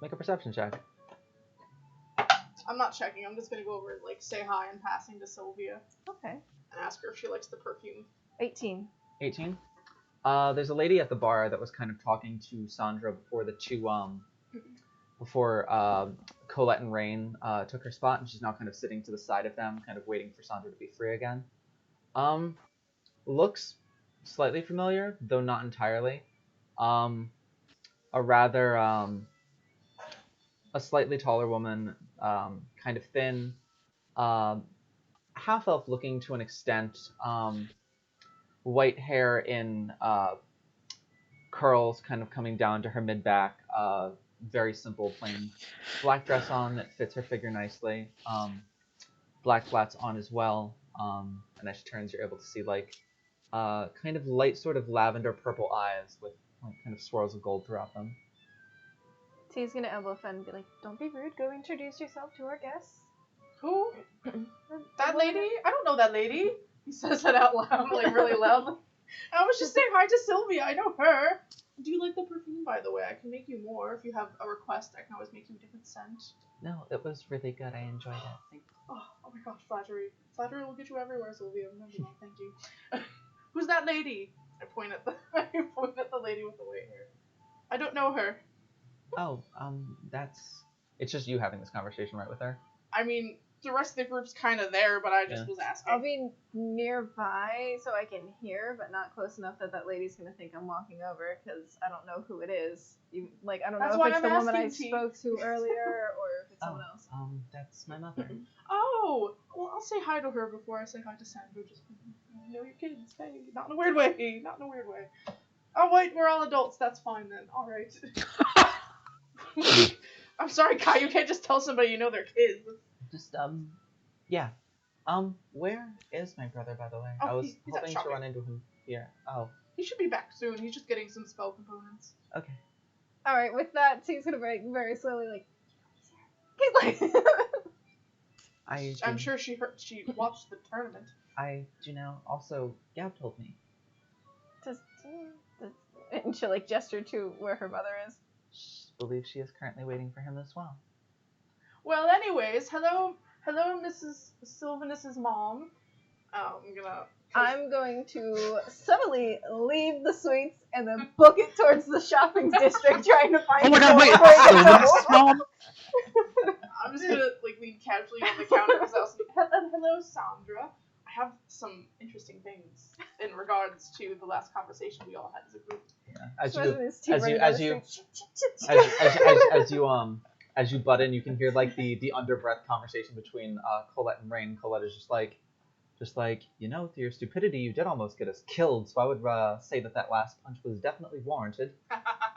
Make a perception check. I'm not checking. I'm just gonna go over and like say hi in passing to Sylvia Okay. and ask her if she likes the perfume. 18. 18. There's a lady at the bar that was kind of talking to Sandra before the two before Colette and Rain took her spot, and she's now kind of sitting to the side of them, kind of waiting for Sandra to be free again. Looks slightly familiar, though not entirely. A rather a slightly taller woman, kind of thin, half elf looking to an extent, white hair in curls kind of coming down to her mid back, very simple plain black dress on that fits her figure nicely, black flats on as well, and as she turns you're able to see like kind of light sort of lavender purple eyes with like, kind of swirls of gold throughout them. T's gonna elbow Fen and be like, don't be rude, go introduce yourself to our guests. Who? That lady? I don't know that lady. He says that out loud, like really loudly. I was just saying hi to Sylvia. I know her. Do you like the perfume, by the way? I can make you more. If you have a request, I can always make you a different scent. No, it was really good. I enjoyed it. Thank you. Oh my gosh, flattery. Flattery will get you everywhere, Sylvia. Remember that. Thank you. Who's that lady? I point at the lady with the white hair. I don't know her. Oh, it's just you having this conversation right with her. I mean, the rest of the group's kind of there, but I just was asking. I'll be nearby so I can hear, but not close enough that that lady's gonna think I'm walking over, because I don't know who it is. Like, I don't know if it's the woman I spoke to earlier, or if it's someone else. That's my mother. Oh, well, I'll say hi to her before I say hi to Sandra. Just, you know your kids. Hey, not in a weird way. Not in a weird way. Oh, wait, we're all adults. That's fine then. All right. I'm sorry, Kai. You can't just tell somebody you know their kids. Just, yeah. Where is my brother, by the way? Oh, I was he's hoping to shopping. run into him here. Oh, He should be back soon. He's just getting some spell components. okay. Alright, with that, T's gonna very, very slowly, like, he's like, I'm sure she watched the tournament. Also, Gab told me. and she'll, like, gesture to where her mother is. Believe she is currently waiting for him as well. Well, anyways, hello, Mrs. Sylvanus's mom. I'm going to subtly leave the sweets and then book it towards the shopping district, trying to find. Oh my god! Wait, Sylvanus' mom. I'm just gonna like lean casually on the counter because I was like, hello, Sandra. I have some interesting things in regards to the last conversation we all had as a group. As you butt in, you can hear like the underbreath conversation between Colette and Rain. Colette is just like, through your stupidity, you did almost get us killed. So I would say that last punch was definitely warranted.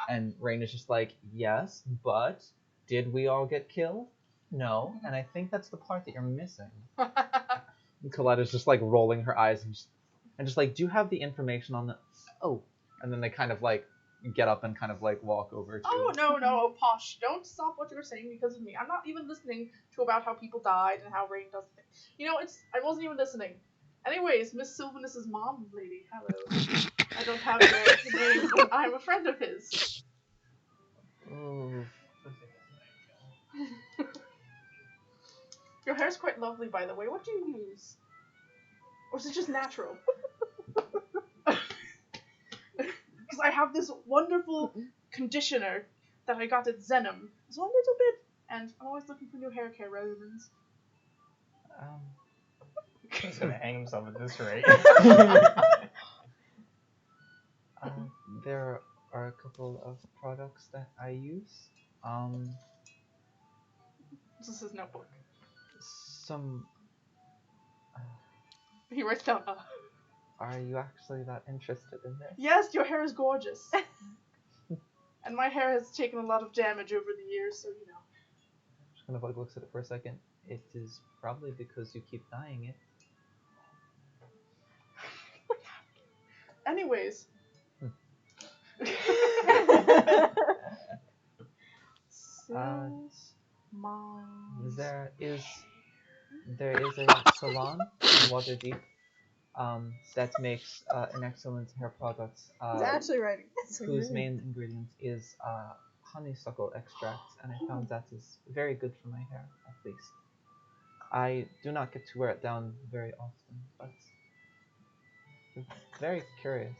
And Rain is just like, yes, but did we all get killed? No, and I think that's the part that you're missing. And Colette is just like rolling her eyes and just like, do you have the information on the? Oh, and then they kind of like get up and kind of like walk over to. Oh no, Posh! Don't stop what you're saying because of me. I'm not even listening to about how people died and how Rain does things. I wasn't even listening. Anyways, Miss Sylvanus's mom, lady, hello. I don't have your name, but I'm a friend of his. Oh. Your hair's quite lovely, by the way. What do you use? Or is it just natural? Because I have this wonderful conditioner that I got at Zenom. So a little bit, and I'm always looking for new hair care regimens. He's gonna hang himself at this rate. There are a couple of products that I use. This is his notebook. Some. He writes down, Are you actually that interested in this? Yes, your hair is gorgeous. And my hair has taken a lot of damage over the years, so you know. She kind of like looks at it for a second. It is probably because you keep dyeing it. Anyways. Mom. There is a salon in Waterdeep that makes an excellent hair product. He's actually writing this. Whose main ingredient is honeysuckle extract, and I found that is very good for my hair, at least. I do not get to wear it down very often, but I'm very curious.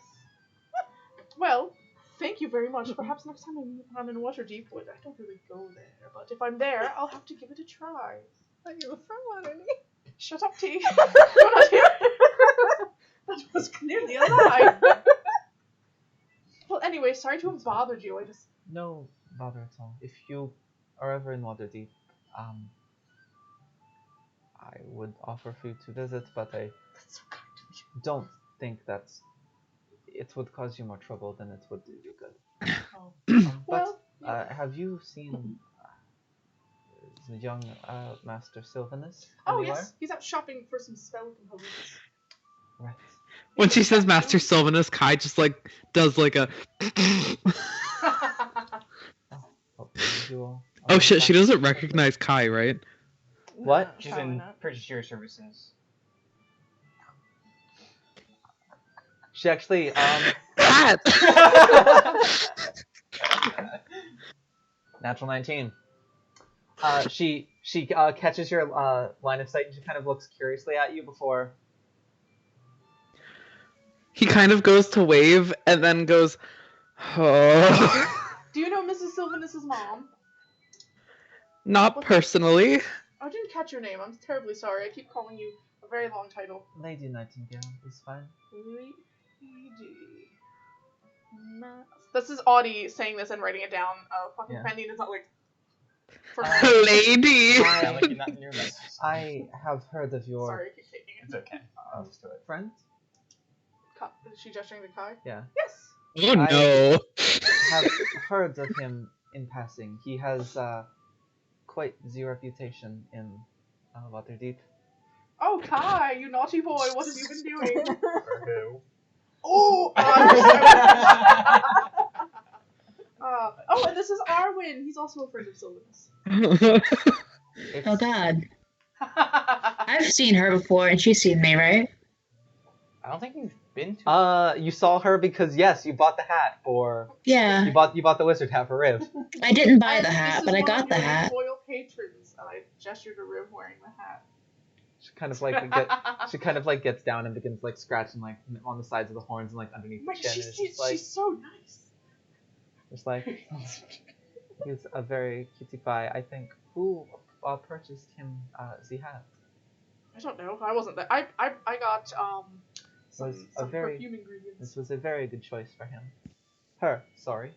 Well, thank you very much. Perhaps next time I'm in Waterdeep, I don't really go there, but if I'm there, I'll have to give it a try. Are you from Waterdeep? Shut up, T. You're not here. That was clearly a lie. Well, anyway, sorry to have bothered you. No bother at all. If you are ever in Waterdeep, I would offer for you to visit, but I don't think that it would cause you more trouble than it would do you good. Well, have you seen the young Master Sylvanus? oh anywhere? yes, he's out shopping for some spell components. Right. When she says Master Sylvanus, Kai just like does like a. Oh shit! She doesn't recognize Kai, right? What? She's Probably in not. purchase your services. She actually Natural 19. She catches your line of sight and she kind of looks curiously at you before. He kind of goes to wave and then goes, oh. Do you know Mrs. Sylvanus' mom? Not personally. I didn't catch your name. I'm terribly sorry. I keep calling you a very long title. Lady Nightingale is fine. Lady. This is Audie saying this and writing it down. Fucking Yeah. Pending is not like. Lady. Sound like you're not in your message. I have heard of your Sorry, I keep taking it. It's okay. I'll just do it. friend. Is she gesturing to Kai? Yeah. Yes. Oh no. Have heard of him in passing. He has quite the reputation in Waterdeep. Oh, Kai, you naughty boy, what have you been doing? For who? Oh, oh, and this is Arwen. He's also a friend of Sylvanus. Oh god. I've seen her before and she's seen me, right? I don't think you've been to. You saw her because yes, you bought the hat for. Yeah. You bought the wizard hat for Riv. I didn't buy And the this hat, is but I one got of the your hat. Loyal patrons. I gestured to Riv wearing the hat. She kind of like gets down and begins like scratching like on the sides of the horns and like underneath the chin. And it's just like She's so nice. just like he's a very cutie pie. I think who purchased him the hat? I don't know. I wasn't there. I got Was some a very perfume ingredients. this was a very good choice for him. Her, sorry.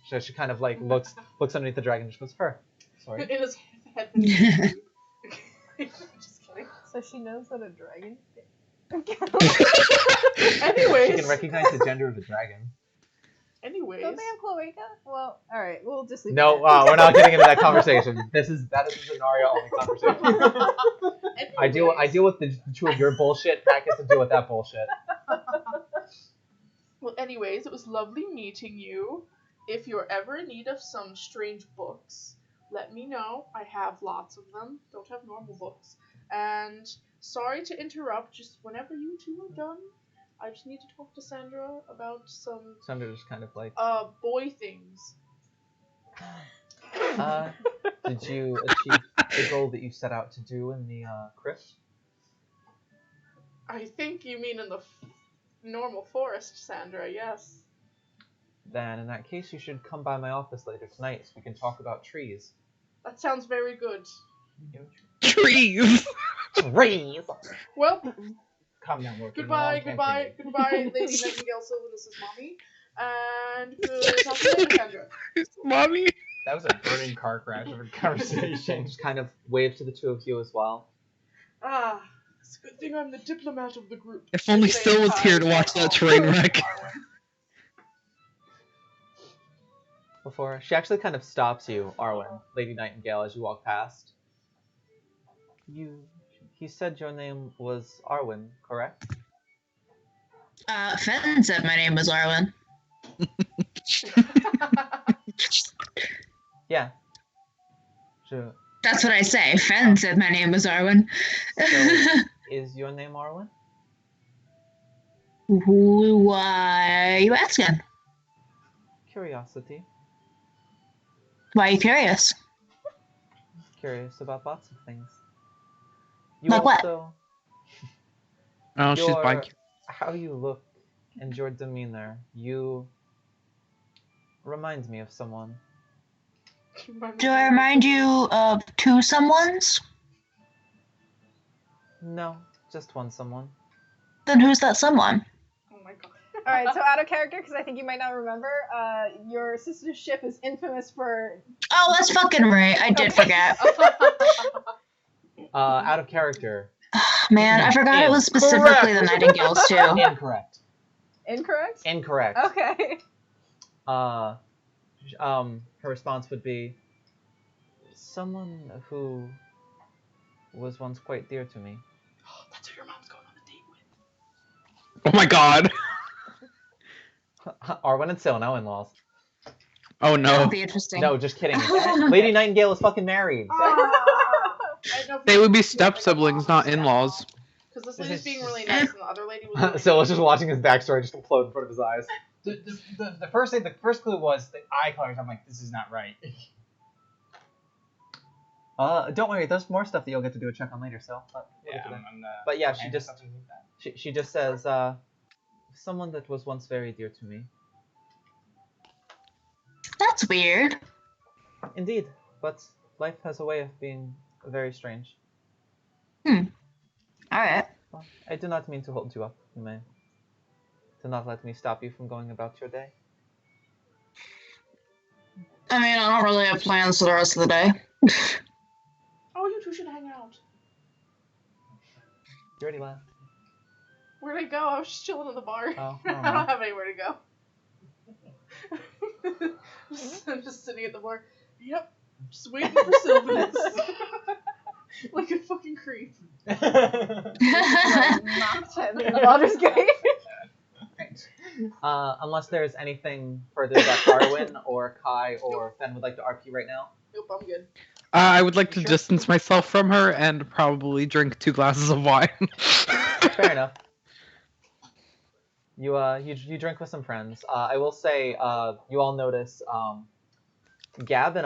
So she kind of like looks underneath the dragon and she goes, her. Sorry. In his head. Just kidding. So she knows that a dragon. Anyways. She can recognize the gender of the dragon. Anyways. Don't they have cloaca? Well, all right, we'll just leave. No, it at we're not getting into that conversation. That is a scenario only conversation. I deal with the two of your bullshit. Pat gets to deal with that bullshit. Well, anyways, it was lovely meeting you. If you're ever in need of some strange books, let me know. I have lots of them. Don't have normal books. And sorry to interrupt, just whenever you two are done, I just need to talk to Sandra about some Sandra just kind of like, boy things. did you achieve the goal that you set out to do in the crypt? I think you mean in the normal forest, Sandra, yes. Then in that case, you should come by my office later tonight so we can talk about trees. That sounds very good. Trees. Trees. Well, Calm down, Loki. goodbye, Lady Nightingale Sylvanus' mommy. And good talk to you, Sandra. Mommy. That was a burning car crash of a conversation. Just kind of wave to the two of you as well. It's a good thing I'm the diplomat of the group. If only Say Syl was hi, here to watch that train wreck. Arwen. Before she actually kind of stops you, Arwen, Lady Nightingale, as you walk past. He said your name was Arwen, correct? Fenton said my name was Arwen. Yeah. Sure. That's what I say. Fenton said my name was Arwen. So, is your name Arwen? Why are you asking? Curiosity. Why are you curious? Curious about lots of things. You Like what? also, Oh, she's bike. how you look and your demeanor, you remind me of someone. Do I remind you of two someones? No, just one someone. Then who's that someone? Oh my god. All right, so out of character, because I think you might not remember, your sister's ship is infamous for. Oh, that's fucking right. I did forget. Out of character. Man, I forgot it was specifically the Nightingales too. Incorrect. Incorrect? Incorrect. Okay. Her response would be, someone who was once quite dear to me. That's who your mom's going on a date with. Oh my god. Arwen and Syl, now in-laws. Oh That no. would be interesting. No, just kidding. Lady Nightingale is fucking married. They would be step-siblings, not in-laws. Because this lady's being really nice, and the other lady was. Really Syl was just watching his backstory just implode in front of his eyes. The first clue was the eye colors. I'm like, this is not right. Don't worry, there's more stuff that you'll get to do a check on later, Syl. But yeah, she just says, someone that was once very dear to me. That's weird. Indeed, but life has a way of being very strange. Alright. Well, I do not mean to hold you up. You may do not let me stop you from going about your day. I mean, I don't really have plans for the rest of the day. Oh, you two should hang out. You already left. Where'd I go? I was just chilling in the bar. Oh, I don't have anywhere to go. I'm just sitting at the bar. Yep. Just waiting for Sylvanus. Like a fucking creep. Knocked him in Baldur's Gate. Unless there's anything further that Arwen or Kai or Fen would like to RP right now. Nope, I'm good. I would like to distance myself from her and probably drink 2 glasses of wine. Fair enough. You drink with some friends. I will say, you all notice Gab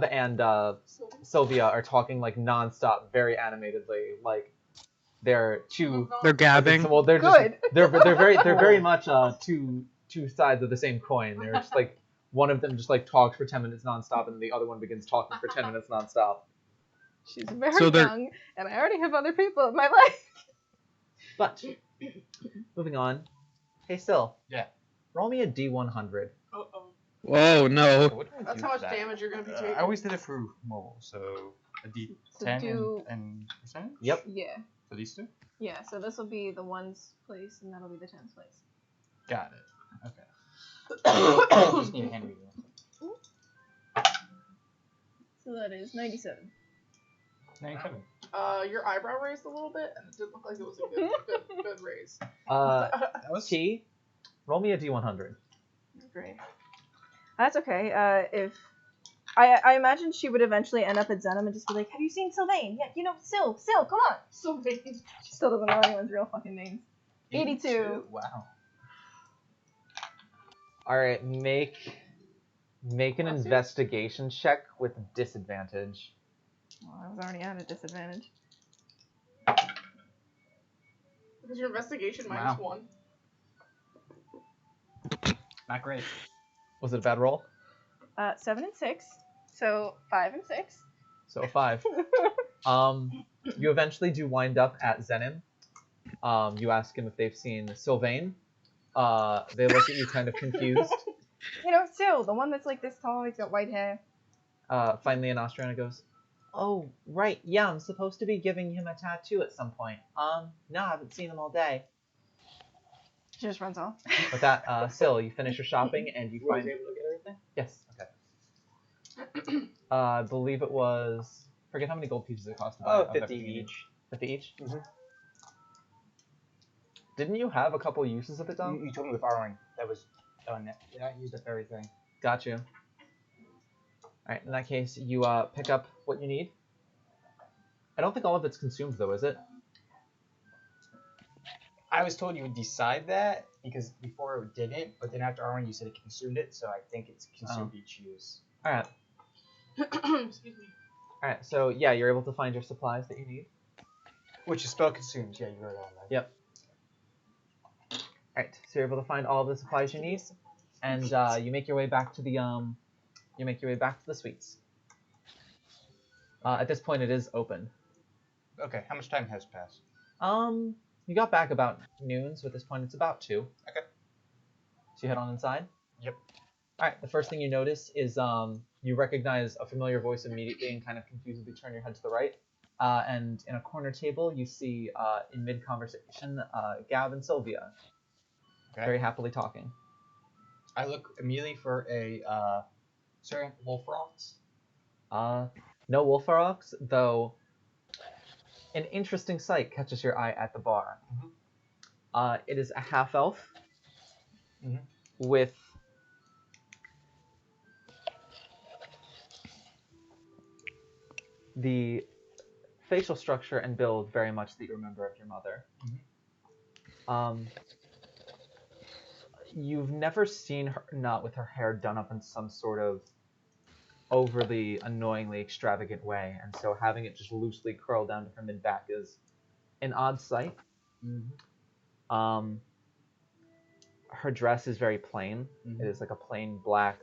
and Sylvia are talking like nonstop, very animatedly. Like they're gabbing. Well, they're Good. just they're very much two sides of the same coin. They're just like one of them just like talks for 10 minutes nonstop, and the other one begins talking for 10 minutes nonstop. She's very So they're- young, and I already have other people in my life. But moving on. Hey, Syl. Yeah. Roll me a D100. Uh-oh. Whoa, no. What do I That's do how for much that? damage you're gonna be taking. I always did it for mobile, so a D10 So do- and percentage? Yep. Yeah. For these two? Yeah, so this will be the ones place, and that'll be the tens place. Got it. Okay. Just need a hand reading. So that is 97. 97. Your eyebrow raised a little bit, and it didn't look like it was a good raise. That was T. Roll me a D100. Great. That's okay. If I imagine she would eventually end up at Zenom and just be like, "Have you seen Sylvain? Yeah, you know, Syl, come on." So vain. She still doesn't know anyone's real fucking names. 82. Wow. All right, make an investigation check with disadvantage. Well, I was already at a disadvantage. Because your investigation Wow. -1. Not great. Was it a bad roll? 7 and 6. So 5 and 6. So a 5. You eventually do wind up at Zenim. You ask him if they've seen Sylvain. They look at you kind of confused. You know, Syl, the one that's like this tall, he's got white hair. Finally, an Austriana goes, Oh, right. Yeah, I'm supposed to be giving him a tattoo at some point. No, I haven't seen him all day. She just runs off. With that, Syl, you finish your shopping and you Was find. I able to get everything? Yes. Okay. I believe it was. Forget how many gold pieces it cost to buy. Oh, of 50 everything you need. each. 50 each? Mhm. Didn't you have a couple uses of it, though? You told me with Arwen that was done. Yeah, I used up everything. Got you. Alright, in that case, you pick up what you need. I don't think all of it's consumed, though, is it? I was told you would decide that because before it didn't, but then after Arwen you said it consumed it, so I think it's consumed each use. Alright. Excuse me. Alright, so yeah, you're able to find your supplies that you need. Which is spell consumes. Yeah, you wrote it on that. Yep. Alright, so you're able to find all of the supplies you need, and you make your way back to the suites. At this point, it is open. Okay, how much time has passed? You got back about noon, so at this point, it's about 2. Okay. So you head on inside. Yep. Alright, the first thing you notice is you recognize a familiar voice immediately and kind of confusedly turn your head to the right. And in a corner table, you see in mid-conversation Gab and Sylvia. Okay. Very happily talking. I look immediately for a certain wolf rocks. No Wolfarox, though an interesting sight catches your eye at the bar. It is a half-elf with the facial structure and build very much that you remember of your mother. You've never seen her not with her hair done up in some sort of overly annoyingly extravagant way, and so having it just loosely curl down to her mid-back is an odd sight. Her dress is very plain. It is like a plain black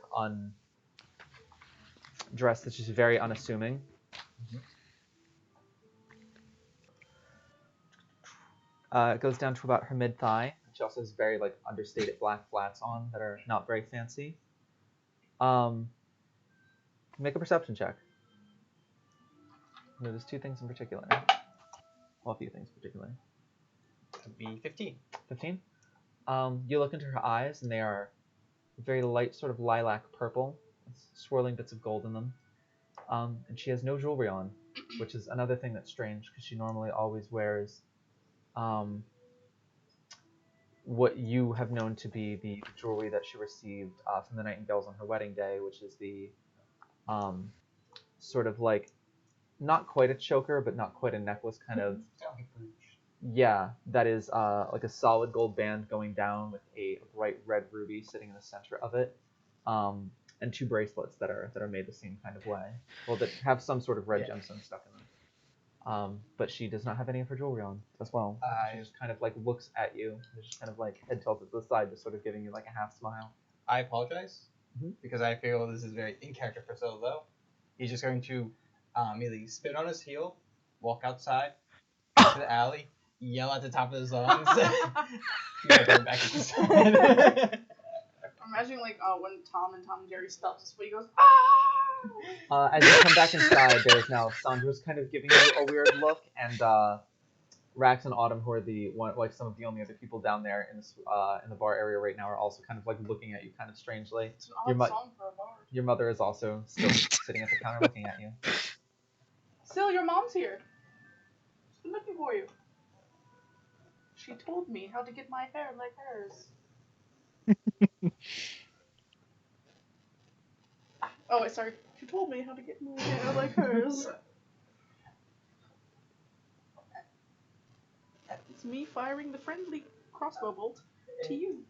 dress that's just very unassuming. It goes down to about her mid-thigh. She also has very like understated black flats on that are not very fancy. Make a perception check. Notice 2 things in particular. Well, a few things particularly. That'd be 15. 15? You look into her eyes, and they are very light, sort of lilac purple, with swirling bits of gold in them. And she has no jewelry on, which is another thing that's strange, because she normally always wears what you have known to be the jewelry that she received from the Nightingales on her wedding day, which is the sort of like, not quite a choker, but not quite a necklace kind of. Yeah, that is like a solid gold band going down with a bright red ruby sitting in the center of it, and 2 bracelets that are made the same kind of way. Well, that have some sort of red gemstone stuck in them. But she does not have any of her jewelry on as well. She just kind of like looks at you, and just kind of like head tilted to the side, just sort of giving you like a half smile. I apologize because I feel this is very in character for Solo. He's just going to immediately spin on his heel, walk outside to the alley, yell at the top of his lungs. Go back inside. I'm imagining like when Tom and Jerry stuffs his foot, he goes, As you come back inside, there's now Sandra's kind of giving you a weird look, and Rax and Autumn, who are like some of the only other people down there in the bar area right now, are also kind of like looking at you kind of strangely. It's an odd song for a bar. Your mother is also still sitting at the counter looking at you. Sil, your mom's here. She's been looking for you. She told me how to get my hair like hers. Oh, wait, sorry. She told me how to get my hair like hers. It's me firing the friendly crossbow bolt to you.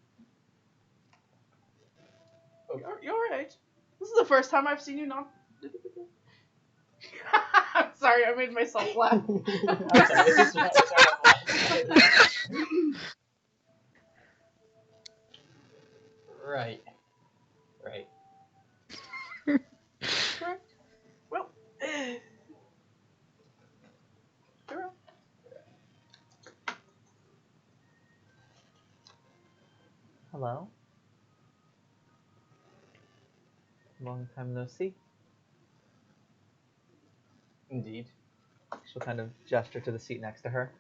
You're right. This is the first time I've seen you not. I'm sorry, I made myself laugh. Right. Correct. Well, girl. Hello. Long time no see. Indeed. She'll kind of gesture to the seat next to her.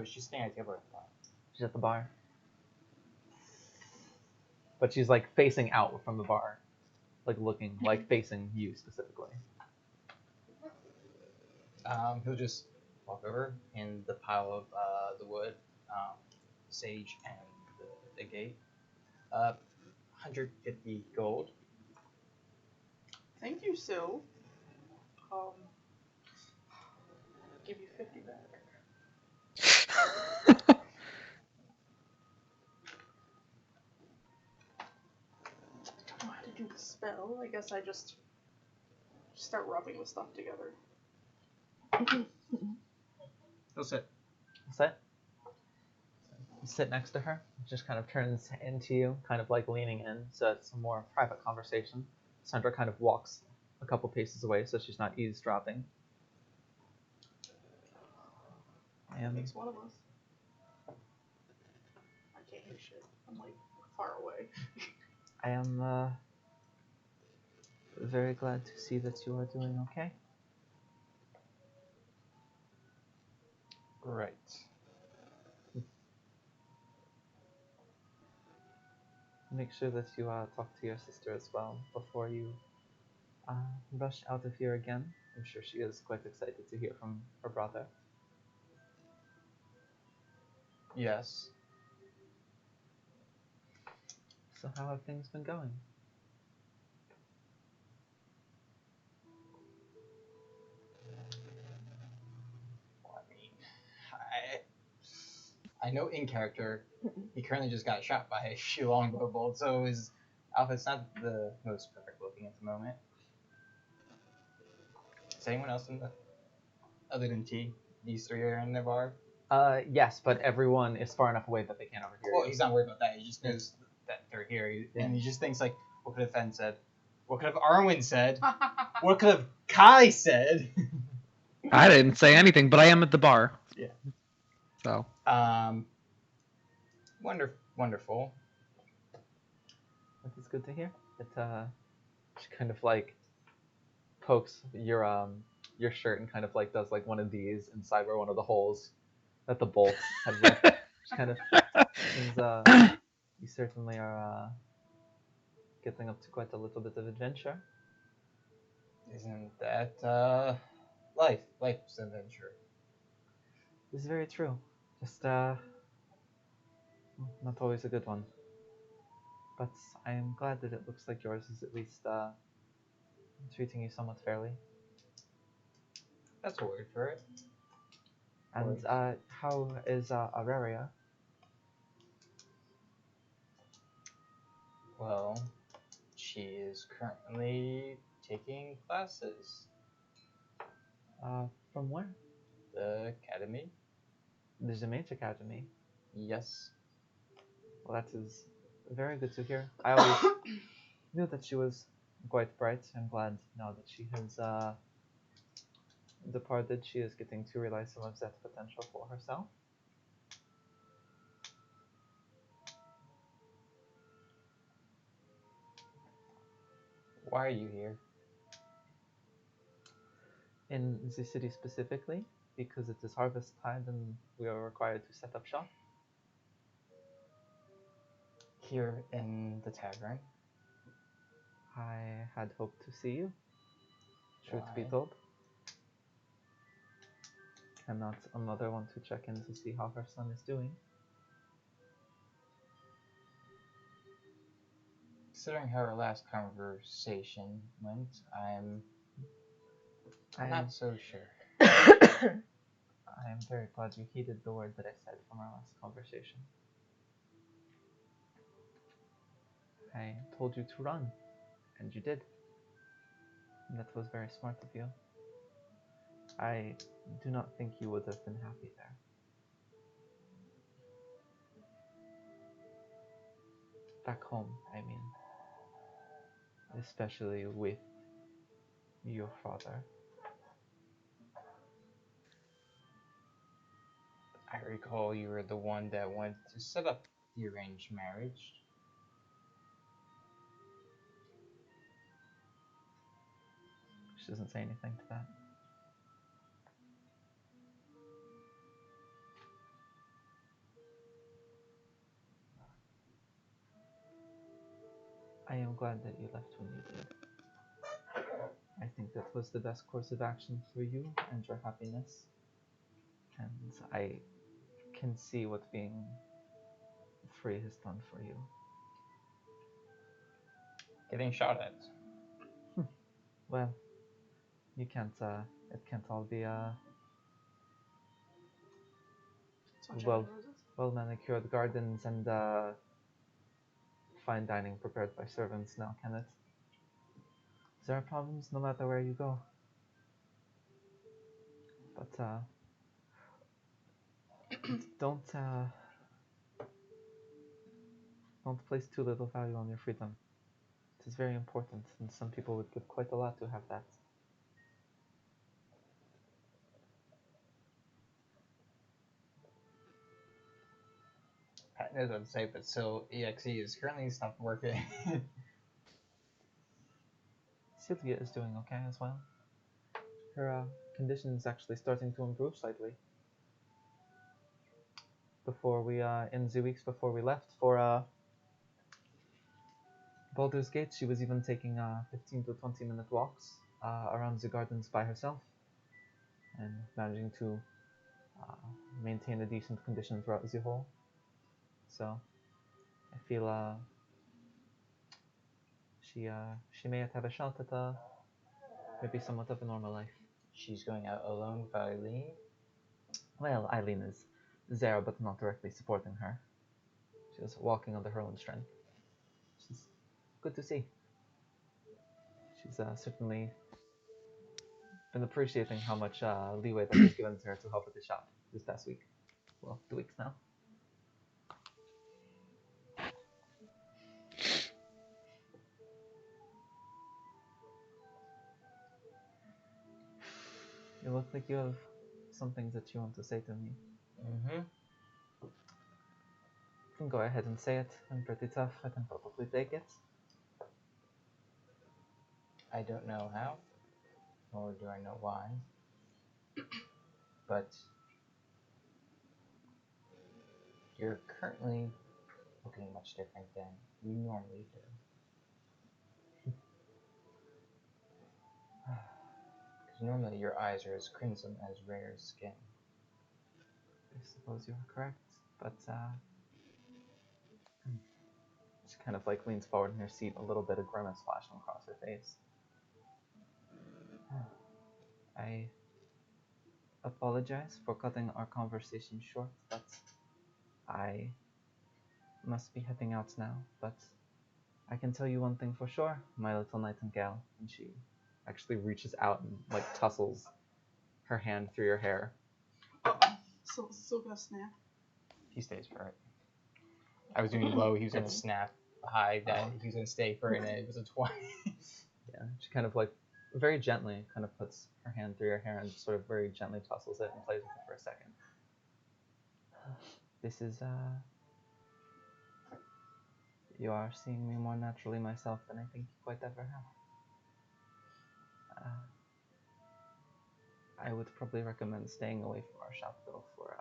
She's staying at the table. She's at the bar. But she's like facing out from the bar. Like looking, like facing you specifically. He'll just walk over in the pile of the wood, sage, and the gate. 150 gold. Thank you, Sil. Give you 50 back. Don't know how to do the spell. I guess I just start rubbing the stuff together. He'll sit. Sit. You sit next to her. Just kind of turns into you, kind of like leaning in, so it's a more private conversation. Sandra kind of walks a couple paces away, so she's not eavesdropping. Makes one of us. I can't hear shit. I'm like far away. I am very glad to see that you are doing okay. Right. Make sure that you talk to your sister as well before you rush out of here again. I'm sure she is quite excited to hear from her brother. Yes. So how have things been going? Well, I mean, I know in character, he currently just got shot by a longbow bolt, so his outfit's not the most perfect looking at the moment. Is anyone else in the other than T? These three are in the bar. Yes, but everyone is far enough away that they can't overhear Well, you. he's not worried about that. He just knows that they're here, and he just thinks like, what could have Fen said? What could have Arwen said? What could have Kai said? I didn't say anything, but I am at the bar. Yeah. So. Wonderful. That is good to hear. It she kind of like pokes your shirt and kind of like does like one of these inside where one of the holes that the bolt had ripped. She kind of seems you certainly are getting up to quite a little bit of adventure. Isn't that life's an adventure? This is very true. Just not always a good one. But I am glad that it looks like yours is at least treating you somewhat fairly. That's a word for it. And how is Aurelia? Well, she is currently taking classes. From where? The academy. The Mage Academy. Yes. Well, that is very good to hear. I always knew that she was quite bright. I'm glad now that she has departed. She is getting to realize some of that potential for herself. Why are you here? In the city specifically, because it is harvest time and we are required to set up shop. Here in the tavern. I had hoped to see you. Truth be Why? told. Cannot a mother want to check in to see how her son is doing? Considering how our last conversation went, I'm not so sure. I am very glad you heeded the word that I said from our last conversation. I told you to run, and you did. And that was very smart of you. I do not think you would have been happy there. Back home, I mean. Especially with your father. I recall you were the one that wanted to set up the arranged marriage. She doesn't say anything to that. I am glad that you left when you did. I think that was the best course of action for you and your happiness. And I can see what being free has done for you. Getting shot at. Well, you can't, it can't all be, Sunshine and roses. well manicured gardens and, fine dining prepared by servants now, can it? There are problems no matter where you go. But, don't place too little value on your freedom. It is very important, and some people would give quite a lot to have that. Pat knows what to say, but still, EXE is currently stopped working. Sylvia is doing okay as well. Her condition is actually starting to improve slightly. Before we, in the weeks before we left for Baldur's Gate, she was even taking 15 to 20-minute walks around the gardens by herself, and managing to maintain a decent condition throughout the whole. So I feel she may have a shot at maybe somewhat of a normal life. She's going out alone with Eileen. Well, Eileen is there, but not directly supporting her. She's walking under her own strength. She's good to see. She's certainly been appreciating how much leeway that was given to her to help at the shop this past week. Well, 2 weeks now. You look like you have some things that you want to say to me. Mm-hmm. You can go ahead and say it. I'm pretty tough. I can probably take it. I don't know how, nor do I know why, but you're currently looking much different than you normally do. Because normally your eyes are as crimson as rare skin. I suppose you are correct, but she kind of like leans forward in her seat, a little bit of grimace flashing across her face. I apologize for cutting our conversation short, but I must be heading out now. But I can tell you one thing for sure, my little nightingale. And she actually reaches out and like tussles her hand through your hair. Still gonna snap. He stays for it. I was doing low, he was gonna snap high, that he was gonna stay for it, and it was a 20. Yeah, she kind of like very gently kind of puts her hand through your hair and sort of very gently tussles it and plays with it for a second. This is you are seeing me more naturally myself than I think you quite ever have. I would probably recommend staying away from our shop though for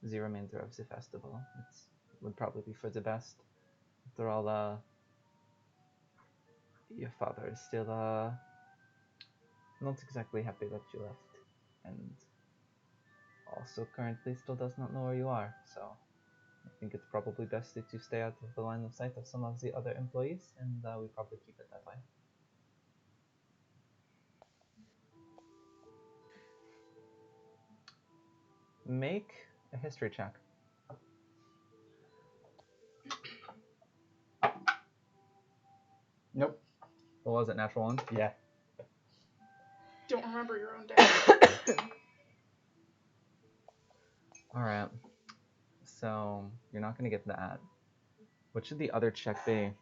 the remainder of the festival. It would probably be for the best. After all, your father is still not exactly happy that you left, and also currently still does not know where you are, so I think it's probably best that you stay out of the line of sight of some of the other employees, and we probably keep it that way. Make a history check. Nope. What was it, natural one? Yeah. Don't remember your own dad. Alright. So, you're not going to get that. What should the other check be?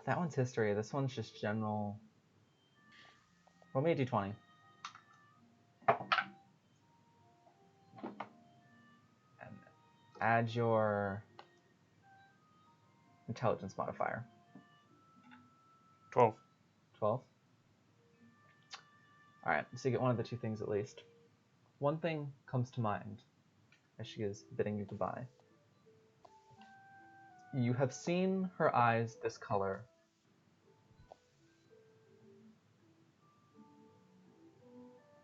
That one's history. This one's just general. Roll me a d20. And add your Intelligence modifier. 12. 12. Alright, so you get one of the two things at least. One thing comes to mind as she is bidding you goodbye. You have seen her eyes this color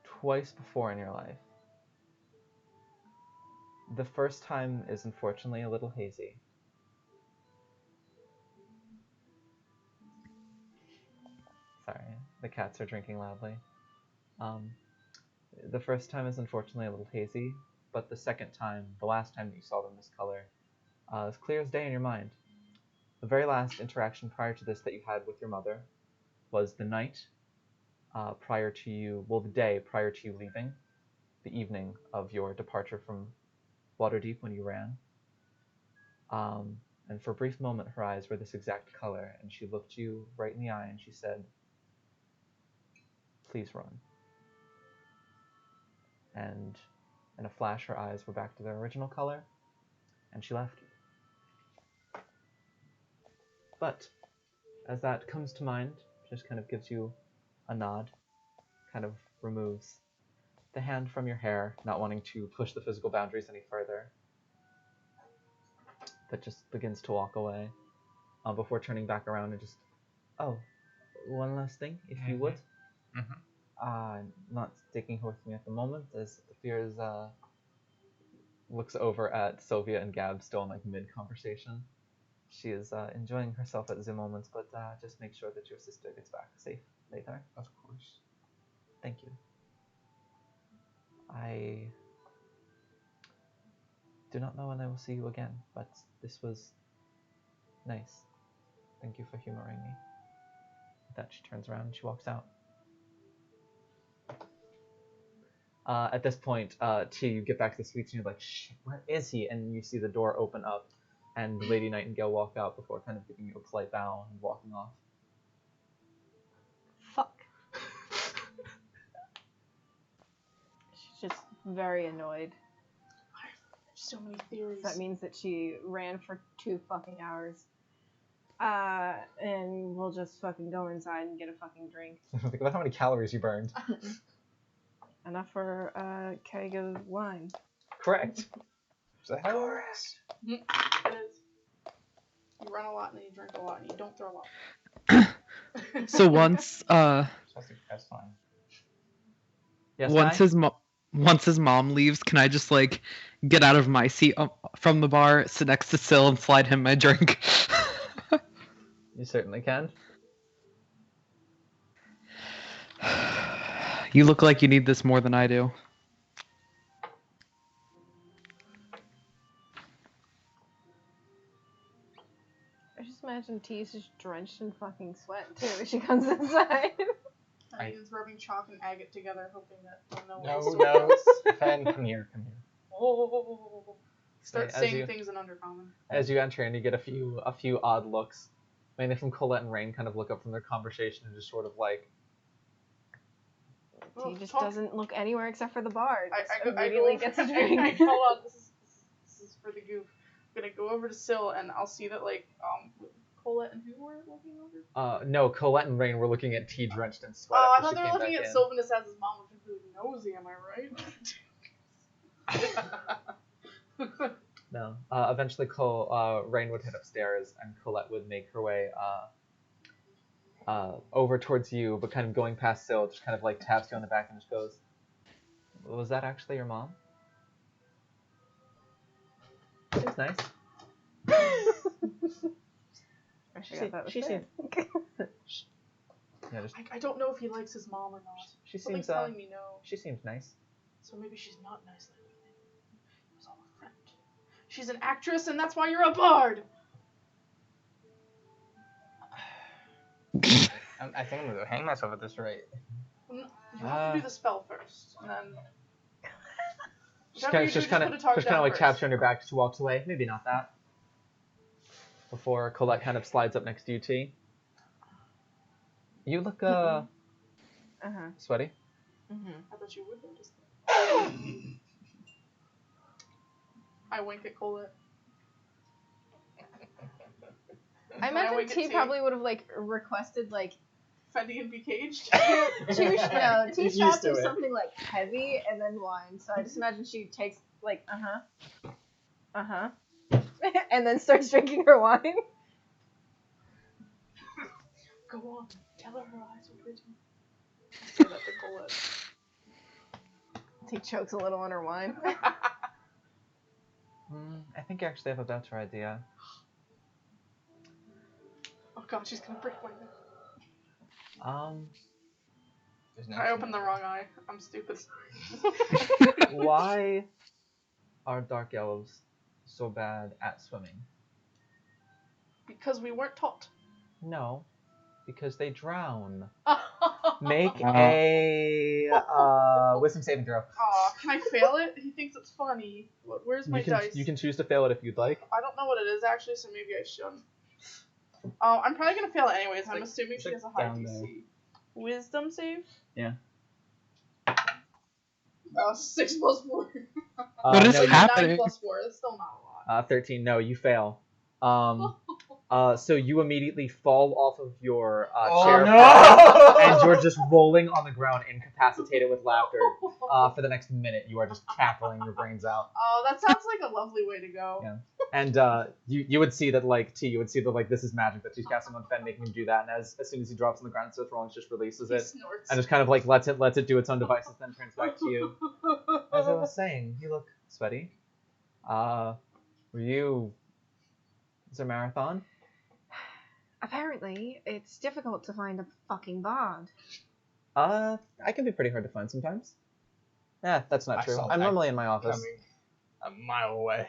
twice before in your life. The first time is unfortunately a little hazy. Sorry, the cats are drinking loudly. The first time is unfortunately a little hazy, but the second time, the last time that you saw them this color, is clear as day in your mind. The very last interaction prior to this that you had with your mother was the night prior to you, well, the day prior to you leaving, the evening of your departure from Waterdeep when you ran. And for a brief moment, her eyes were this exact color, and she looked you right in the eye and she said, "Please run." And in a flash, her eyes were back to their original color, and she left. But as that comes to mind, just kind of gives you a nod, kind of removes the hand from your hair, not wanting to push the physical boundaries any further, but just begins to walk away before turning back around and just, "Oh, one last thing, if you would." Not taking her with me at the moment, as it appears looks over at Sylvia and Gab still in like mid-conversation. She is enjoying herself at the moment, but just make sure that your sister gets back safe later. Of course. Thank you. I do not know when I will see you again, but this was nice. Thank you for humoring me. With that, she turns around and she walks out. At this point, you get back to the suites and you're like, "Shit, where is he?" And you see the door open up and Lady Nightingale walk out before kind of giving you a polite bow and walking off. Fuck. She's just very annoyed. So many theories. That means that she ran for 2 fucking hours. And we'll just fucking go inside and get a fucking drink. Think about how many calories you burned. Enough for a keg of wine. Correct. Correct. It is. You run a lot and then you drink a lot and you don't throw up. So once That's fine. Yes, once his mom leaves, can I just like get out of my seat from the bar, sit next to Syl, and slide him my drink? You certainly can. You look like you need this more than I do. I just imagine T's just drenched in fucking sweat too as she comes inside. He's rubbing chalk and agate together, hoping that no one No, else no. Fen, come here. Start As saying you- things in Undercommon. As you enter in, you get a few odd looks, mainly from Colette and Rain, kind of look up from their conversation and just sort of like, T just doesn't look anywhere except for the bar. I Immediately gets a drink. Hold on, this is for the goof. I'm gonna go over to Syl and I'll see that like Colette and who were looking over? no, Colette and Rain were looking at T drenched in sweat. Oh, I after thought she they were came looking back at in. Sylvanus as his mom, which is really nosy, am I right? No. Eventually, Rain would head upstairs, and Colette would make her way over towards you, but kind of going past Syl, just kind of like taps you on the back and just goes, "Was that actually your mom?" She's nice. She seems. Yeah, just, I don't know if he likes his mom or not. she Something's seems telling me no. she seems nice. So maybe she's not nice like we think. It was all a friend. She's an actress, and that's why you're a bard. I think I'm gonna hang myself at this rate. You have to do the spell first, and then. She Whatever you do, just kind put a of target down like first. taps you on your back. She walks away. Maybe not that. Before Colette kind of slides up next to you, T. You look sweaty. I bet you would notice that. I wink at Colette. I Can I imagine wink at T T? probably would have like requested like Fendi and be caged. two no, T He's used shots to of it. something like heavy and then wine. So I just imagine she takes like and then starts drinking her wine. Go on, tell her eyes are pretty. Say that to Colette. T chokes a little on her wine. I think I actually have a better idea. Oh god, she's gonna break my neck. There's no I opened the wrong eye. I'm stupid. Why are dark elves so bad at swimming? Because we weren't taught. No, because they drown. Aw, Make a wisdom saving throw. can I fail it? He thinks it's funny. Where's my dice? You can choose to fail it if you'd like. I don't know what it is actually, so maybe I shouldn't. Oh, I'm probably gonna fail it anyways. I'm like- assuming it's she like has a high down DC. there. Wisdom save? Yeah. 6 plus 4. What is no, Like happening? 9 plus 4. That's still not a lot. 13. No, you fail. So you immediately fall off of your chair, no! and you're just rolling on the ground, incapacitated with laughter. For the next minute, you are just cackling your brains out. Oh, that sounds like a lovely way to go. Yeah. And you would see that you would see that this is magic that she's casting on Fen, making him do that. And as soon as he drops on the ground and starts rolling, she just releases He it snorts. and just kind of lets it do its own devices, then turns back to you. As I was saying, you look sweaty. Were you? Is there a marathon? Apparently, it's difficult to find a fucking bard. I can be pretty hard to find sometimes. Yeah, that's not I true. saw I'm that normally in my office. Coming a mile away.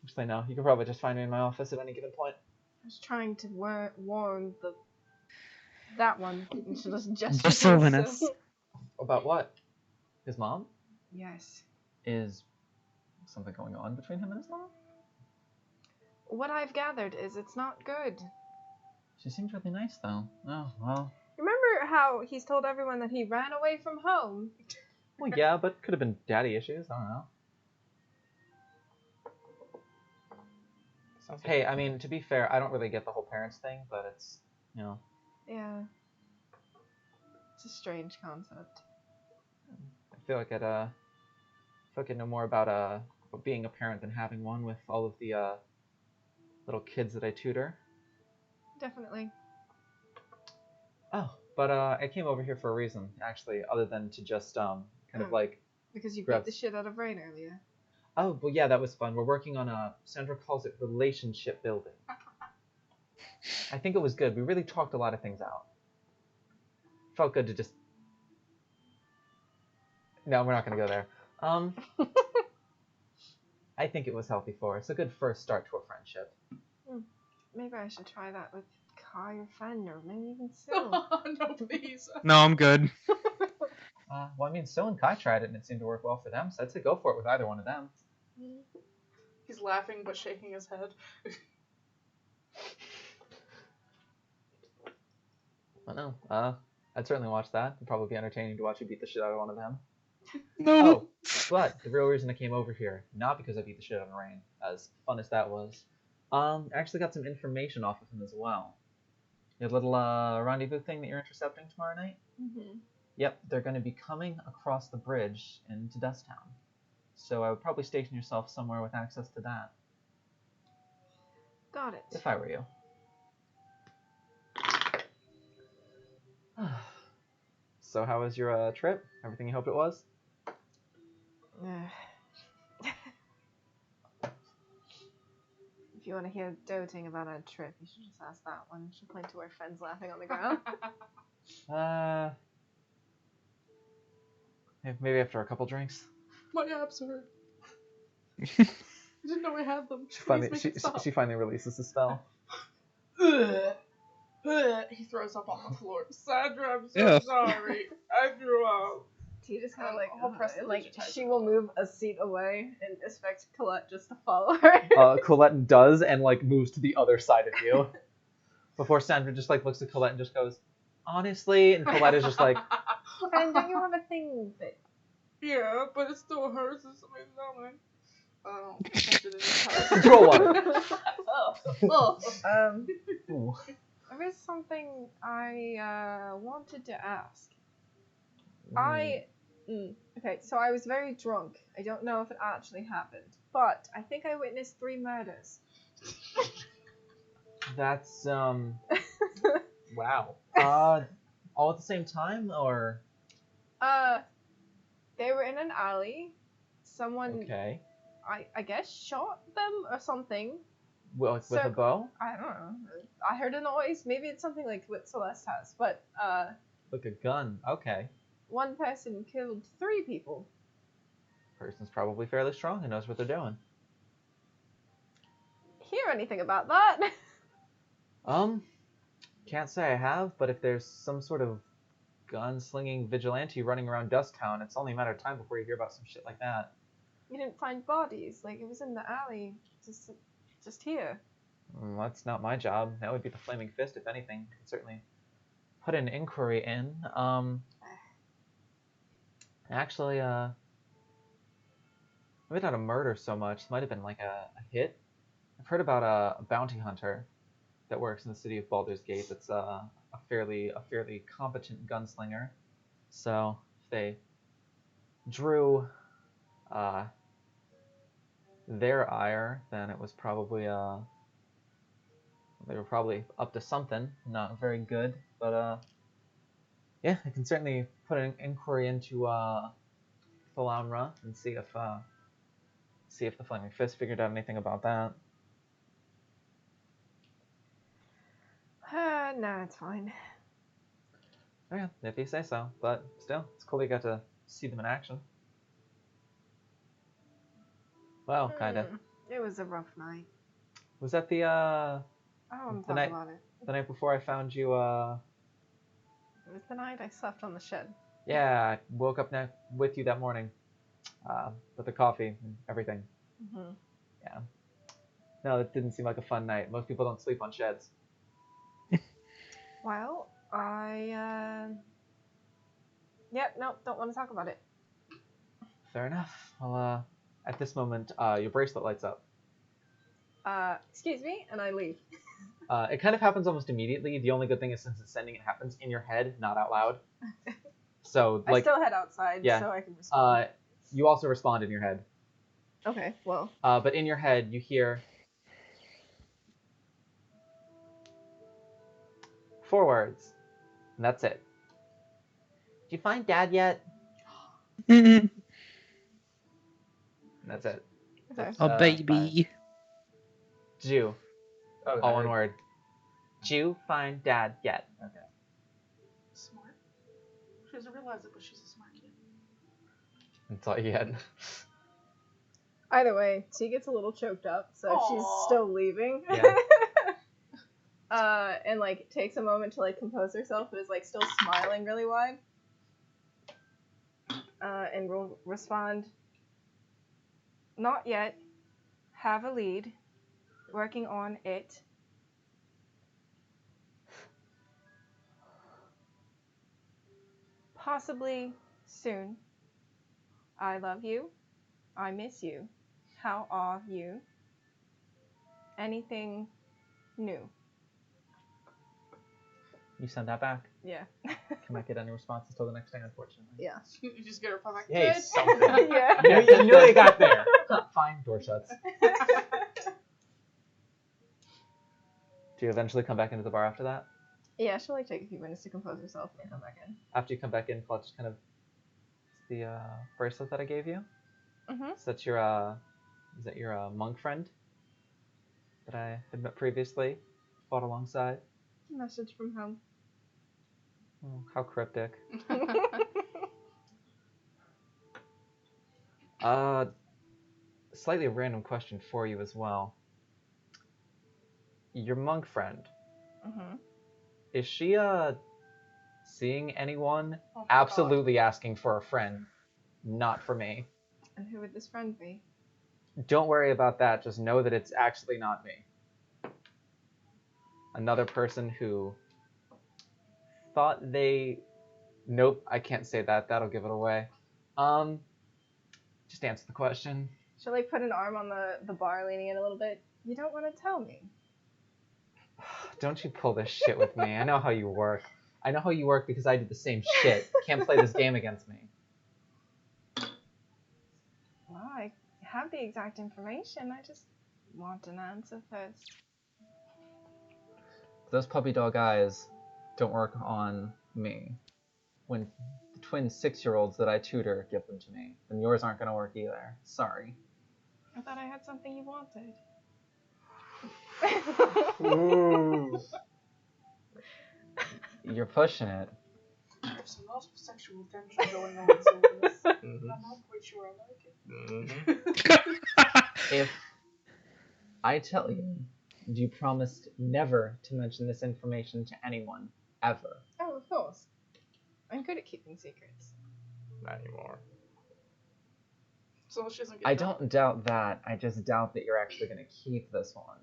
Actually, no. You can probably just find me in my office at any given point. I was trying to warn that one, and she doesn't just. The Sylvanus. About what? His mom? Yes. Is something going on between him and his mom? What I've gathered is it's not good. She seems really nice, though. Oh, well. Remember how he's told everyone that he ran away from home? Well, yeah, but could have been daddy issues. I don't know. Sounds like Hey, I mean, to be fair, I don't really get the whole parents thing, but it's, you know. Yeah. It's a strange concept. I feel like I'd know more about being a parent than having one with all of the little kids that I tutor. Definitely. Oh, but I came over here for a reason, actually, other than to just kind of Because you Grab- beat the shit out of Rain earlier. Oh, well, yeah, that was fun. We're working on Sandra calls it relationship building. I think it was good. We really talked a lot of things out. Felt good to just. No, we're not gonna go there. I think it was healthy for us. A good first start to a friendship. Maybe I should try that with Kai or Fen, or maybe even Sil. No, please. No, I'm good. Well, I mean, Sil and Kai tried it and it seemed to work well for them, so I'd say go for it with either one of them. He's laughing but shaking his head. I don't know. I'd certainly watch that. It'd probably be entertaining to watch you beat the shit out of one of them. No. Oh, but the real reason I came over here, not because I beat the shit out of Rain, as fun as that was, I actually got some information off of him as well. Your little rendezvous thing that you're intercepting tomorrow night? Mm-hmm. Yep, they're going to be coming across the bridge into Dusttown. So I would probably station yourself somewhere with access to that, Got it. if I were you. So how was your trip? Everything you hoped it was? If you want to hear doting about our trip, you should just ask that one. She'll point to our friends laughing on the ground. Maybe after a couple drinks. My abs hurt. I didn't know I had them. Please make it stop. She finally releases the spell. He throws up on the floor. Sandra, I'm so Yeah. sorry. I threw up. T just kind of I'll press the like digitizer. she will move a seat away and expect Colette just to follow her. Colette does and moves to the other side of you. Before Sandra just looks at Colette and just goes, honestly, and Colette is just like, And don't you have a thing that Yeah, but it still hurts in my stomach. Oh, can't do this. Control water. Oh. Ooh. There is something I wanted to ask. Okay, so I was very drunk. I don't know if it actually happened, but I think I witnessed 3 murders. That's Wow. all at the same time, or They were in an alley. Someone, okay? I guess, shot them or something. Well, with a So- bow, I don't know. I heard a noise. Maybe it's something like what Celeste has, but like a gun. Okay, one person killed 3 people. person's probably fairly strong and knows what they're doing. Hear anything about that? Can't say I have, but if there's some sort of gunslinging vigilante running around Dusttown, it's only a matter of time before you hear about some shit like that. You didn't find bodies. Like, it was in the alley. Just here. That's not my job. That would be the Flaming Fist, if anything. Could certainly put an inquiry in. Actually, maybe not a murder so much. It might have been like a hit. I've heard about a bounty hunter that works in the city of Baldur's Gate. That's a fairly competent gunslinger. So if they drew their ire, then it was probably they were probably up to something. Not very good, but yeah, I can certainly put an inquiry into Thalamra and see if the Flaming Fist figured out anything about that. Nah, it's fine. Okay, if you say so. But still, it's cool you got to see them in action. Well, kinda. It was a rough night. Was that the I don't want to The talk night- about it. the night before I found you? It was the night I slept on the shed. Yeah, I woke up with you that morning, with the coffee and everything. Mm-hmm. Yeah. No, it didn't seem like a fun night. Most people don't sleep on sheds. Well, Yep, nope, don't want to talk about it. Fair enough. Well, at this moment, your bracelet lights up. Excuse me, and I leave. It kind of happens almost immediately. The only good thing is since it's sending, it happens in your head, not out loud. So, I like, still head outside, yeah. so I can respond. You also respond in your head. Okay, well. But in your head, you hear 4 words, and that's it. Did you find Dad yet? And that's it. Okay. That's, Oh, baby. Jew. Oh, All one word. Did you find Dad yet? Okay. Smart. She doesn't realize it, but she's a smart kid. That's all you get. Either way, she gets a little choked up, so she's Aw. still leaving. Yeah. And like takes a moment to like compose herself, but is like still smiling really wide. And will respond. Not yet. Have a lead. Working on it. Possibly soon. I love you. I miss you. How are you? Anything new? You send that back. Yeah. Cannot get any responses till the next day, unfortunately. Yeah. You just get her phone back. Hey, Good. something. Yeah. You nearly got there. Fine, door shuts. Do you eventually come back into the bar after that? Yeah, she'll like take a few minutes to compose herself and come back in. After you come back in, Fletch kind of... It's the bracelet that I gave you? Mm-hmm. Is that your, is that your monk friend? That I had met previously? Fought alongside? Message from home. Oh, how cryptic. Slightly random question for you as well. Your monk friend, Mm-hmm. is she seeing anyone? Oh my Absolutely asking for a friend, not for me. And who would this friend be? Don't worry about that, just know that it's actually not me. Another person who thought they... Nope, I can't say that, that'll give it away. Just answer the question. She'll like put an arm on the bar, leaning in a little bit. You don't want to tell me. Don't you pull this shit with me. I know how you work. I know how you work because I did the same shit. Can't play this game against me. Well, I have the exact information. I just want an answer first. Those puppy dog eyes don't work on me. When the twin 6-year-olds that I tutor give them to me, then yours aren't going to work either. Sorry. I thought I had something you wanted. Ooh. You're pushing it. There's a lot of sexual tension going on, so I'm not quite sure I like it. If I tell you, you promised never to mention this information to anyone, ever. Oh, of course. I'm good at keeping secrets. Not anymore. So she doesn't get I caught. don't doubt that. I just doubt that you're actually going to keep this one.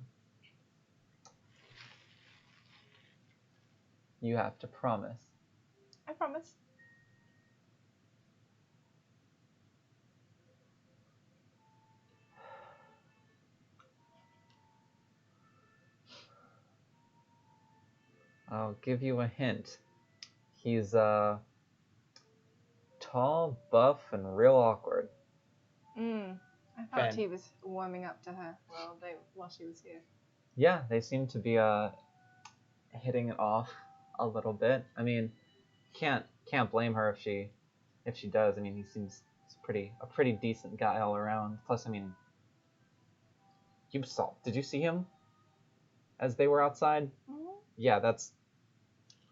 You have to promise. I promise. I'll give you a hint. He's tall, buff, and real awkward. I thought Fan. he was warming up to her while she was here. Yeah, they seem to be hitting it off a little bit. I mean, can't blame her if she does. I mean, he seems a pretty decent guy all around. Plus, I mean, did you see him as they were outside? Mm-hmm. Yeah, that's.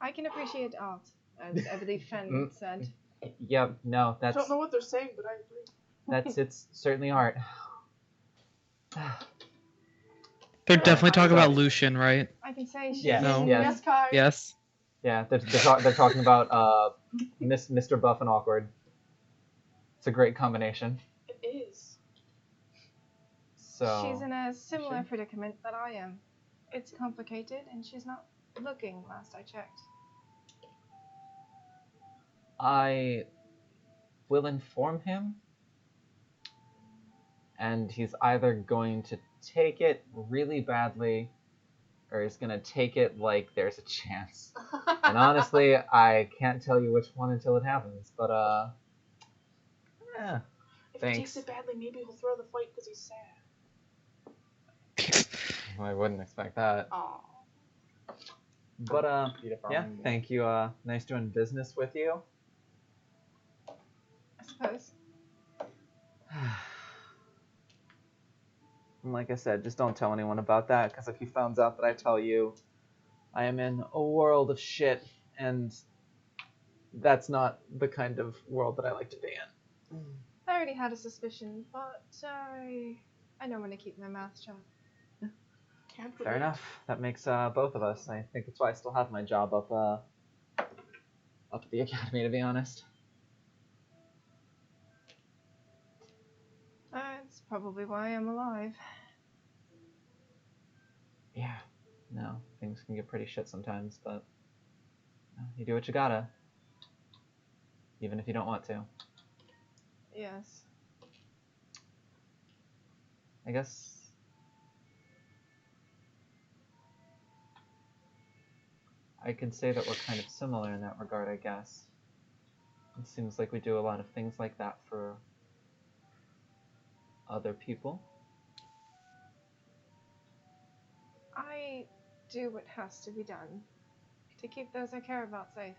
I can appreciate art, as I believe Fen said. Yeah, no, I that's don't know what they're saying, but I agree. it's certainly art. They're definitely talking about Sorry. Lucian, right? I can say she's Yes, No. yes. Yes, Kai. Yes. Yeah, they're talking about Mr. Buff and Awkward. It's a great combination. It is. So She's in a similar Sure. predicament that I am. It's complicated, and she's not looking last I checked. I will inform him, and he's either going to take it really badly, or he's gonna take it like there's a chance. And honestly, I can't tell you which one until it happens. But yeah. If Thanks. he takes it badly, maybe he'll throw the fight because he's sad. I wouldn't expect that. Aww. But Eat a yeah, farming game. thank you. Nice doing business with you. I suppose. And like I said, just don't tell anyone about that, because if he finds out that I tell you, I am in a world of shit, and that's not the kind of world that I like to be in. I already had a suspicion, but I know when to keep my mouth shut. Can't Fair relate. enough. That makes both of us. I think that's why I still have my job up at the academy, to be honest. That's probably why I'm alive. Yeah. No, things can get pretty shit sometimes, but you do what you gotta. Even if you don't want to. Yes. I guess I could say that we're kind of similar in that regard, I guess. It seems like we do a lot of things like that for other people. I do what has to be done to keep those I care about safe.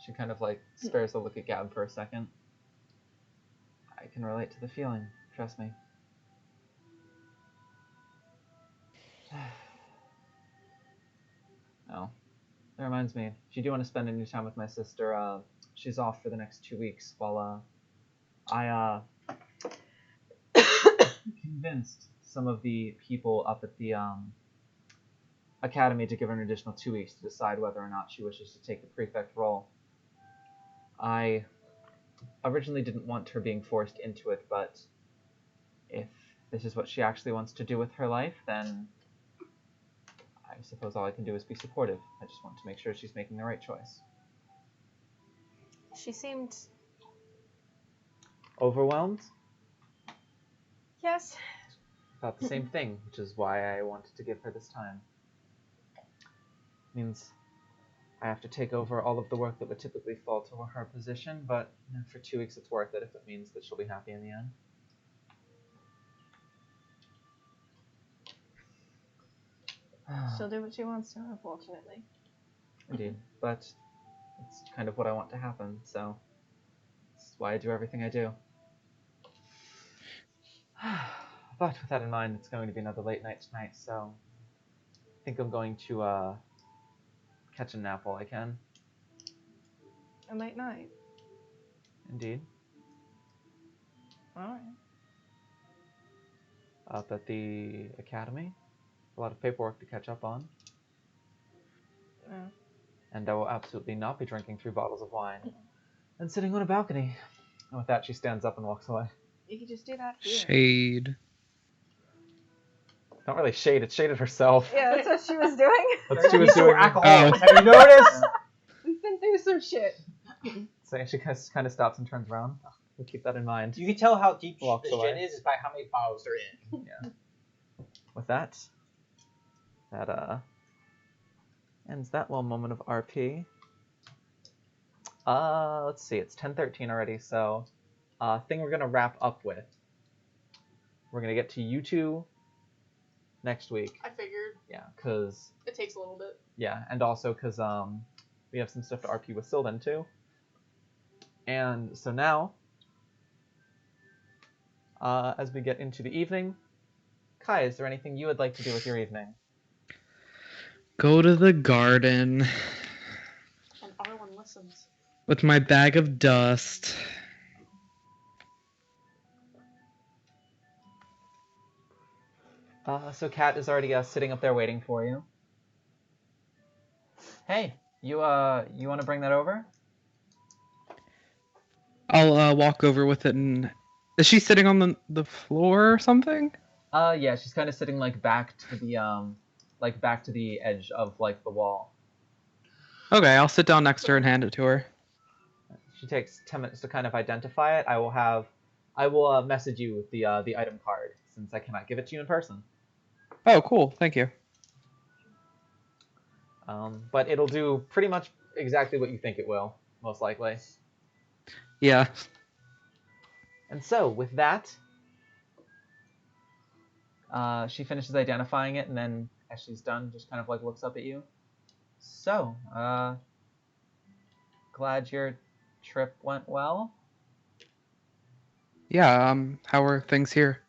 She kind of like spares a look at Gab for a second. I can relate to the feeling, trust me. Oh, that reminds me. If you do want to spend any time with my sister, she's off for the next 2 weeks while I convinced some of the people up at the academy to give her an additional 2 weeks to decide whether or not she wishes to take the prefect role. I originally didn't want her being forced into it, but if this is what she actually wants to do with her life, then I suppose all I can do is be supportive. I just want to make sure she's making the right choice. She seemed Overwhelmed? Yes. Thought the same thing, which is why I wanted to give her this time. Means I have to take over all of the work that would typically fall to her position, but for 2 weeks it's worth it if it means that she'll be happy in the end. She'll do what she wants to, unfortunately. Indeed, but it's kind of what I want to happen, so that's why I do everything I do. But with that in mind, it's going to be another late night tonight, so I think I'm going to catch a nap while I can. A late night. Indeed. Alright. Up at the academy. A lot of paperwork to catch up on. Yeah. And I will absolutely not be drinking 3 bottles of wine and sitting on a balcony. And with that, she stands up and walks away. You could just do that here. Shade. Not really shade, it's shaded herself. Yeah, that's what she was doing. That's what she was These two doing. are alcoholics. Have you noticed? We've been through some shit. So she kind of stops and turns around. We'll keep that in mind. You can tell how deep Walks this away. shit is by how many bottles they're in. Yeah. With that ends that little moment of RP. Let's see, it's 10:13 already, so thing we're gonna wrap up with. We're gonna get to you two next week. I figured Yeah, cause it takes a little bit. yeah, and also cause we have some stuff to RP with Sylvan too. And so now, as we get into the evening, Kai, is there anything you would like to do with your evening? Go to the garden And Arwen listens. with my bag of dust. So Kat is already sitting up there waiting for you. Hey, you want to bring that over? I'll walk over with it and... Is she sitting on the floor or something? Yeah, she's kind of sitting back to the edge of the wall. Okay, I'll sit down next to her and hand it to her. She takes 10 minutes to kind of identify it. I will message you with the item card since I cannot give it to you in person. Oh, cool. Thank you. But it'll do pretty much exactly what you think it will, most likely. Yeah. And so, with that, she finishes identifying it, and then as she's done, just kind of looks up at you. So, glad your trip went well. Yeah, how are things here?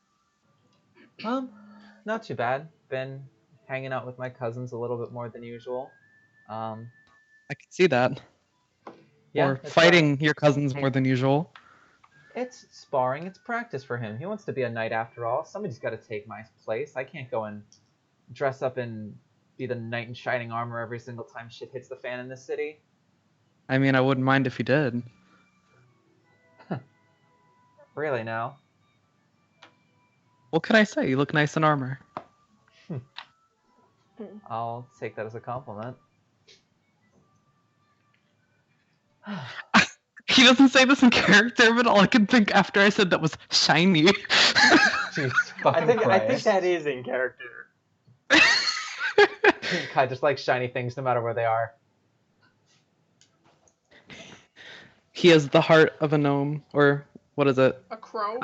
Not too bad. Been hanging out with my cousins a little bit more than usual. I can see that. Yeah, Or it's, fighting your cousins more than usual. It's sparring. It's practice for him. He wants to be a knight after all. Somebody's got to take my place. I can't go and dress up and be the knight in shining armor every single time shit hits the fan in this city. I mean, I wouldn't mind if you did. Really now? What can I say? You look nice in armor. I'll take that as a compliment. He doesn't say this in character, but all I can think after I said that was shiny. Jeez, I think Christ. that is in character. Kai just likes shiny things no matter where they are. He has the heart of a gnome, or what is it? A crow?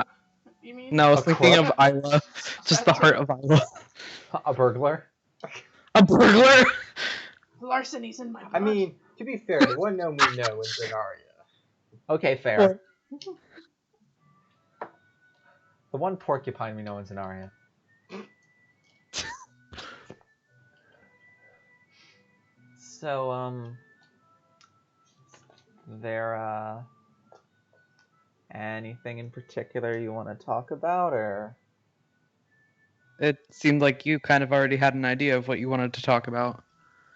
You mean? No, I was A thinking crow? of Isla. Just the heart of Isla. A burglar? A burglar? Larceny's in my blood. I mean, to be fair, the one gnome we know is Zenaria. Okay, fair. The one porcupine we know in Zenaria. So, there, anything in particular you want to talk about, or? It seemed like you kind of already had an idea of what you wanted to talk about.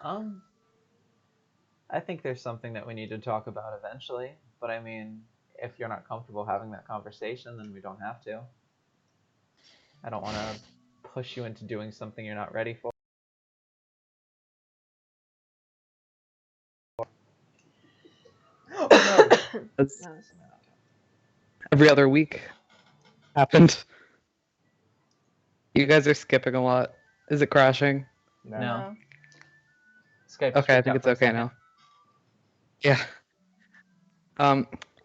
I think there's something that we need to talk about eventually, but I mean, if you're not comfortable having that conversation, then we don't have to. I don't want to push you into doing something you're not ready for. That's every other week happened. You guys are skipping a lot. Is it crashing? No. Skype Okay, I think it's okay now. Yeah.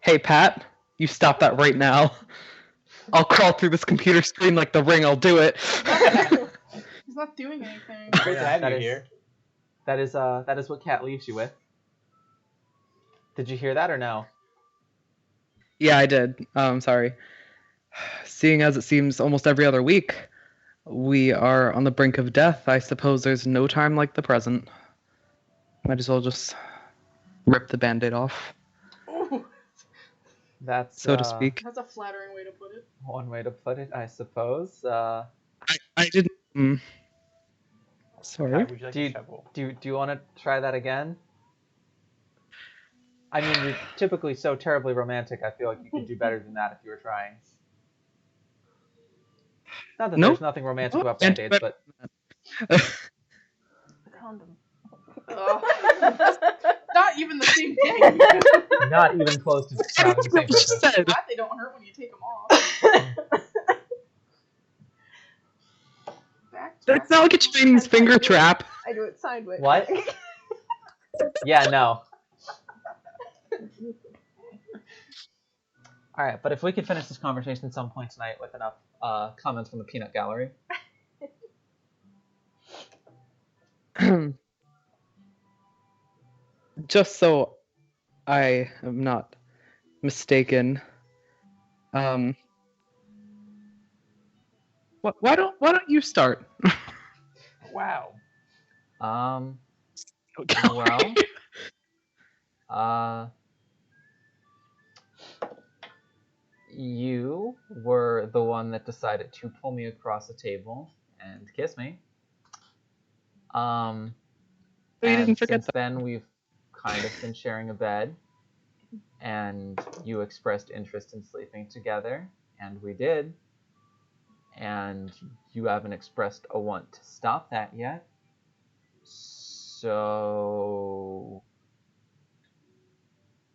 Hey Pat, you stop that right now. I'll crawl through this computer screen like the Ring. I'll do it. He's not doing anything. Great to have that you is- here. That is what Cat leaves you with. Did you hear that or no? Yeah, I did. Sorry. Seeing as it seems almost every other week, we are on the brink of death. I suppose there's no time like the present. Might as well just rip the Band-Aid off, Ooh, That's so to speak. that's a flattering way to put it. one way to put it, I suppose. I didn't. Sorry. Pat, would you like Do you- a shovel? Do you want to try that again? I mean, you're typically so terribly romantic. I feel like you could do better than that if you were trying. Not that Nope. there's nothing romantic about And- Band-Aids, but The condom. Ugh. Not even the same thing. not even close to having the same purpose. said. Glad they don't hurt when you take them off. That's not like a Chinese finger trap. I do it sideways. What? Yeah, no. All right, but if we could finish this conversation at some point tonight with enough comments from the peanut gallery. Just so I am not mistaken, why don't you start? Wow. Well, you were the one that decided to pull me across the table and kiss me. you And didn't forget since then we've kind of been sharing a bed, and you expressed interest in sleeping together, and we did. And you haven't expressed a want to stop that yet. So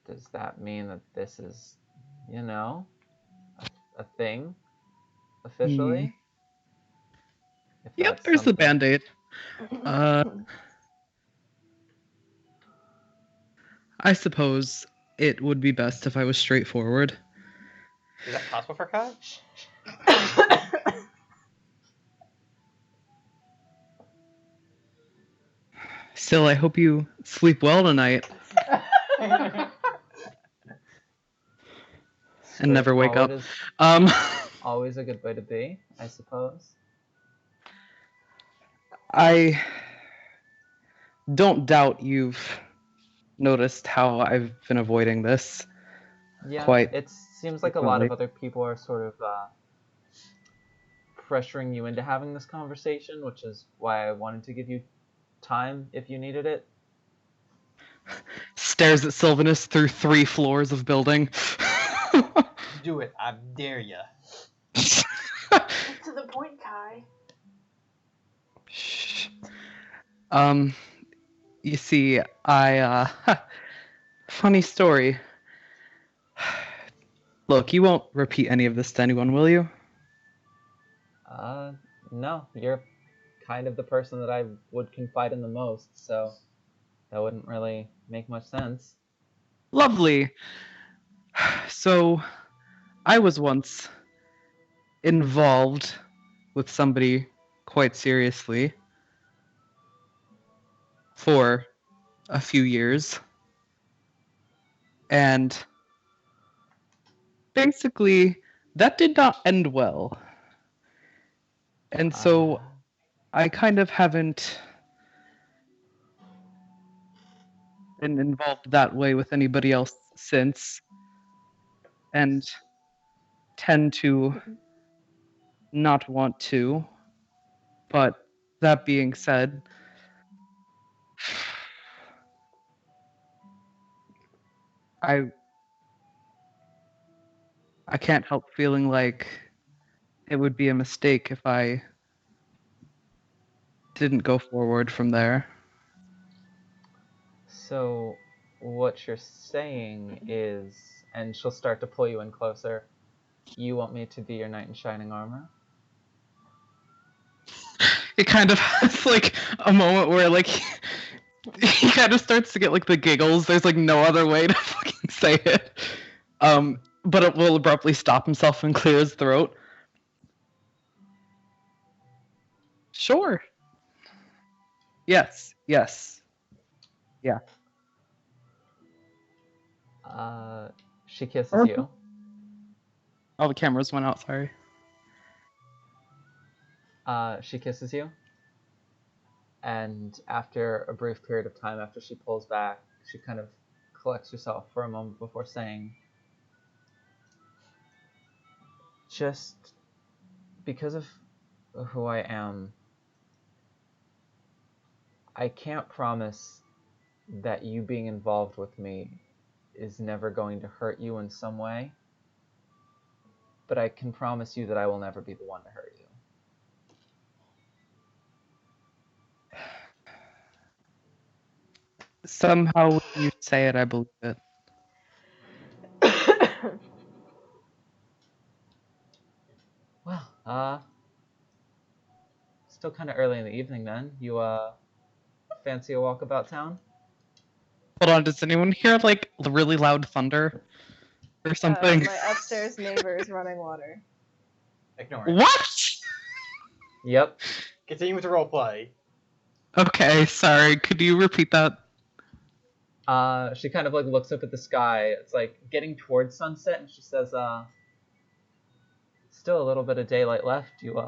does that mean that this is, a thing officially? If Yep, that's there's the something- Band-Aid. I suppose it would be best if I was straightforward. Is that possible for Kai? Still, I hope you sleep well tonight and never wake up. Always- Um, Always a good way to be, I suppose. I don't doubt you've noticed how I've been avoiding this. Yeah, Quite it seems like a lot of frequently. other people are sort of pressuring you into having this conversation, which is why I wanted to give you time if you needed it. Stares at Sylvanus through 3 floors of building. Do it. I dare ya. Get to the point, Kai. Shh. You see, funny story. Look, you won't repeat any of this to anyone, will you? No, you're kind of the person that I would confide in the most, so that wouldn't really make much sense. Lovely. So, I was once involved with somebody quite seriously for a few years. And basically, that did not end well. And so, I kind of haven't been involved that way with anybody else since, and tend to not want to. But that being said, I can't help feeling like it would be a mistake if I didn't go forward from there. So, what you're saying is, and she'll start to pull you in closer, you want me to be your knight in shining armor? it kind of has like a moment where like he kind of starts to get like the giggles. There's like no other way to fucking say it. But it will abruptly stop himself and clear his throat. Sure. Yes. Yes. Yeah. She kisses Or- you. Oh, the cameras went out. Sorry. She kisses you. And after a brief period of time, after she pulls back, she kind of collects herself for a moment before saying, just because of who I am, I can't promise that you being involved with me is never going to hurt you in some way, but I can promise you that I will never be the one to hurt you. Somehow when you say it, I believe it. Well, still kind of early in the evening then. You, fancy a walk about town? Hold on, does anyone hear like really loud thunder or something? My upstairs neighbor is running water. Ignore it. What? Yep. Continue with the roleplay. Okay, sorry. Could you repeat that? She kind of like looks up at the sky. It's like getting towards sunset, and she says, still a little bit of daylight left. You,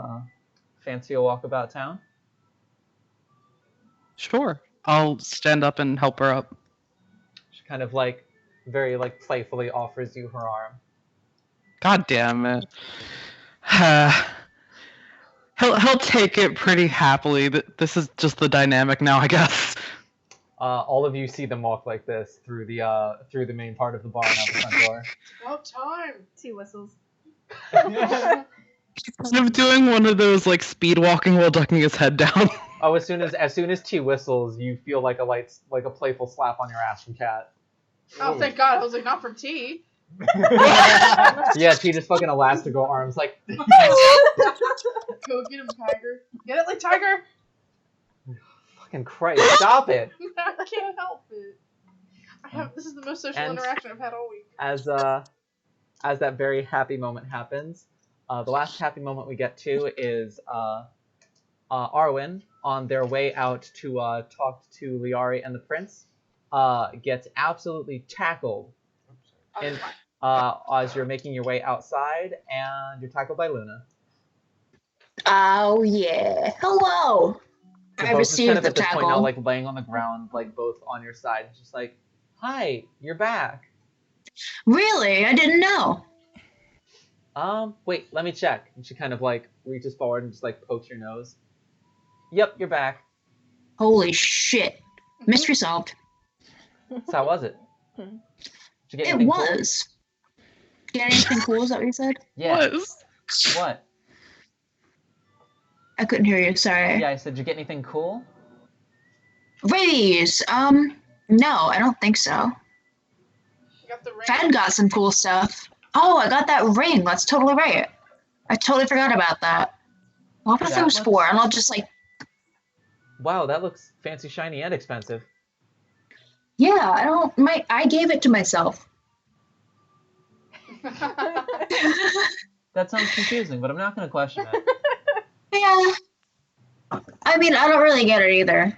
fancy a walk about town? Sure. I'll stand up and help her up. She kind of like, very like playfully offers you her arm. God damn it. He'll take it pretty happily. This is just the dynamic now, I guess. All of you see them walk like this through the main part of the bar and out the front door. About time. He whistles. He's kind of doing one of those like speed walking while ducking his head down. Oh, as soon as T whistles, you feel like a playful slap on your ass from Cat. Oh, thank God. I was like, not from T. Yeah, T just fucking Elastigirl arms like. Go get him, Tiger. Get it like Tiger. Fucking Christ! Stop it. I can't help it. This is the most social And- interaction I've had all week. As that very happy moment happens, the last happy moment we get to is Arwen on their way out to talk to Liari and the prince gets absolutely tackled in, as you're making your way outside, and you're tackled by Luna. Oh yeah. Hello. They're I both just kind received of the at this point now, tackle. like laying on the ground, like both on your side, just like, "Hi, you're back." Really? I didn't know. Wait, let me check. And she kind of like reaches forward and just like pokes your nose. Yep, you're back. Holy shit. Mystery solved. So how was it? Did you get It anything cool? was. Get anything cool? Is that what you said? Yeah. Was. What? I couldn't hear you. Sorry. Yeah, I said, did you get anything cool? Raise. No, I don't think so. You got the ring. Fed got some cool stuff. Oh, I got that ring. That's totally right. I totally forgot about that. What were That those looks- for? And I'll just like, Wow, that looks fancy, shiny, and expensive. yeah, I gave it to myself. That sounds confusing, but I'm not going to question it. Yeah. I mean, I don't really get it either.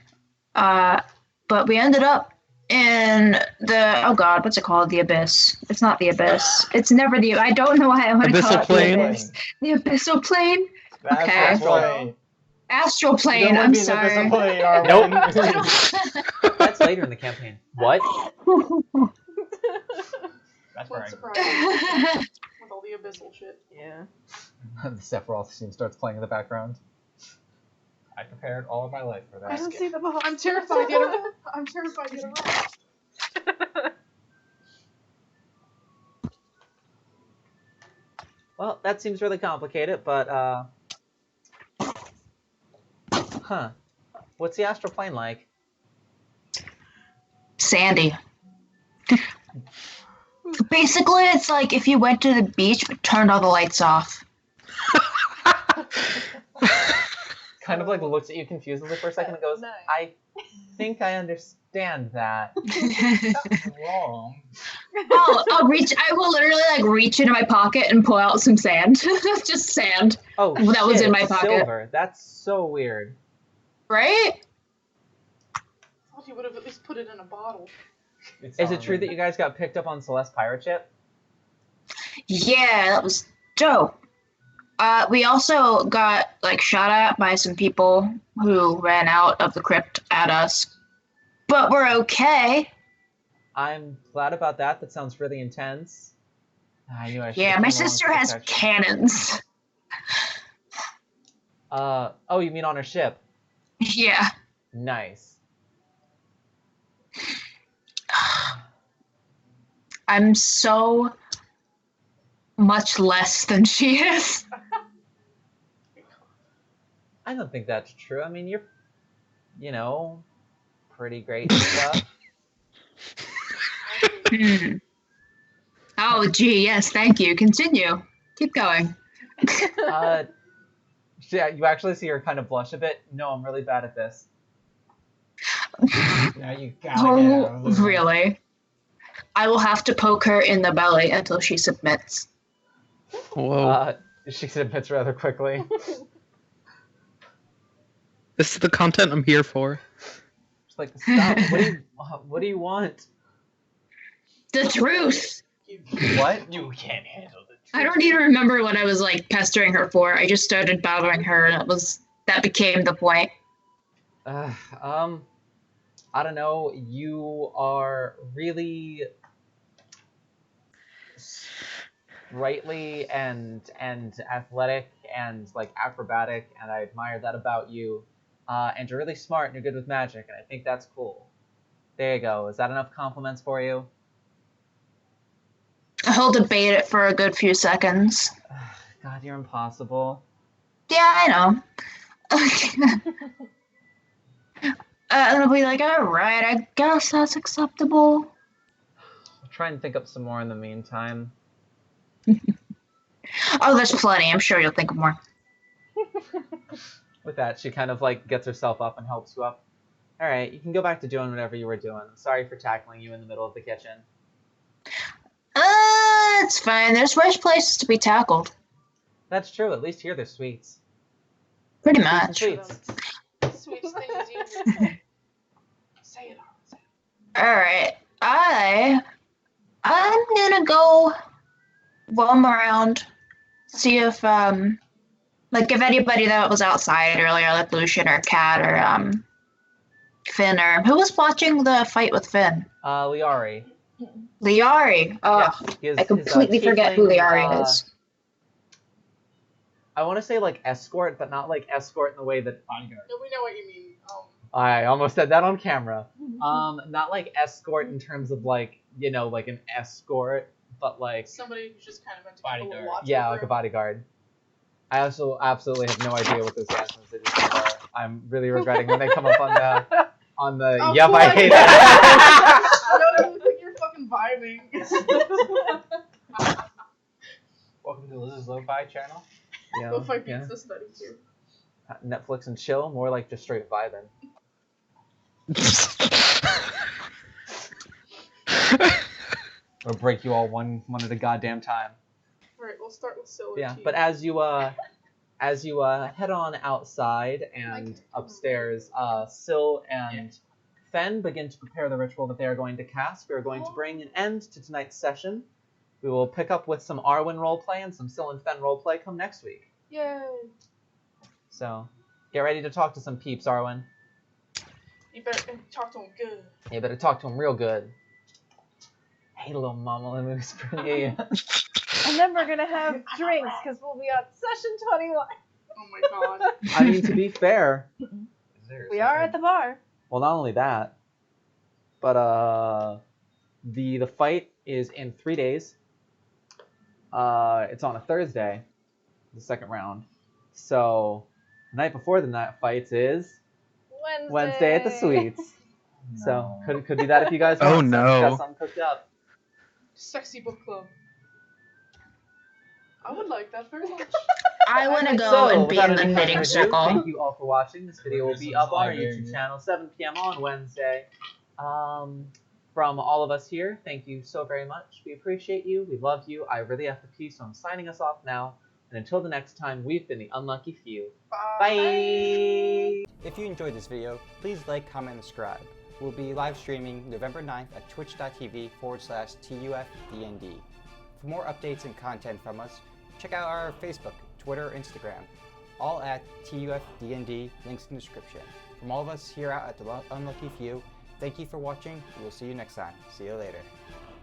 But we ended up in the, oh god, what's it called? The Abyss. It's not the Abyss. It's never the, I don't know why I want to call Abyssal it plane? the Abyss. The Abyssal plane? That's Okay. Astral. Astral plane, Don't I'm be the sorry. Abyssal plane, Arwen. Nope. That's later in the campaign. What? That's What right. surprise with all the abyssal shit. Yeah. The Sephiroth scene starts playing in the background. I prepared all of my life for that. I don't see the ball. I'm terrified yet. I'm terrified yet. Well, that seems really complicated, but, huh. What's the astral plane like? Sandy. Basically, it's like if you went to the beach but turned all the lights off. kind of like looks at you confusedly for a second and goes, Nice. I think I understand that. That's wrong. I'll reach. I will literally like reach into my pocket and pull out some sand. Just sand, Oh, That was shit, in my it's pocket. silver. That's so weird. right? I thought he would have at least put it in a bottle. Is it true that you guys got picked up on Celeste pirate ship? Yeah, that was dope. We also got like shot at by some people who ran out of the crypt at us, but we're okay. I'm glad about that. That sounds really intense. I knew I should. Yeah, my sister has cannons. Oh, you mean on her ship? Yeah. Nice. I'm so much less than she is. I don't think that's true. I mean, you're, pretty great and stuff. Oh, gee, yes, thank you. Continue. Keep going. Yeah, you actually see her kind of blush a bit. No, I'm really bad at this. Now you gotta get out Oh, of the room. really? I will have to poke her in the belly until she submits. Whoa. She submits rather quickly. This is the content I'm here for. She's like, stop. What do you want? The truth. What? You can't handle the truth. I don't even remember what I was like pestering her for. I just started bothering her, and that became the point. I don't know. You are really sprightly and athletic and like acrobatic, and I admire that about you. And you're really smart and you're good with magic, and I think that's cool. There you go. Is that enough compliments for you? He'll debate it for a good few seconds. God, you're impossible. Yeah, I know. And I'll be like, alright, I guess that's acceptable. I'll try and think up some more in the meantime. Oh, there's plenty. I'm sure you'll think of more. With that, she kind of like gets herself up and helps you up. All right, you can go back to doing whatever you were doing. I'm sorry for tackling you in the middle of the kitchen. It's fine. There's worse places to be tackled. That's true. At least here there's sweets. Pretty Sweets and much. sweets. Sweetest thing is you. Say it. Alright. I'm gonna go roam around, see if if anybody that was outside earlier, like Lucian or Kat or Finn, or who was watching the fight with Finn? Liari. Liari. Oh, Yeah, I completely forget who tiefling, Liari is. I want to say like escort, but not like escort in the way that Bodyguard. No, we know what you mean. I almost said that on camera. Not like escort in terms of like like an escort, but like Somebody who's just kind of meant to Bodyguard. keep a watch yeah, over like a him. bodyguard. I also absolutely have no idea what those gas messages are. I'm really regretting when they come up on the Oh, yep, cool, I hate it. No, you look like you're fucking vibing. Welcome to Liz's Lo-Fi channel. Yeah, Go fight yeah. pizza study too. Netflix and chill, more like just straight vibing. Or break you all one at a goddamn time. Alright, we'll start with Silly. Yeah, but as you head on outside and upstairs, Syl and Fen begin to prepare the ritual that they are going to cast. We are going to bring an end to tonight's session. We will pick up with some Arwen roleplay and some Syl and Fen roleplay come next week. Yay! So, get ready to talk to some peeps, Arwen. You better talk to him good. You better talk to them real good. Hey, little mama, let me whisper in your ear. And then we're gonna have drinks because we'll be on session 21. Oh my god. I mean, to be fair, We are at the bar. well, not only that, but the fight is in 3 days. It's on a Thursday, the second round. So the night before the night fights is Wednesday at the Suites. So could be that if you guys want. Oh, no. Got something cooked up. Sexy book club. I would like that very much. I want to go So, and be without in the any further knitting ado, circle. thank you all for watching. This video will be up on our Library. YouTube channel 7 p.m. on Wednesday. From all of us here, thank you so very much. We appreciate you. We love you. I really have to pee, so I'm signing us off now. And until the next time, we've been the Unlucky Few. Bye! If you enjoyed this video, please like, comment, and subscribe. We'll be live streaming November 9th at twitch.tv/TUFDND. For more updates and content from us, check out our Facebook, Twitter, Instagram, all at TUFDND, links in the description. From all of us here out at the Unlucky Few, thank you for watching. We'll see you next time. See you later.